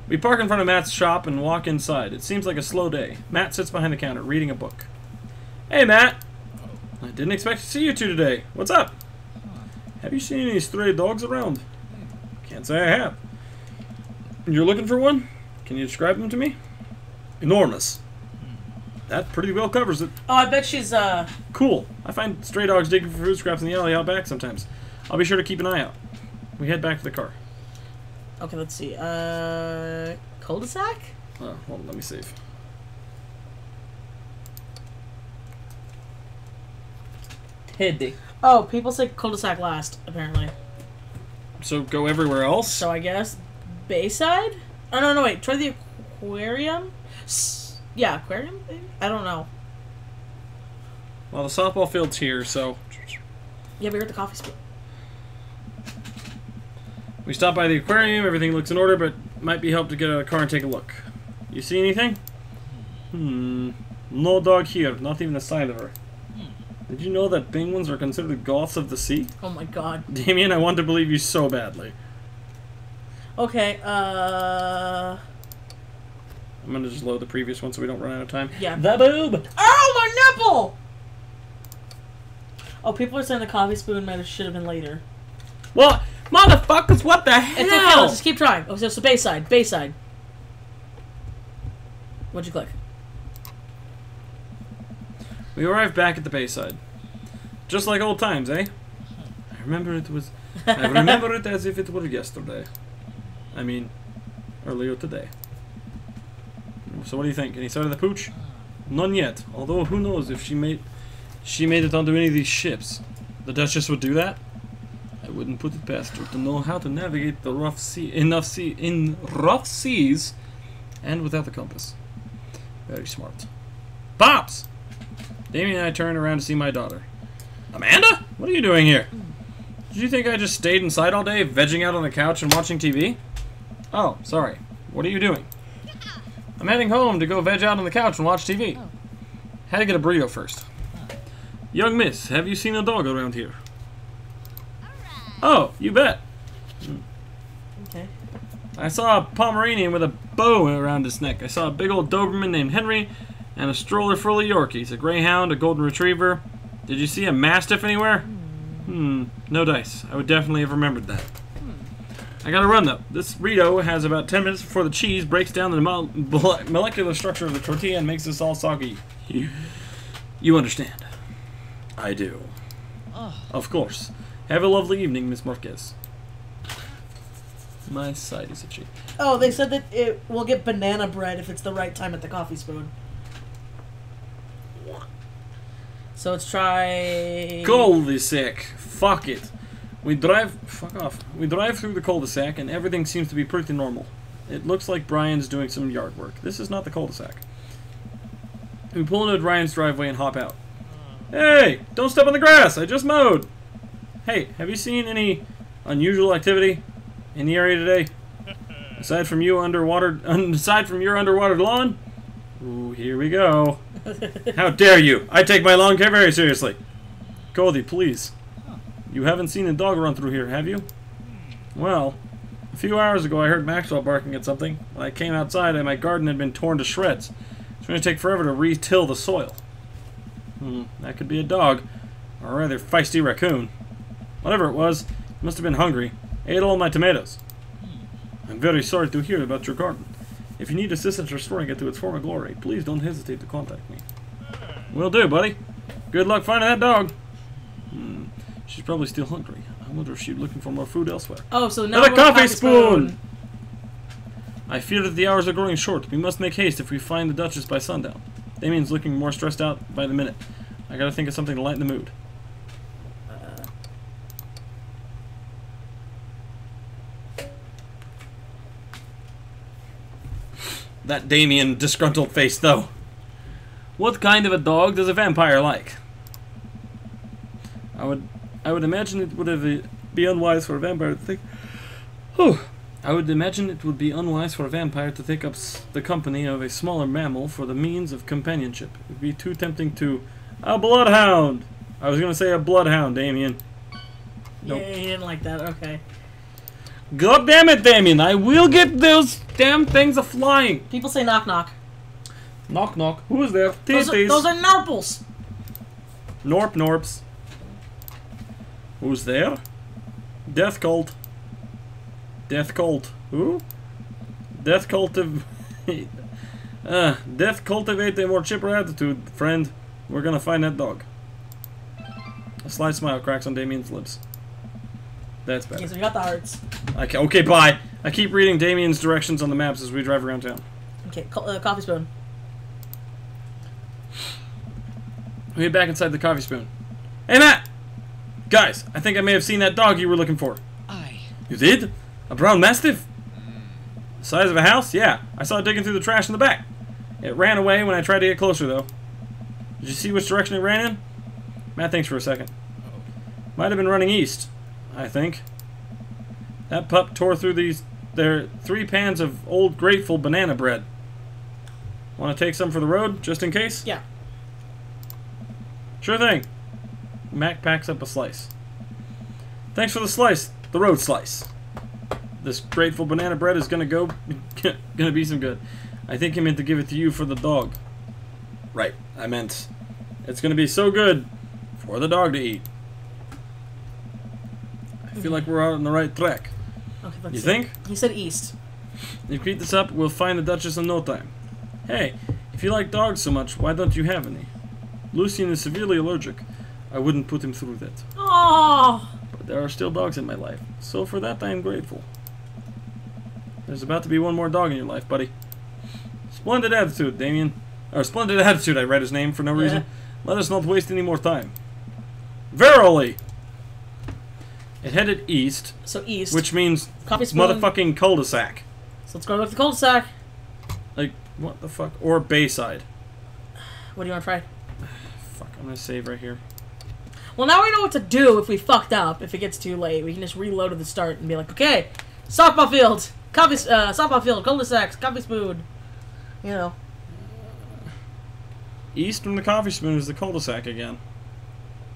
We park in front of Matt's shop and walk inside. It seems like a slow day. Matt sits behind the counter, reading a book. Hey, Matt. I didn't expect to see you two today. What's up? Have you seen any stray dogs around? Can't say I have. You're looking for one? Can you describe them to me? Enormous. That pretty well covers it. Oh, I bet she's, Cool. I find stray dogs digging for food scraps in the alley out back sometimes. I'll be sure to keep an eye out. We head back to the car. Okay, let's see. Cul-de-sac? Hold on, let me save. Teddy. Oh, people say cul-de-sac last, apparently. So go everywhere else? So I guess Bayside? Oh, no, wait. Try the aquarium? Yeah, aquarium, maybe? I don't know. Well, the softball field's here, so... Yeah, we were at the coffee spoon. We stop by the aquarium, everything looks in order, but might be helped to get out of the car and take a look. You see anything? No dog here, not even a sign of her. Did you know that penguins are considered goths of the sea? Oh my god. Damien, I want to believe you so badly. Okay, I'm gonna just load the previous one so we don't run out of time. yeah. The boob. Oh, my nipple! Oh, people are saying the coffee spoon should have been later. What? Motherfuckers, what the hell? It's okay, let's just keep trying. Oh, so Bayside. What'd you click? We arrived back at the Bayside. Just like old times, eh? I remember it as if it were yesterday. I mean, earlier today. So what do you think? Any sight of the pooch? None yet. Although who knows if she made it onto any of these ships. The Duchess would do that? I wouldn't put it past her to know how to navigate the rough seas and without the compass. Very smart. Pops! Damien and I turned around to see my daughter. Amanda? What are you doing here? Did you think I just stayed inside all day, vegging out on the couch and watching TV? Oh, sorry. What are you doing? I'm heading home to go veg out on the couch and watch TV. Oh. Had to get a burrito first. Young miss, have you seen a dog around here? Oh, you bet. Okay. I saw a Pomeranian with a bow around his neck. I saw a big old Doberman named Henry and a stroller full of Yorkies, a Greyhound, a Golden Retriever. Did you see a Mastiff anywhere? No dice. I would definitely have remembered that. I gotta run though. This burrito has about 10 minutes before the cheese breaks down the molecular structure of the tortilla and makes this all soggy. You understand? I do. Of course. Have a lovely evening, Miss Marquez. My side is itchy. Oh, they said that it will get banana bread if it's the right time at the coffee spoon. So let's try... Cul-de-sac. Fuck it. Fuck off. We drive through the cul-de-sac and everything seems to be pretty normal. It looks like Brian's doing some yard work. This is not the cul-de-sac. We pull into Brian's driveway and hop out. Hey! Don't step on the grass! I just mowed! Hey, have you seen any unusual activity in the area today? Aside from your underwater lawn? Ooh, here we go. How dare you! I take my lawn care very seriously. Cody, please. You haven't seen a dog run through here, have you? Well, a few hours ago I heard Maxwell barking at something. When I came outside, my garden had been torn to shreds. It's going to take forever to re-till the soil. That could be a dog, or a rather feisty raccoon. Whatever it was, it must have been hungry. Ate all my tomatoes. I'm very sorry to hear about your garden. If you need assistance restoring it to its former glory, please don't hesitate to contact me. Will do, buddy. Good luck finding that dog. She's probably still hungry. I wonder if she's looking for more food elsewhere. Oh, so now and a coffee spoon! I fear that the hours are growing short. We must make haste if we find the Duchess by sundown. Damien's looking more stressed out by the minute. I gotta think of something to lighten the mood. That Damien disgruntled face, though. What kind of a dog does a vampire like? I would imagine it would be unwise for a vampire to think. I would imagine it would be unwise for a vampire to take up the company of a smaller mammal for the means of companionship. It would be too tempting to a bloodhound. I was gonna say a bloodhound, Damien. Nope. Yeah, he didn't like that. Okay. God damn it, Damien! I will get those damn things a-flying! People say knock knock. Knock knock. Who is there? Those are Narples! Norps. Who's there? Death Cult. Death Cult. Who? Death Cultivate a more chipper attitude, friend. We're gonna find that dog. A slight smile cracks on Damien's lips. That's better. Okay, so we got the hearts. Okay, bye. I keep reading Damien's directions on the maps as we drive around town. Okay, coffee spoon. We get back inside the coffee spoon. Hey, Matt! Guys, I think I may have seen that dog you were looking for. You did? A brown mastiff? The size of a house? Yeah. I saw it digging through the trash in the back. It ran away when I tried to get closer, though. Did you see which direction it ran in? Matt thinks for a second. Might have been running east, I think. That pup tore through their 3 pans of old grateful banana bread. Want to take some for the road, just in case? Yeah. Sure thing. Mac packs up a slice. Thanks for the slice. The road slice. This grateful banana bread is gonna be some good. I think he meant to give it to you for the dog. Right. I meant it's gonna be so good for the dog to eat. I feel like we're out on the right track. Okay, you think? He said east. If we keep this up, we'll find the Duchess in no time. Hey, If you like dogs so much, why don't you have any? Lucien is severely allergic. I wouldn't put him through that. Oh. But there are still dogs in my life, so for that I am grateful. There's about to be one more dog in your life, buddy. Splendid attitude, Damien. Or splendid attitude, I read his name for no reason. Let us not waste any more time. Verily! It headed east. So east. Which means Coffee spoon. motherfucking cul-de-sac. So let's go to the cul-de-sac. Like, what the fuck? Or Bayside. What do you want to try? Fuck, I'm gonna save right here. Well, now we know what to do if we fucked up. If it gets too late, we can just reload at the start and be like, okay, softball field, softball field, cul-de-sacs, coffee spoon. You know. East from the coffee spoon is the cul-de-sac again.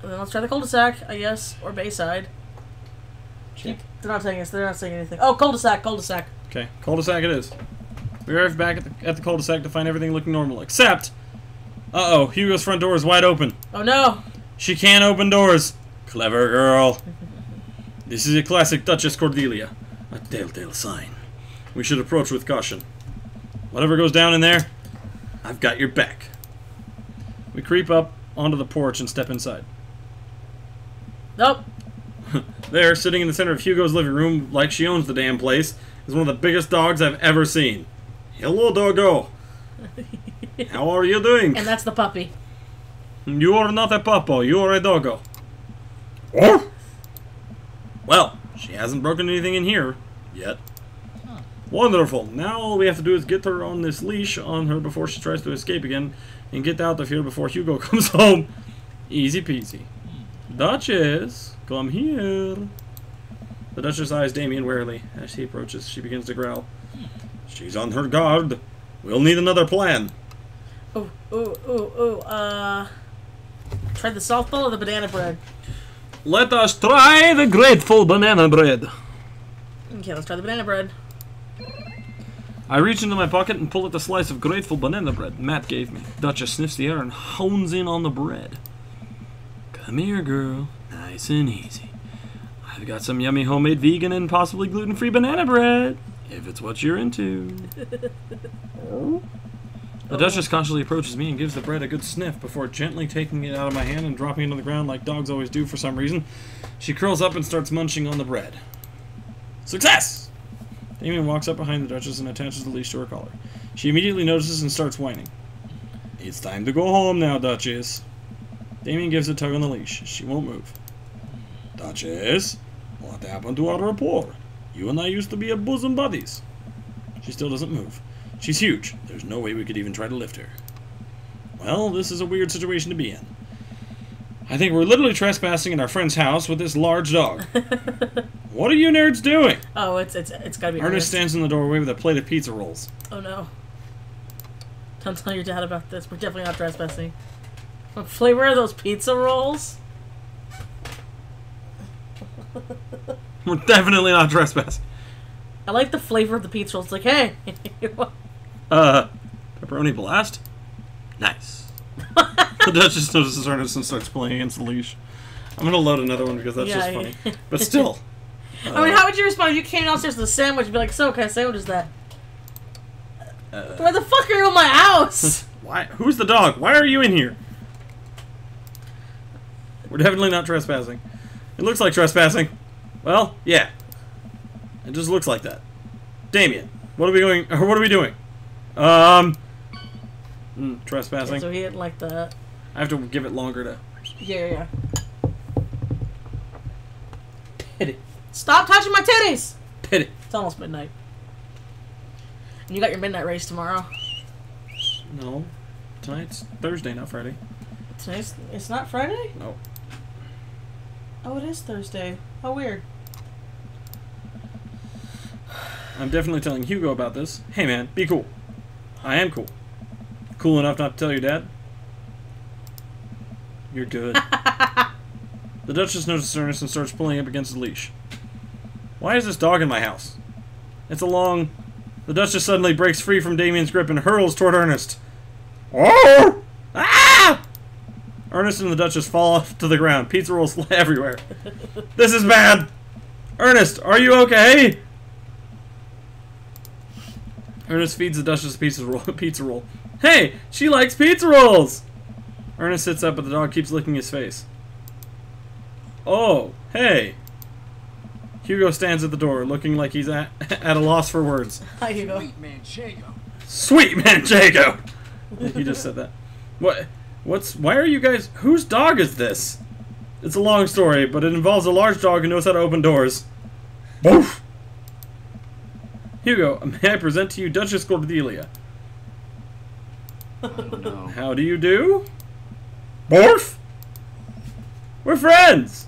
And then let's try the cul-de-sac, I guess, or Bayside. Check. They're not saying anything. Oh, cul-de-sac, cul-de-sac. Okay, cul-de-sac it is. We arrived back at the cul-de-sac to find everything looking normal, except... Uh-oh, Hugo's front door is wide open. Oh, no. She can't open doors. Clever girl. This is a classic Duchess Cordelia. A telltale sign. We should approach with caution. Whatever goes down in there, I've got your back. We creep up onto the porch and step inside. Nope. There, sitting in the center of Hugo's living room, like she owns the damn place, is one of the biggest dogs I've ever seen. Hello, doggo. How are you doing? And that's the puppy. You are not a puppo, you are a doggo. Oh? Well, she hasn't broken anything in here yet. Huh. Wonderful. Now all we have to do is get her on this leash on her before she tries to escape again and get out of here before Hugo comes home. Easy peasy. Duchess, come here. The Duchess eyes Damien warily. As he approaches, she begins to growl. She's on her guard. We'll need another plan. Ooh. Try the softball or the banana bread? Let us try the grateful banana bread. Okay, let's try the banana bread. I reach into my pocket and pull out the slice of grateful banana bread Matt gave me. Duchess sniffs the air and hones in on the bread. Come here, girl. Nice and easy. I've got some yummy homemade vegan and possibly gluten-free banana bread, if it's what you're into. The Duchess cautiously approaches me and gives the bread a good sniff before gently taking it out of my hand and dropping it on the ground like dogs always do for some reason. She curls up and starts munching on the bread. Success! Damien walks up behind the Duchess and attaches the leash to her collar. She immediately notices and starts whining. It's time to go home now, Duchess. Damien gives a tug on the leash. She won't move. Duchess, what happened to our rapport? You and I used to be a bosom buddies. She still doesn't move. She's huge. There's no way we could even try to lift her. Well, this is a weird situation to be in. I think we're literally trespassing in our friend's house with this large dog. What are you nerds doing? Oh, it's gotta be Ernest stands in the doorway with a plate of pizza rolls. Oh no. Don't tell your dad about this. We're definitely not trespassing. What flavor are those pizza rolls? We're definitely not trespassing. I like the flavor of the pizza rolls. It's like, hey. Pepperoni blast? Nice. The Duchess notices Ernest and starts pulling against the leash. I'm gonna load another one because that's just funny. But still. I mean, how would you respond if you came downstairs to the sandwich and be like, so, what kind of sandwich is that? Why the fuck are you in my house? Why? Who's the dog? Why are you in here? We're definitely not trespassing. It looks like trespassing. Well, yeah. It just looks like that. Damien, what are we going? Or what are we doing? Trespassing. Okay, so he didn't like that. I have to give it longer to. Yeah. Pity. Stop touching my titties! Pity. It's almost midnight. And you got your midnight race tomorrow. No. Tonight's Thursday, not Friday. It's not Friday? No. Oh, it is Thursday. How weird. I'm definitely telling Hugo about this. Hey man, be cool. I am cool. Cool enough not to tell your dad? You're good. The Duchess notices Ernest and starts pulling up against the leash. Why is this dog in my house? It's a long... The Duchess suddenly breaks free from Damien's grip and hurls toward Ernest. Oh! Ah! Ernest and the Duchess fall off to the ground. Pizza rolls fly everywhere. This is bad! Ernest, are you okay? Ernest feeds the Duchess a pizza roll. Hey, she likes pizza rolls! Ernest sits up, but the dog keeps licking his face. Oh, hey. Hugo stands at the door, looking like he's at a loss for words. Hi, Hugo. Sweet Manchego. Sweet Manchego! He just said that. Why are you guys... Whose dog is this? It's a long story, but it involves a large dog who knows how to open doors. Boof! Hugo, may I present to you Duchess Cordelia? I don't know. How do you do? Borf! We're friends!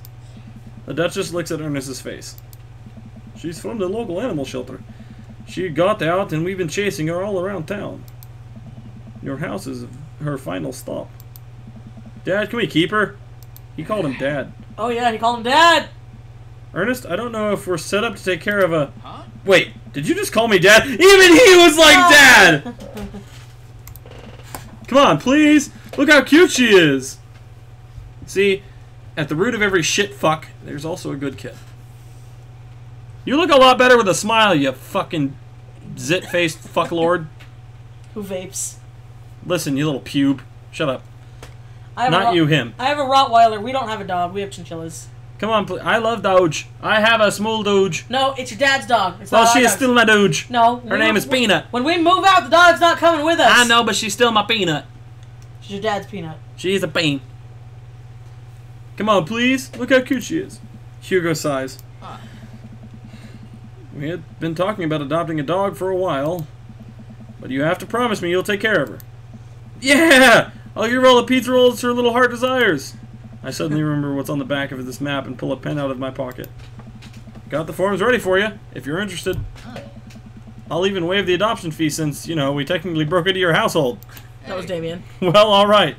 The Duchess looks at Ernest's face. She's from the local animal shelter. She got out and we've been chasing her all around town. Your house is her final stop. Dad, can we keep her? He called him Dad. Oh yeah, he called him Dad! Ernest, I don't know if we're set up to take care of a... Huh? Wait, did you just call me Dad? Even he was like Dad! Come on, please! Look how cute she is! See, at the root of every shit fuck, there's also a good kid. You look a lot better with a smile, you fucking zit-faced fucklord. Who vapes? Listen, you little pube. Shut up. I have Not you, him. I have a Rottweiler. We don't have a dog. We have chinchillas. Come on, please. I love Doge. I have a small Doge. No, it's your dad's dog. It's Well, not she our is dog. still my Doge. No. Her name is Peanut. When we move out, the dog's not coming with us. I know, but she's still my Peanut. She's your dad's Peanut. She's a bean. Come on, please. Look how cute she is. Hugo sighs. We had been talking about adopting a dog for a while, but you have to promise me you'll take care of her. Yeah! I'll give her all the pizza rolls her little heart desires. I suddenly remember what's on the back of this map and pull a pen out of my pocket. Got the forms ready for you, if you're interested. I'll even waive the adoption fee since, you know, we technically broke into your household. That was Damien. Well, alright.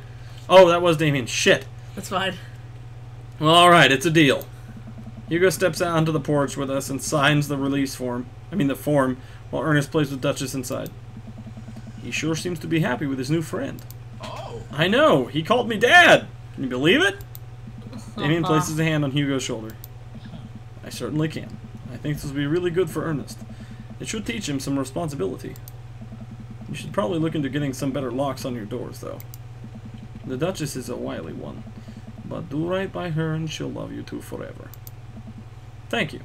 Oh, that was Damien. Shit. That's fine. Well, alright, it's a deal. Hugo steps out onto the porch with us and signs the release form. The form, while Ernest plays with Duchess inside. He sure seems to be happy with his new friend. Oh. I know! He called me Dad! Can you believe it? Damien places a hand on Hugo's shoulder. I certainly can. I think this will be really good for Ernest. It should teach him some responsibility. You should probably look into getting some better locks on your doors, though. The Duchess is a wily one. But do right by her and she'll love you two forever. Thank you.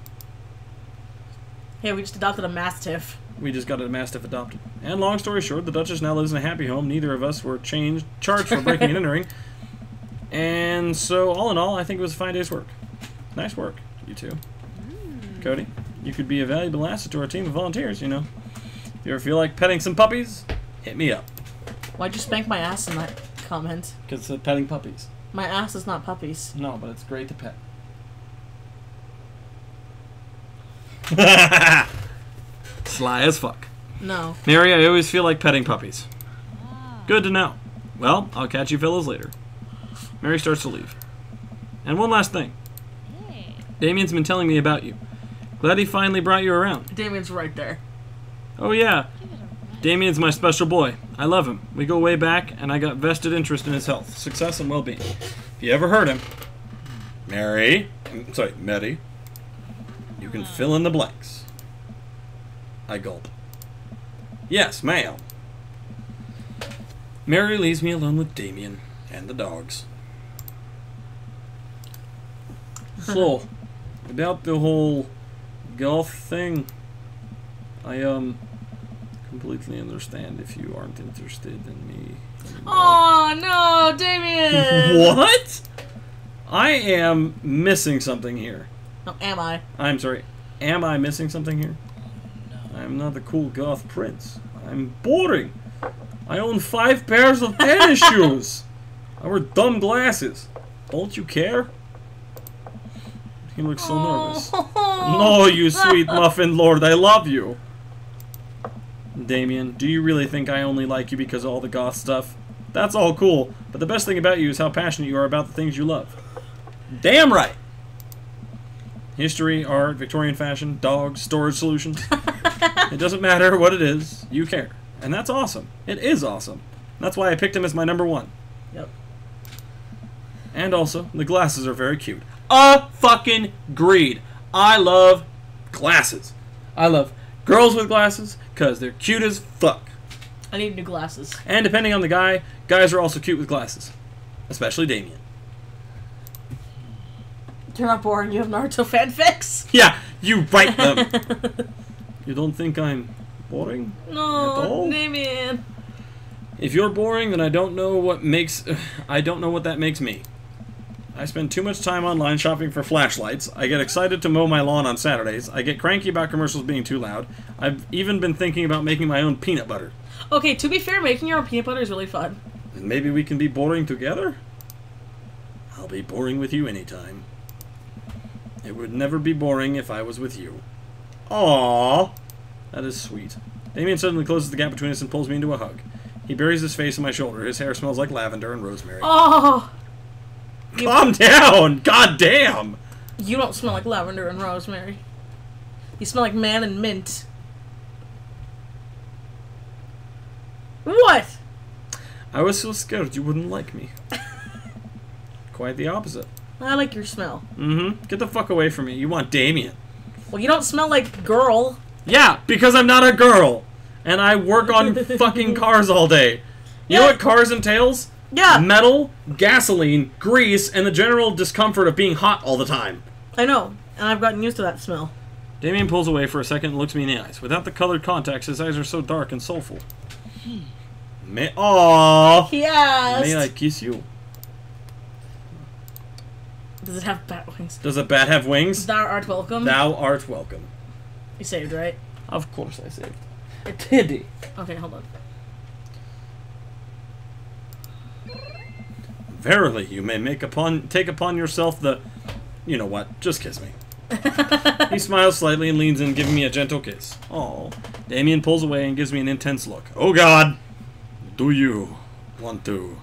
Hey, we just adopted a Mastiff. We just got a Mastiff adopted. And long story short, the Duchess now lives in a happy home. Neither of us were charged for breaking and entering. And so, all in all, I think it was a fine day's work. Nice work, you two. Cody, you could be a valuable asset to our team of volunteers, you know. If you ever feel like petting some puppies, hit me up. Why'd you spank my ass in that comment? Because it's petting puppies. My ass is not puppies. No, but it's great to pet. Sly as fuck. No. Mary, I always feel like petting puppies. Good to know. Well, I'll catch you fellas later. Mary starts to leave. And one last thing. Damien's been telling me about you. Glad he finally brought you around. Damien's right there. Oh yeah. Damien's my special boy. I love him. We go way back, and I got vested interest in his health, success, and well-being. If you ever heard him, Mary, you can fill in the blanks. I gulp. Yes, ma'am. Mary leaves me alone with Damien and the dogs. So, about the whole golf thing, I completely understand if you aren't interested in me anymore. Oh no, Damien! What? I am missing something here. No, am I? I'm sorry. Am I missing something here? I'm not the cool goth prince. I'm boring. I own 5 pairs of tennis shoes. I wear dumb glasses. Don't you care? He looks so nervous. No, you sweet muffin lord, I love you. Damien, do you really think I only like you because of all the goth stuff? That's all cool, but the best thing about you is how passionate you are about the things you love. Damn right! History, art, Victorian fashion, dogs, storage solutions. It doesn't matter what it is, you care. And that's awesome. It is awesome. That's why I picked him as my #1. Yep. And also, the glasses are very cute. Fucking greed. I love glasses. I love girls with glasses because they're cute as fuck. I need new glasses. And depending on the guy, guys are also cute with glasses. Especially Damien. You're not boring. You have Naruto fanfics. Yeah, you write them. You don't think I'm boring? No, at all? Damien. If you're boring, then I don't know what that makes me. I spend too much time online shopping for flashlights. I get excited to mow my lawn on Saturdays. I get cranky about commercials being too loud. I've even been thinking about making my own peanut butter. Okay, to be fair, making your own peanut butter is really fun. And maybe we can be boring together? I'll be boring with you anytime. It would never be boring if I was with you. Aww. That is sweet. Damien suddenly closes the gap between us and pulls me into a hug. He buries his face in my shoulder. His hair smells like lavender and rosemary. Oh! Calm down! God damn! You don't smell like lavender and rosemary. You smell like man and mint. What? I was so scared you wouldn't like me. Quite the opposite. I like your smell. Mm-hmm. Get the fuck away from me. You want Damien. Well, you don't smell like girl. Yeah, because I'm not a girl. And I work on fucking cars all day. You know what cars entails? Yeah. Metal, gasoline, grease, and the general discomfort of being hot all the time. I know. And I've gotten used to that smell. Damien pulls away for a second and looks me in the eyes. Without the colored contacts, his eyes are so dark and soulful. Aww. He asked. May I kiss you? Does it have bat wings? Does a bat have wings? Thou art welcome. Thou art welcome. You saved, right? Of course I saved. Pity. Okay, hold on. Verily, you may take upon yourself the... You know what? Just kiss me. He smiles slightly and leans in, giving me a gentle kiss. Oh. Damien pulls away and gives me an intense look. Oh God! Do you want to...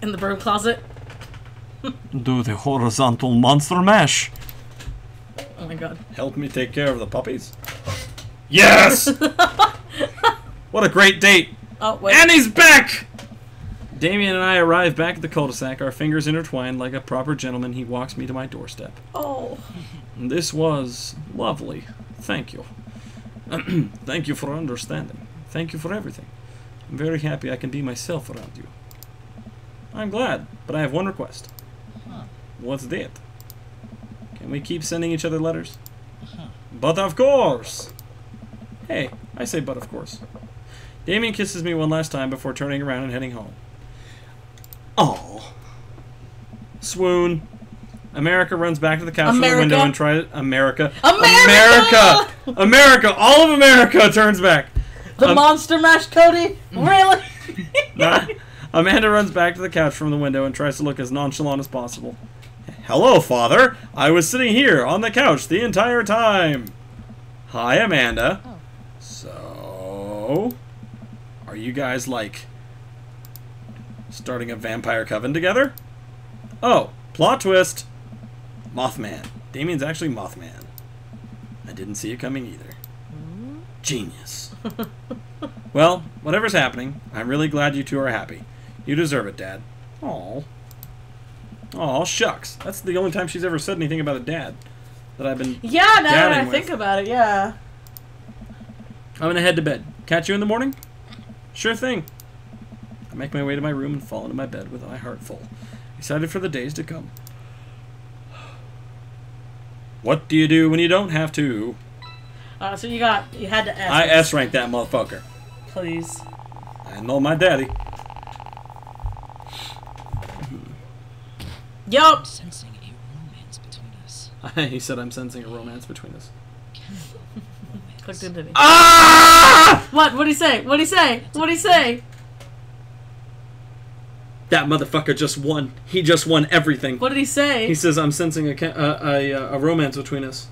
In the broom closet? do the horizontal monster mash? Oh my God. Help me take care of the puppies? Yes! What a great date! Oh, wait. And he's back! Damien and I arrive back at the cul-de-sac, our fingers intertwined like a proper gentleman. He walks me to my doorstep. Oh. This was lovely. Thank you. Thank you for understanding. Thank you for everything. I'm very happy I can be myself around you. I'm glad, but I have one request. What's that? Can we keep sending each other letters? But of course! Hey, I say but of course. Damien kisses me one last time before turning around and heading home. Oh. Swoon. America runs back to the couch from the window and tries... America. America! All of America turns back. The Monster Mash, Cody? Really? Nah. Amanda runs back to the couch from the window and tries to look as nonchalant as possible. Hello, Father. I was sitting here on the couch the entire time. Hi, Amanda. Oh. So... Are you guys, like... starting a vampire coven together? Oh, plot twist. Mothman. Damien's actually Mothman. I didn't see it coming either. Genius. Well, whatever's happening, I'm really glad you two are happy. You deserve it, Dad. Aw. Aw, shucks. That's the only time she's ever said anything about a dad that I've been Yeah, now that I with. think about it, yeah. I'm gonna head to bed. Catch you in the morning? Sure thing. I make my way to my room and fall into my bed with my heart full, excited for the days to come. What do you do when you don't have to? So you had to S. I S-ranked that motherfucker. Please. I know my daddy. Yup. I'm sensing a romance between us. He said I'm sensing a romance between us. Clicked into me. Ah! What? What'd he say? What'd he say? What'd he say? That motherfucker just won. He just won everything. What did he say? He says I'm sensing a romance between us.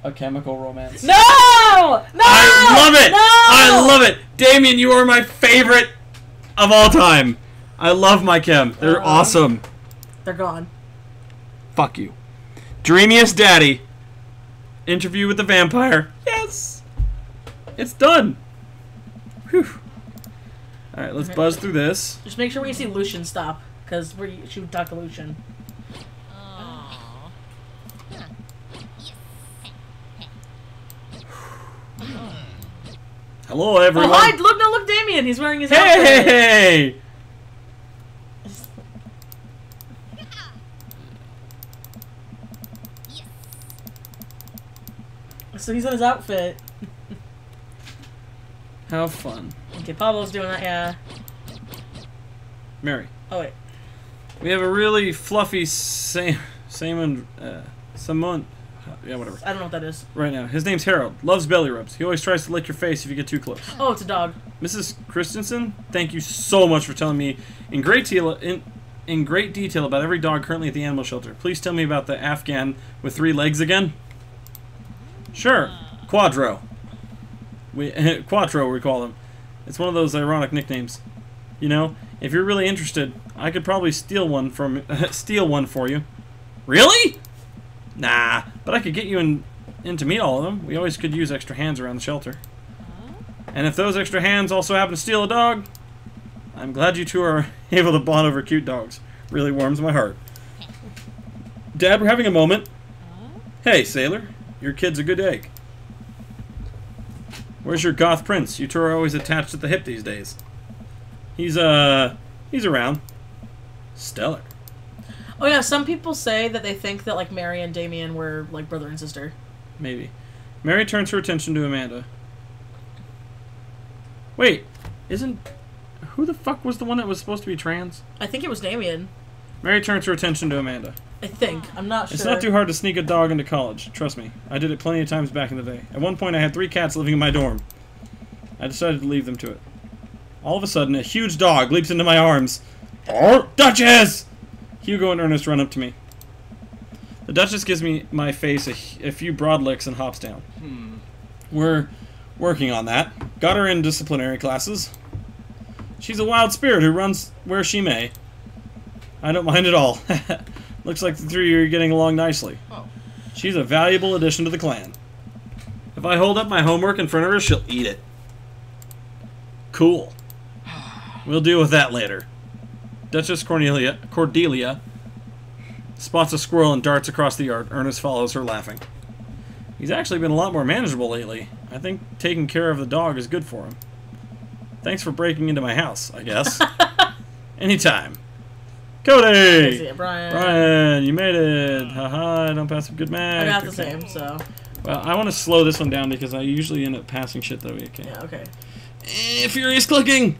A chemical romance. No! No! I love it! No! I love it! Damien, you are my favorite of all time. I love my chem. They're awesome. They're gone. Fuck you. Dreamiest Daddy. Interview with the Vampire. Yes! It's done. Whew. Alright, let's buzz through this. Just make sure when you see Lucian stop, because she would talk to Lucian. Hello, everyone. Oh, hi! Look, no, look, Damien. He's wearing his outfit. Hey! So he's in his outfit. How fun. Okay, Pablo's doing that, yeah. Mary. Oh, wait. We have a really fluffy Simon, yeah, whatever. I don't know what that is. Right now. His name's Harold. Loves belly rubs. He always tries to lick your face if you get too close. Oh, it's a dog. Mrs. Christensen, thank you so much for telling me in great detail about every dog currently at the animal shelter. Please tell me about the Afghan with 3 legs again. Sure. Quadro. Quattro, we call him. It's one of those ironic nicknames. You know, if you're really interested, I could probably steal one for you. Really? Nah, but I could get you in to meet all of them. We always could use extra hands around the shelter. And if those extra hands also happen to steal a dog, I'm glad you two are able to bond over cute dogs. Really warms my heart. Dad, we're having a moment. Hey, sailor. Your kid's a good egg. Where's your goth prince? You two are always attached at the hip these days. He's around. Stellar. Oh yeah, some people say that they think that like Mary and Damien were like brother and sister. Maybe. Mary turns her attention to Amanda. Wait, who the fuck was the one that was supposed to be trans? I think it was Damien. Mary turns her attention to Amanda. I think. I'm not sure. It's not too hard to sneak a dog into college. Trust me. I did it plenty of times back in the day. At one point I had 3 cats living in my dorm. I decided to leave them to it. All of a sudden, a huge dog leaps into my arms. Duchess! Hugo and Ernest run up to me. The Duchess gives me my face a few broad licks and hops down. We're working on that. Got her in disciplinary classes. She's a wild spirit who runs where she may. I don't mind at all. Looks like the 3 of you are getting along nicely. She's a valuable addition to the clan. If I hold up my homework in front of her, she'll eat it. Cool. We'll deal with that later. Duchess Cordelia spots a squirrel and darts across the yard. Ernest follows her, laughing. He's actually been a lot more manageable lately. I think taking care of the dog is good for him. Thanks for breaking into my house, I guess. Anytime. Cody! Brian, you made it. Haha, I don't pass a good match. I got the same, so. Well, I want to slow this one down because I usually end up passing shit that way. Okay. Yeah, okay. Furious clicking!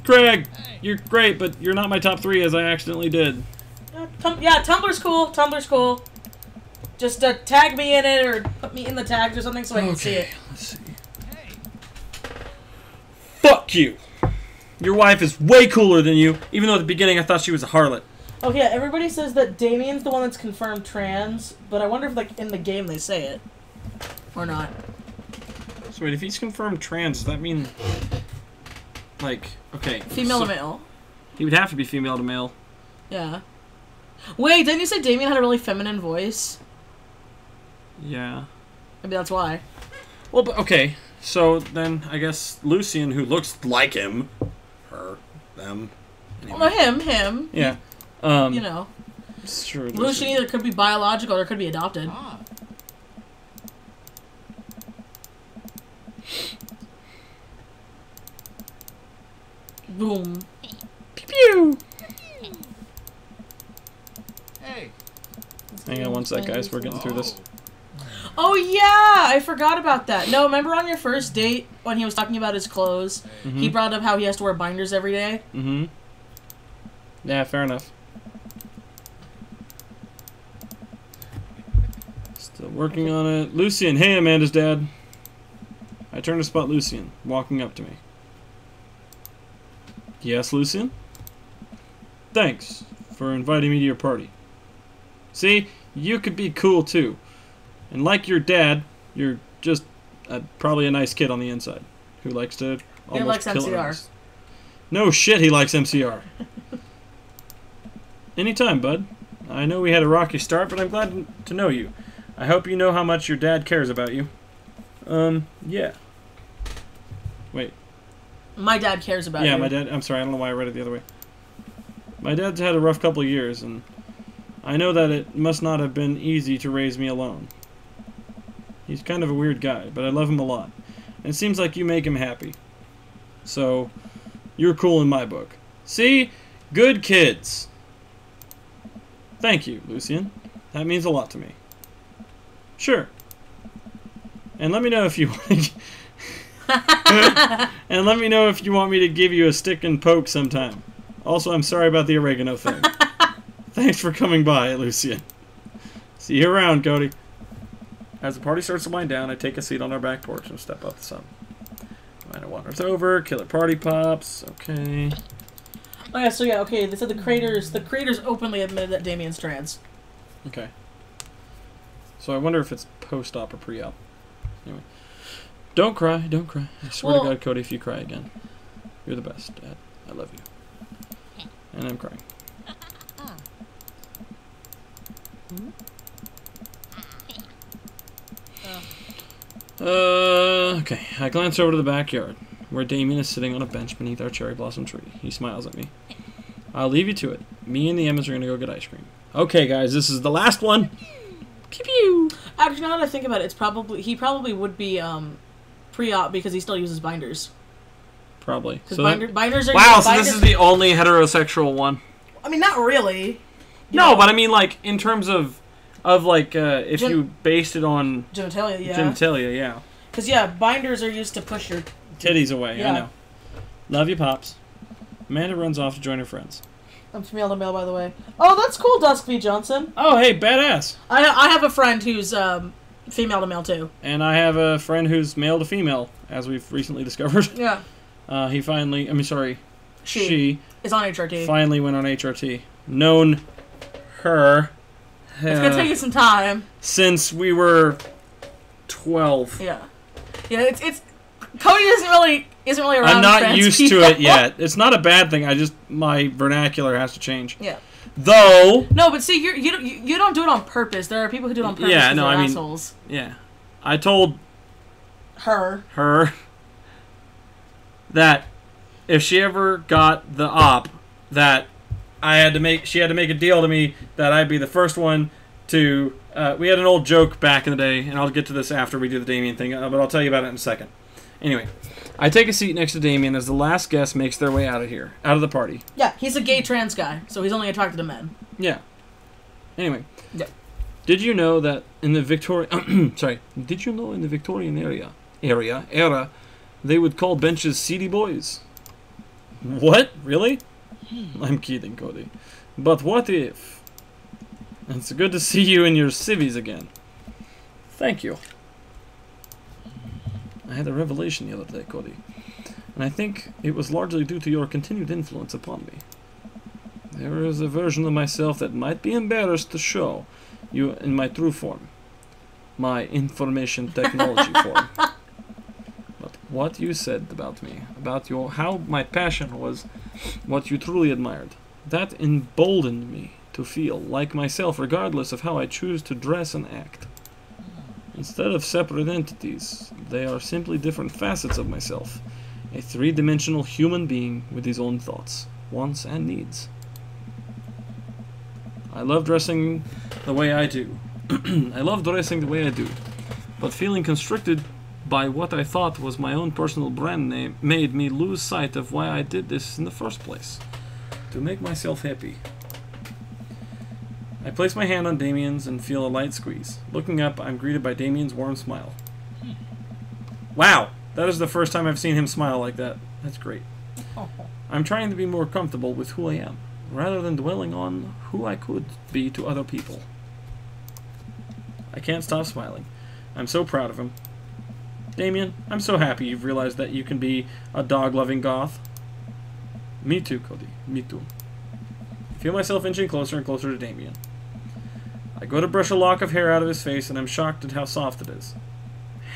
Craig, you're great, but you're not my top 3 as I accidentally did. Yeah, Tumblr's cool. Tumblr's cool. Just tag me in it or put me in the tags or something so I can see it. Let's see. Fuck you! Your wife is way cooler than you, even though at the beginning I thought she was a harlot. Okay, yeah, everybody says that Damien's the one that's confirmed trans, but I wonder if like in the game they say it. Or not. So wait, if he's confirmed trans, does that mean... Like, okay. Female to male. He would have to be female to male. Yeah. Wait, didn't you say Damien had a really feminine voice? Yeah. Maybe that's why. Well, but, okay. So then I guess Lucien, who looks like him, her, them. Anyway. Well, no, him. Yeah. You know. It's true. Lucien either could be biological or could be adopted. Boom. Pew pew! Hey. Hang on one sec, guys. We're getting through this. Oh, yeah! I forgot about that. No, remember on your first date when he was talking about his clothes? He brought up how he has to wear binders every day? Mm-hmm. Yeah, fair enough. Still working on it. Lucien. Hey, Amanda's dad. I turn to spot Lucien, walking up to me. Yes, Lucien? Thanks for inviting me to your party. See, you could be cool too. And like your dad, you're just probably a nice kid on the inside who likes to almost kill MCR. No shit, he likes MCR. Anytime, bud. I know we had a rocky start, but I'm glad to know you. I hope you know how much your dad cares about you. Yeah. Wait. My dad cares about you. Yeah, my dad... I'm sorry, I don't know why I read it the other way. My dad's had a rough couple of years, and I know that it must not have been easy to raise me alone. He's kind of a weird guy, but I love him a lot. And it seems like you make him happy. So, you're cool in my book. See? Good kids. Thank you, Lucian. That means a lot to me. Sure. And let me know if you and let me know if you want me to give you a stick and poke sometime. Also, I'm sorry about the oregano thing. Thanks for coming by, Lucian. See you around, Cody. As the party starts to wind down, I take a seat on our back porch and step up the sun. Miner wanders over, killer party pops, okay. Oh yeah, so yeah, okay, they said the creators openly admitted that Damien's trans. Okay. So I wonder if it's post-op or pre-op. Anyway. Don't cry, don't cry. I swear to God, Cody, if you cry again. You're the best, Dad. I love you. And I'm crying. Okay. I glance over to the backyard, where Damien is sitting on a bench beneath our cherry blossom tree. He smiles at me. I'll leave you to it. Me and the Emmas are going to go get ice cream. Okay, guys, this is the last one. Pew-pew. Actually, now that I think about it, he probably would be pre-op because he still uses binders. Probably. Because binders are... Wow, so this is the only heterosexual one. I mean, not really. No, but I mean, like, in terms of like, if you based it on... Genitalia, yeah. Genitalia, yeah. Because, yeah, binders are used to push your... titties away, yeah. I know. Love you, Pops. Amanda runs off to join her friends. I'm female to male, by the way. Oh, that's cool, Dusk V. Johnson. Oh, hey, badass. I have a friend who's female to male, too. And I have a friend who's male to female, as we've recently discovered. Yeah. He finally... I mean, sorry. She is on HRT. Finally went on HRT. Known her... It's going to take you some time. Since we were 12. Yeah. Yeah, it's... Cody isn't really around. I'm not trans used people. to it yet. It's not a bad thing. My vernacular has to change. Yeah. Though. No, but see, you don't do it on purpose. There are people who do it on purpose. Yeah, no, I mean, assholes. Yeah, I told her that if she ever got the op, that she had to make a deal to me that I'd be the first one to. We had an old joke back in the day, and I'll get to this after we do the Damien thing, but I'll tell you about it in a second. Anyway, I take a seat next to Damien as the last guest makes their way out of the party. Yeah, he's a gay trans guy, so he's only attracted to men. Yeah. Anyway. Yeah. Did you know that in the Victorian era, they would call benches seedy boys? What? Really? I'm kidding, Cody. But what if? It's good to see you in your civvies again. Thank you. I had a revelation the other day, Cody, and I think it was largely due to your continued influence upon me. There is a version of myself that might be embarrassed to show you in my true form, my information technology form. But what you said about me, about how my passion was what you truly admired, that emboldened me to feel like myself regardless of how I choose to dress and act. Instead of separate entities, they are simply different facets of myself. A three-dimensional human being with his own thoughts, wants, and needs. I love dressing the way I do. But feeling constricted by what I thought was my own personal brand name made me lose sight of why I did this in the first place. To make myself happy. I place my hand on Damien's and feel a light squeeze. Looking up, I'm greeted by Damien's warm smile. Wow! That is the first time I've seen him smile like that. That's great. I'm trying to be more comfortable with who I am, rather than dwelling on who I could be to other people. I can't stop smiling. I'm so proud of him. Damien, I'm so happy you've realized that you can be a dog-loving goth. Me too, Cody. Me too. I feel myself inching closer and closer to Damien. I go to brush a lock of hair out of his face, and I'm shocked at how soft it is.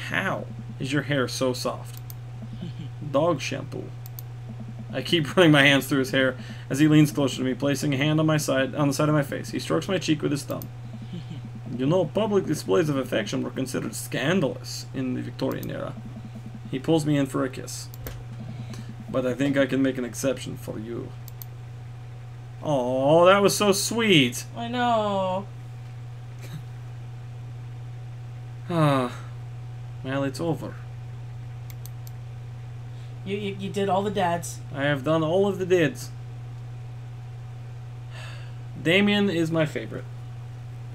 How is your hair so soft? Dog shampoo. I keep running my hands through his hair as he leans closer to me, placing a hand on the side of my face. He strokes my cheek with his thumb. You know, public displays of affection were considered scandalous in the Victorian era. He pulls me in for a kiss. But I think I can make an exception for you. Oh, that was so sweet. I know. Well, it's over. You did all the dads. I have done all of the dads. Damien is my favorite.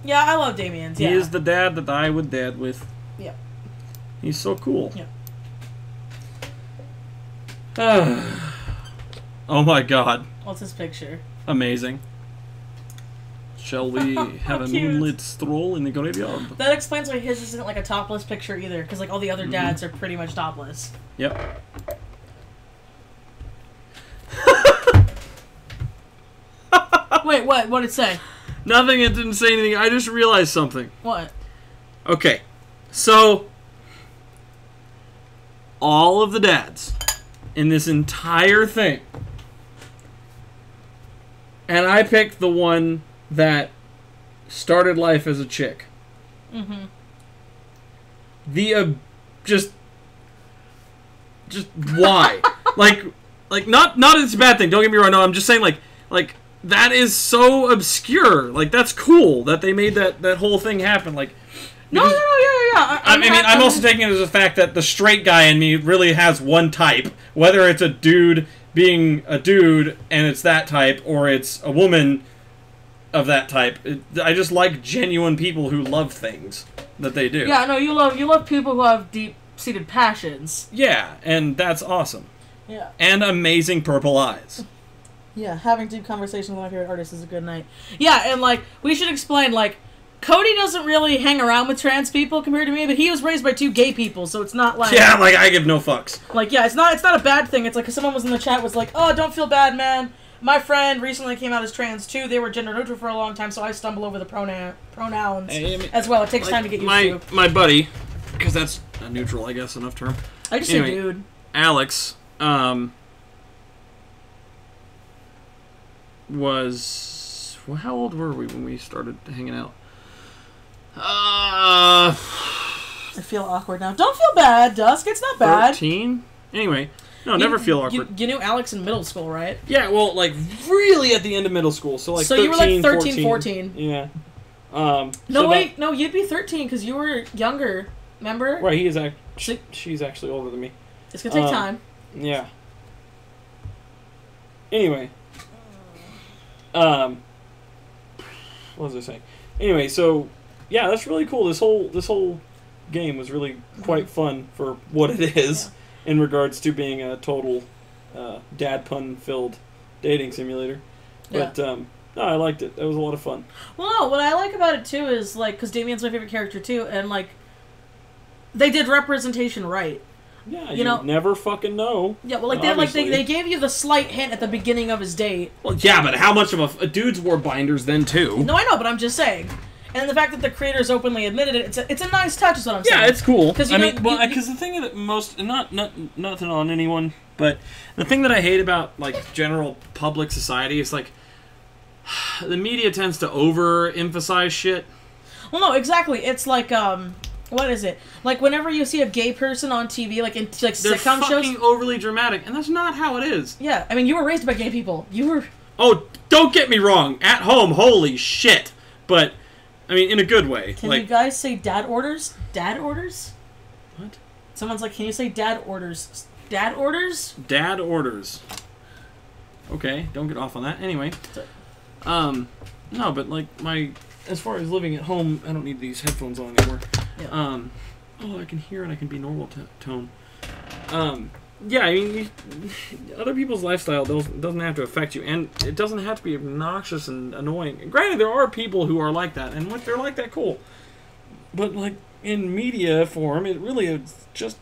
Yeah, I love Damien's. Yeah. He is the dad that I would dad with. Yeah. He's so cool. Yeah. Oh my god. What's his picture? Amazing. Shall we have a Cute. moonlit stroll in the graveyard? That explains why his isn't like a topless picture either, because like all the other dads are pretty much topless. Yep. Wait, what? What did it say? Nothing, it didn't say anything. I just realized something. What? Okay. So, all of the dads in this entire thing. And I picked the one that started life as a chick. Mm-hmm. The, just why? like, not it's a bad thing, don't get me wrong, no, I'm just saying, like, that is so obscure. Like, that's cool that they made that whole thing happen, like... No, yeah. I mean, I'm also taking it as a fact that the straight guy in me really has one type. Whether it's a dude being a dude and it's that type, or it's a woman of that type. I just like genuine people who love things that they do. Yeah, no, you love people who have deep-seated passions. Yeah, and that's awesome. Yeah. And amazing purple eyes. Yeah, having deep conversations with my favorite artist is a good night. Yeah, and like, we should explain, like, Cody doesn't really hang around with trans people compared to me, but he was raised by 2 gay people, so it's not like... Yeah, like, I give no fucks. Like, yeah, it's not a bad thing. It's like, cause someone was in the chat was like, oh, don't feel bad, man. My friend recently came out as trans, too. They were gender neutral for a long time, so I stumble over the pronouns as well. It takes time to get used to. My buddy, because that's a neutral, I guess, enough term. I just say dude. Alex, was... Well, how old were we when we started hanging out? I feel awkward now. Don't feel bad, Dusk. It's not bad. 13? Anyway, no, never feel awkward. You knew Alex in middle school, right? Yeah, well, like, really at the end of middle school. So, like, so 13, you were like 13, 14. Yeah. No, wait. No, you'd be 13 because you were younger. Remember? Right, she's actually older than me. It's going to take time. Yeah. Anyway. What was I saying? Anyway, so... Yeah, that's really cool. This whole game was really quite fun for what it is in regards to being a total dad pun-filled dating simulator. But no, I liked it. That was a lot of fun. Well, no, what I like about it too is like because Damien's my favorite character too, and like they did representation right. Yeah, you never fucking know. Yeah, well, like they gave you the slight hint at the beginning of his date. Well, yeah, but how much of a dudes wore binders then too? No, I know, but I'm just saying. And the fact that the creators openly admitted it, it's a nice touch, is what I'm saying. Yeah, it's cool. Because the thing that nothing on anyone, but the thing that I hate about like general public society is like the media tends to overemphasize shit. Well, no, exactly. It's like what is it? Like whenever you see a gay person on TV, like in like sitcom shows, they're fucking overly dramatic, and that's not how it is. Yeah, I mean, you were raised by gay people. You were. Oh, don't get me wrong. At home, holy shit. But. I mean, in a good way. Can you guys say dad orders? Dad orders? What? Someone's like, can you say dad orders? Dad orders? Dad orders. Okay, don't get off on that. Anyway. No, but like as far as living at home, I don't need these headphones on anymore. Yeah. I can hear and I can be normal tone. Yeah, I mean, other people's lifestyle doesn't have to affect you, and it doesn't have to be obnoxious and annoying. And granted, there are people who are like that, and if they're like that, cool. But, like, in media form, it really is just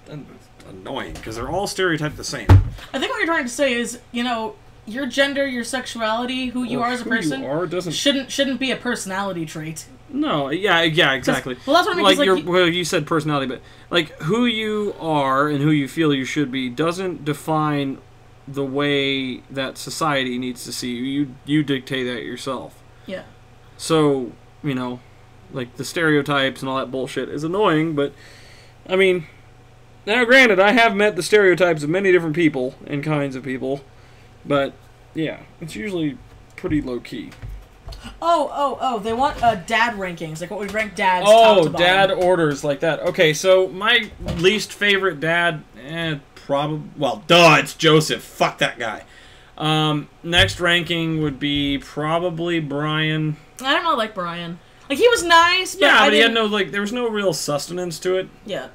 annoying, because they're all stereotyped the same. I think what you're trying to say is, your gender, your sexuality, who you are as a person, shouldn't be a personality trait. No, yeah, exactly. Well, that's what I mean. You said personality, but like who you are and who you feel you should be doesn't define the way that society needs to see you. You dictate that yourself. Yeah. So like the stereotypes and all that bullshit is annoying, but I mean, now granted, I have met the stereotypes of many different people and kinds of people, but yeah, it's usually pretty low key. Oh, they want dad rankings, like what we rank dads top to bottom. Dad orders like that. Okay, so my least favorite dad, probably... Well, duh, it's Joseph. Fuck that guy. Next ranking would be probably Brian. I don't know, like Brian. Like, he was nice, but yeah, but he had no, like, there was no real sustenance to it. Yeah.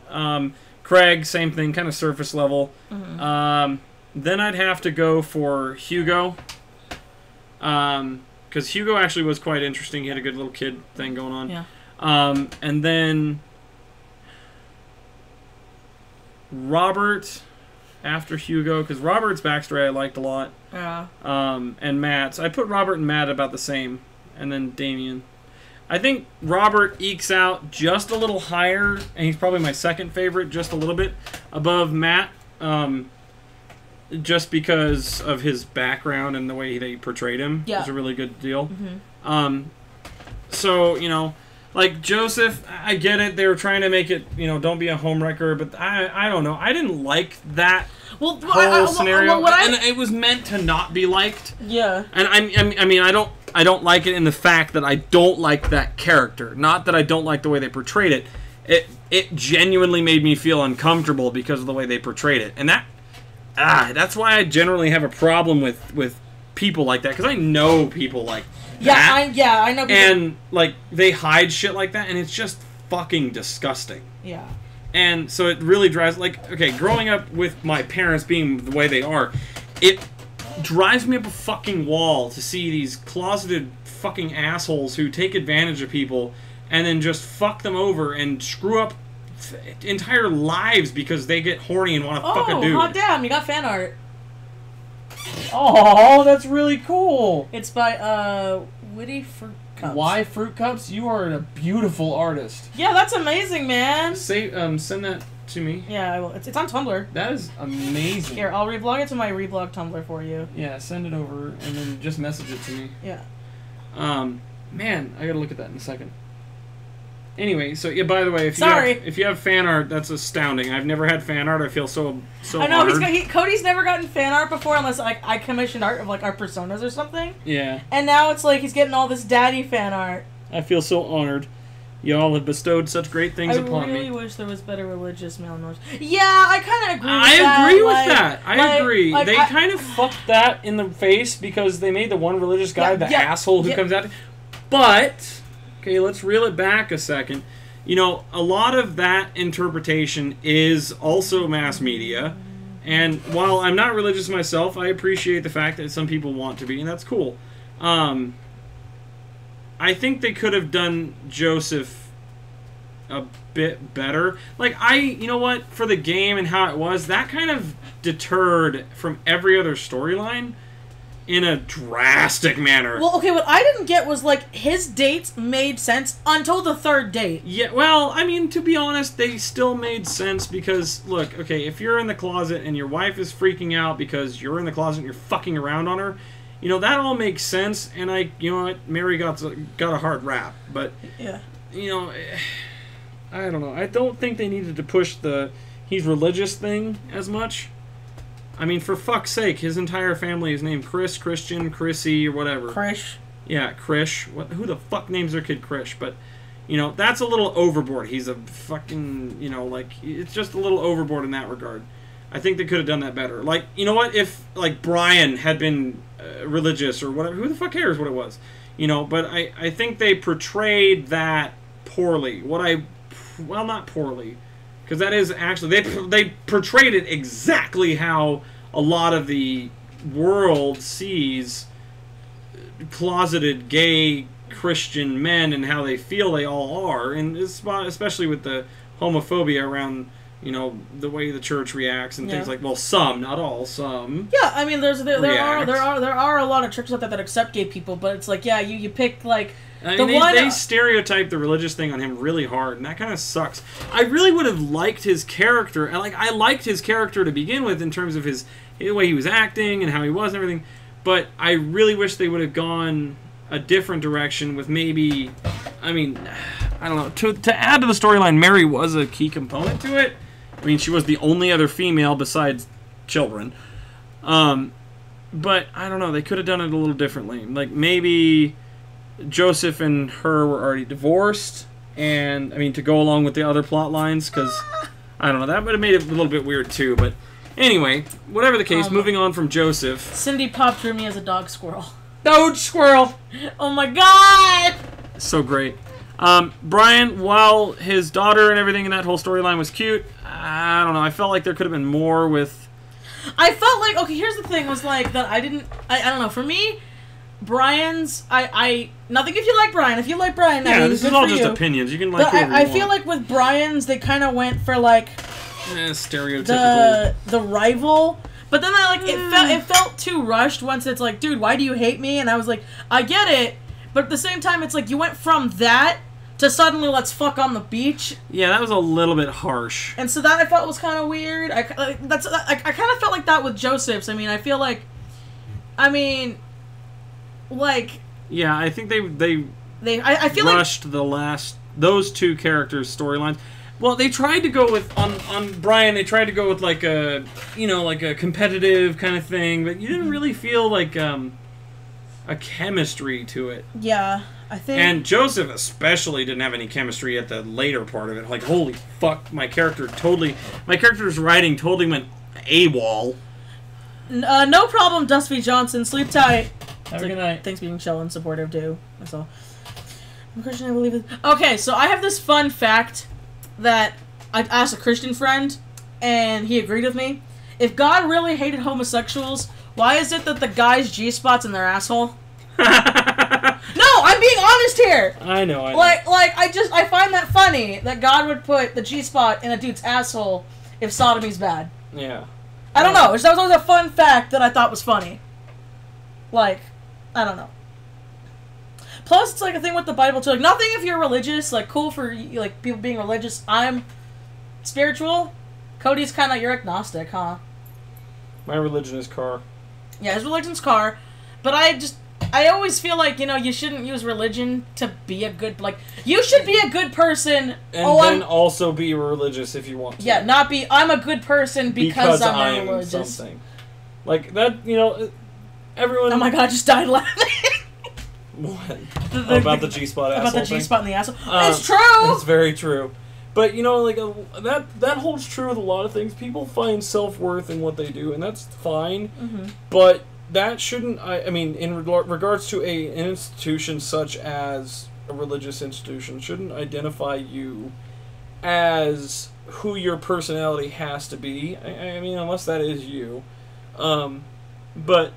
Craig, same thing, kind of surface level. Mm-hmm. Then I'd have to go for Hugo. Because Hugo actually was quite interesting. He had a good little kid thing going on. Yeah. And then Robert after Hugo, because Robert's backstory I liked a lot. Yeah. And Matt's. I put Robert and Matt about the same. And then Damien. I think Robert ekes out just a little higher, and he's probably my second favorite, just a little bit above Matt. Just because of his background and the way they portrayed him. Yeah. It's a really good deal. Mm-hmm. So, you know, like Joseph, I get it. They were trying to make it, you know, don't be a homewrecker, but I don't know. I didn't like that whole scenario. And it was meant to not be liked. Yeah. And I mean, I don't like it in the fact that I don't like that character. Not that I don't like the way they portrayed it. It genuinely made me feel uncomfortable because of the way they portrayed it. And that's why I generally have a problem with people like that, because I know people like that. I know people. And, like, they hide shit like that, and it's just fucking disgusting. Yeah. And so it really drives, like, okay, growing up with my parents being the way they are, it drives me up a fucking wall to see these closeted fucking assholes who take advantage of people and then just fuck them over and screw up entire lives because they get horny and want to fuck a dude. Oh, damn, you got fan art. Oh, that's really cool. It's by, Witty Fruit Cups. Why Fruit Cups? You are a beautiful artist. Yeah, that's amazing, man. Say, send that to me. Yeah, I will. It's on Tumblr. That is amazing. Here, I'll reblog it to my reblog Tumblr for you. Yeah, send it over and then just message it to me. Yeah. Man, I gotta look at that in a second. Anyway, so yeah. By the way, if you have fan art, that's astounding. I've never had fan art. I feel so I know honored. Cody's never gotten fan art before, unless like I commissioned art of like our personas or something. Yeah. And now it's like he's getting all this daddy fan art. I feel so honored. Y'all have bestowed such great things upon me. I really wish there was better religious male norms. Yeah, I kind of agree. I agree with that. I agree. Like, they kind of fucked that in the face because they made the one religious guy the asshole who comes out. But. Okay, let's reel it back a second. You know, a lot of that interpretation is also mass media. And while I'm not religious myself, I appreciate the fact that some people want to be, and that's cool. I think they could have done Joseph a bit better. Like, you know what? For the game and how it was, that kind of deterred from every other storyline in a drastic manner. Well, okay, what I didn't get was, like, his dates made sense until the third date. Yeah, well, I mean, to be honest, they still made sense because, look, okay, if you're in the closet and your wife is freaking out because you're in the closet and you're fucking around on her, you know, that all makes sense, and you know what, Mary got a hard rap, but, yeah, you know, I don't know. I don't think they needed to push the he's religious thing as much. I mean, for fuck's sake, his entire family is named Chris, Christian, Chrissy, or whatever. Krish. Yeah, Krish. Who the fuck names their kid Krish? But, you know, that's a little overboard. He's a fucking, you know, like, it's just a little overboard in that regard. I think they could have done that better. Like, you know what? If, like, Brian had been religious or whatever, who the fuck cares what it was? You know, but I think they portrayed that poorly. Well, not poorly. Because that is actually, they portrayed it exactly how a lot of the world sees closeted gay Christian men and how they feel they all are, and especially with the homophobia around, you know, the way the church reacts and things like, well, some, not all, some. Yeah, I mean, there are a lot of churches out there that accept gay people, but it's like, yeah, you pick like. I mean, they stereotype the religious thing on him really hard, and that kind of sucks. I really would have liked his character, and like I liked his character to begin with in terms of the way he was acting and how he was and everything, but I really wish they would have gone a different direction with maybe, I mean, I don't know, to add to the storyline, Mary was a key component to it. I mean, she was the only other female besides children. But, I don't know, they could have done it a little differently. Like, maybe Joseph and her were already divorced, and, I mean, to go along with the other plot lines, because, I don't know, that would have made it a little bit weird, too, but Anyway, whatever the case, moving on from Joseph. Cindy Pop drew me as a dog squirrel. Doge squirrel! Oh my god! So great. Brian, while his daughter and everything in that whole storyline was cute, I don't know, I felt like there could have been more with... I felt like, okay, here's the thing, was like, that I don't know, for me, Brian's, nothing if you like Brian. If you like Brian, yeah, I mean, this good is all for just you. opinions. You can like But whoever I you feel want. like with Brian's, they kind of went for, like, stereotypical. the rival. But then it felt too rushed once it's like, dude, why do you hate me? And I was like, I get it. But at the same time, it's like, you went from that to suddenly let's fuck on the beach. Yeah, that was a little bit harsh. And so that I felt was kind of weird. I kind of felt like that with Joseph's. I mean, I feel like, yeah, I think I feel like rushed those two characters' storylines. Well, they tried to go with on Brian. They tried to go with like a competitive kind of thing, but you didn't really feel like a chemistry to it. Yeah, I think. And Joseph especially didn't have any chemistry at the later part of it. Like, holy fuck, my character's writing totally went AWOL. No problem, Dusty Johnson. Sleep tight. Have a good night. Thanks for being chill and supportive too. That's all. I'm Christian, I believe it. Okay, so I have this fun fact that I asked a Christian friend, and he agreed with me. If God really hated homosexuals, why is it that the guys' G-spot's in their asshole? No, I'm being honest here. I know. Like I find that funny that God would put the G-spot in a dude's asshole if sodomy's bad. Yeah. I don't know. That was always a fun fact that I thought was funny. Like, I don't know. Plus, it's like a thing with the Bible too. Like, nothing if you're religious. Like, cool for like people being religious. I'm spiritual. Cody's kind of, you're agnostic, huh? My religion is car. Yeah, his religion's car. But I always feel like, you shouldn't use religion to be a good, like, you should be a good person. And then also be religious if you want to. Yeah, not be, I'm a good person because I'm religious. Something. Like, that, everyone... Oh my god, I just died laughing. What? About the G-spot asshole About the G-spot in the asshole. It's true! It's very true. But, like, that holds true with a lot of things. People find self-worth in what they do, and that's fine. Mm-hmm. But that shouldn't, I mean, in regards to an institution such as a religious institution, shouldn't identify you as who your personality has to be. I mean, unless that is you. But,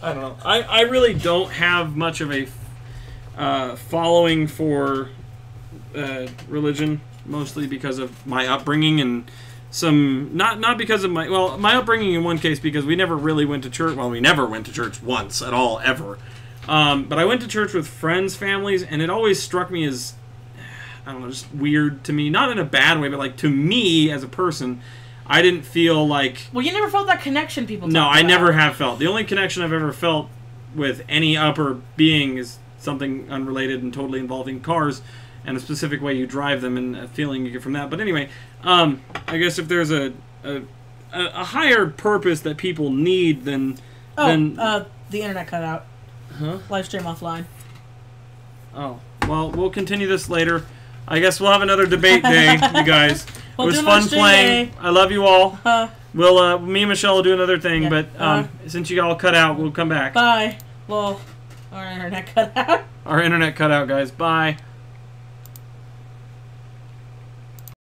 I don't know. I really don't have much of a following for religion, mostly because of my upbringing and some not because of my upbringing in one case, because we never really went to church. Well, we never went to church once at all, ever. But I went to church with friends' families, and it always struck me as, I don't know, just weird to me. Not in a bad way, but like to me as a person, I didn't feel like... Well, you never felt that connection people talk No, I about. never have felt. The only connection I've ever felt with any upper being is something unrelated and totally involving cars and a specific way you drive them and a feeling you get from that. But anyway, I guess if there's a higher purpose that people need, then... the internet cut out. Huh? Live stream offline. Oh. Well, we'll continue this later. I guess we'll have another debate day, you guys. It was fun playing. I love you all. We'll, me and Michelle will do another thing, Yeah. but since you all cut out, we'll come back. Bye. Well, our internet cut out. Our internet cut out, guys. Bye.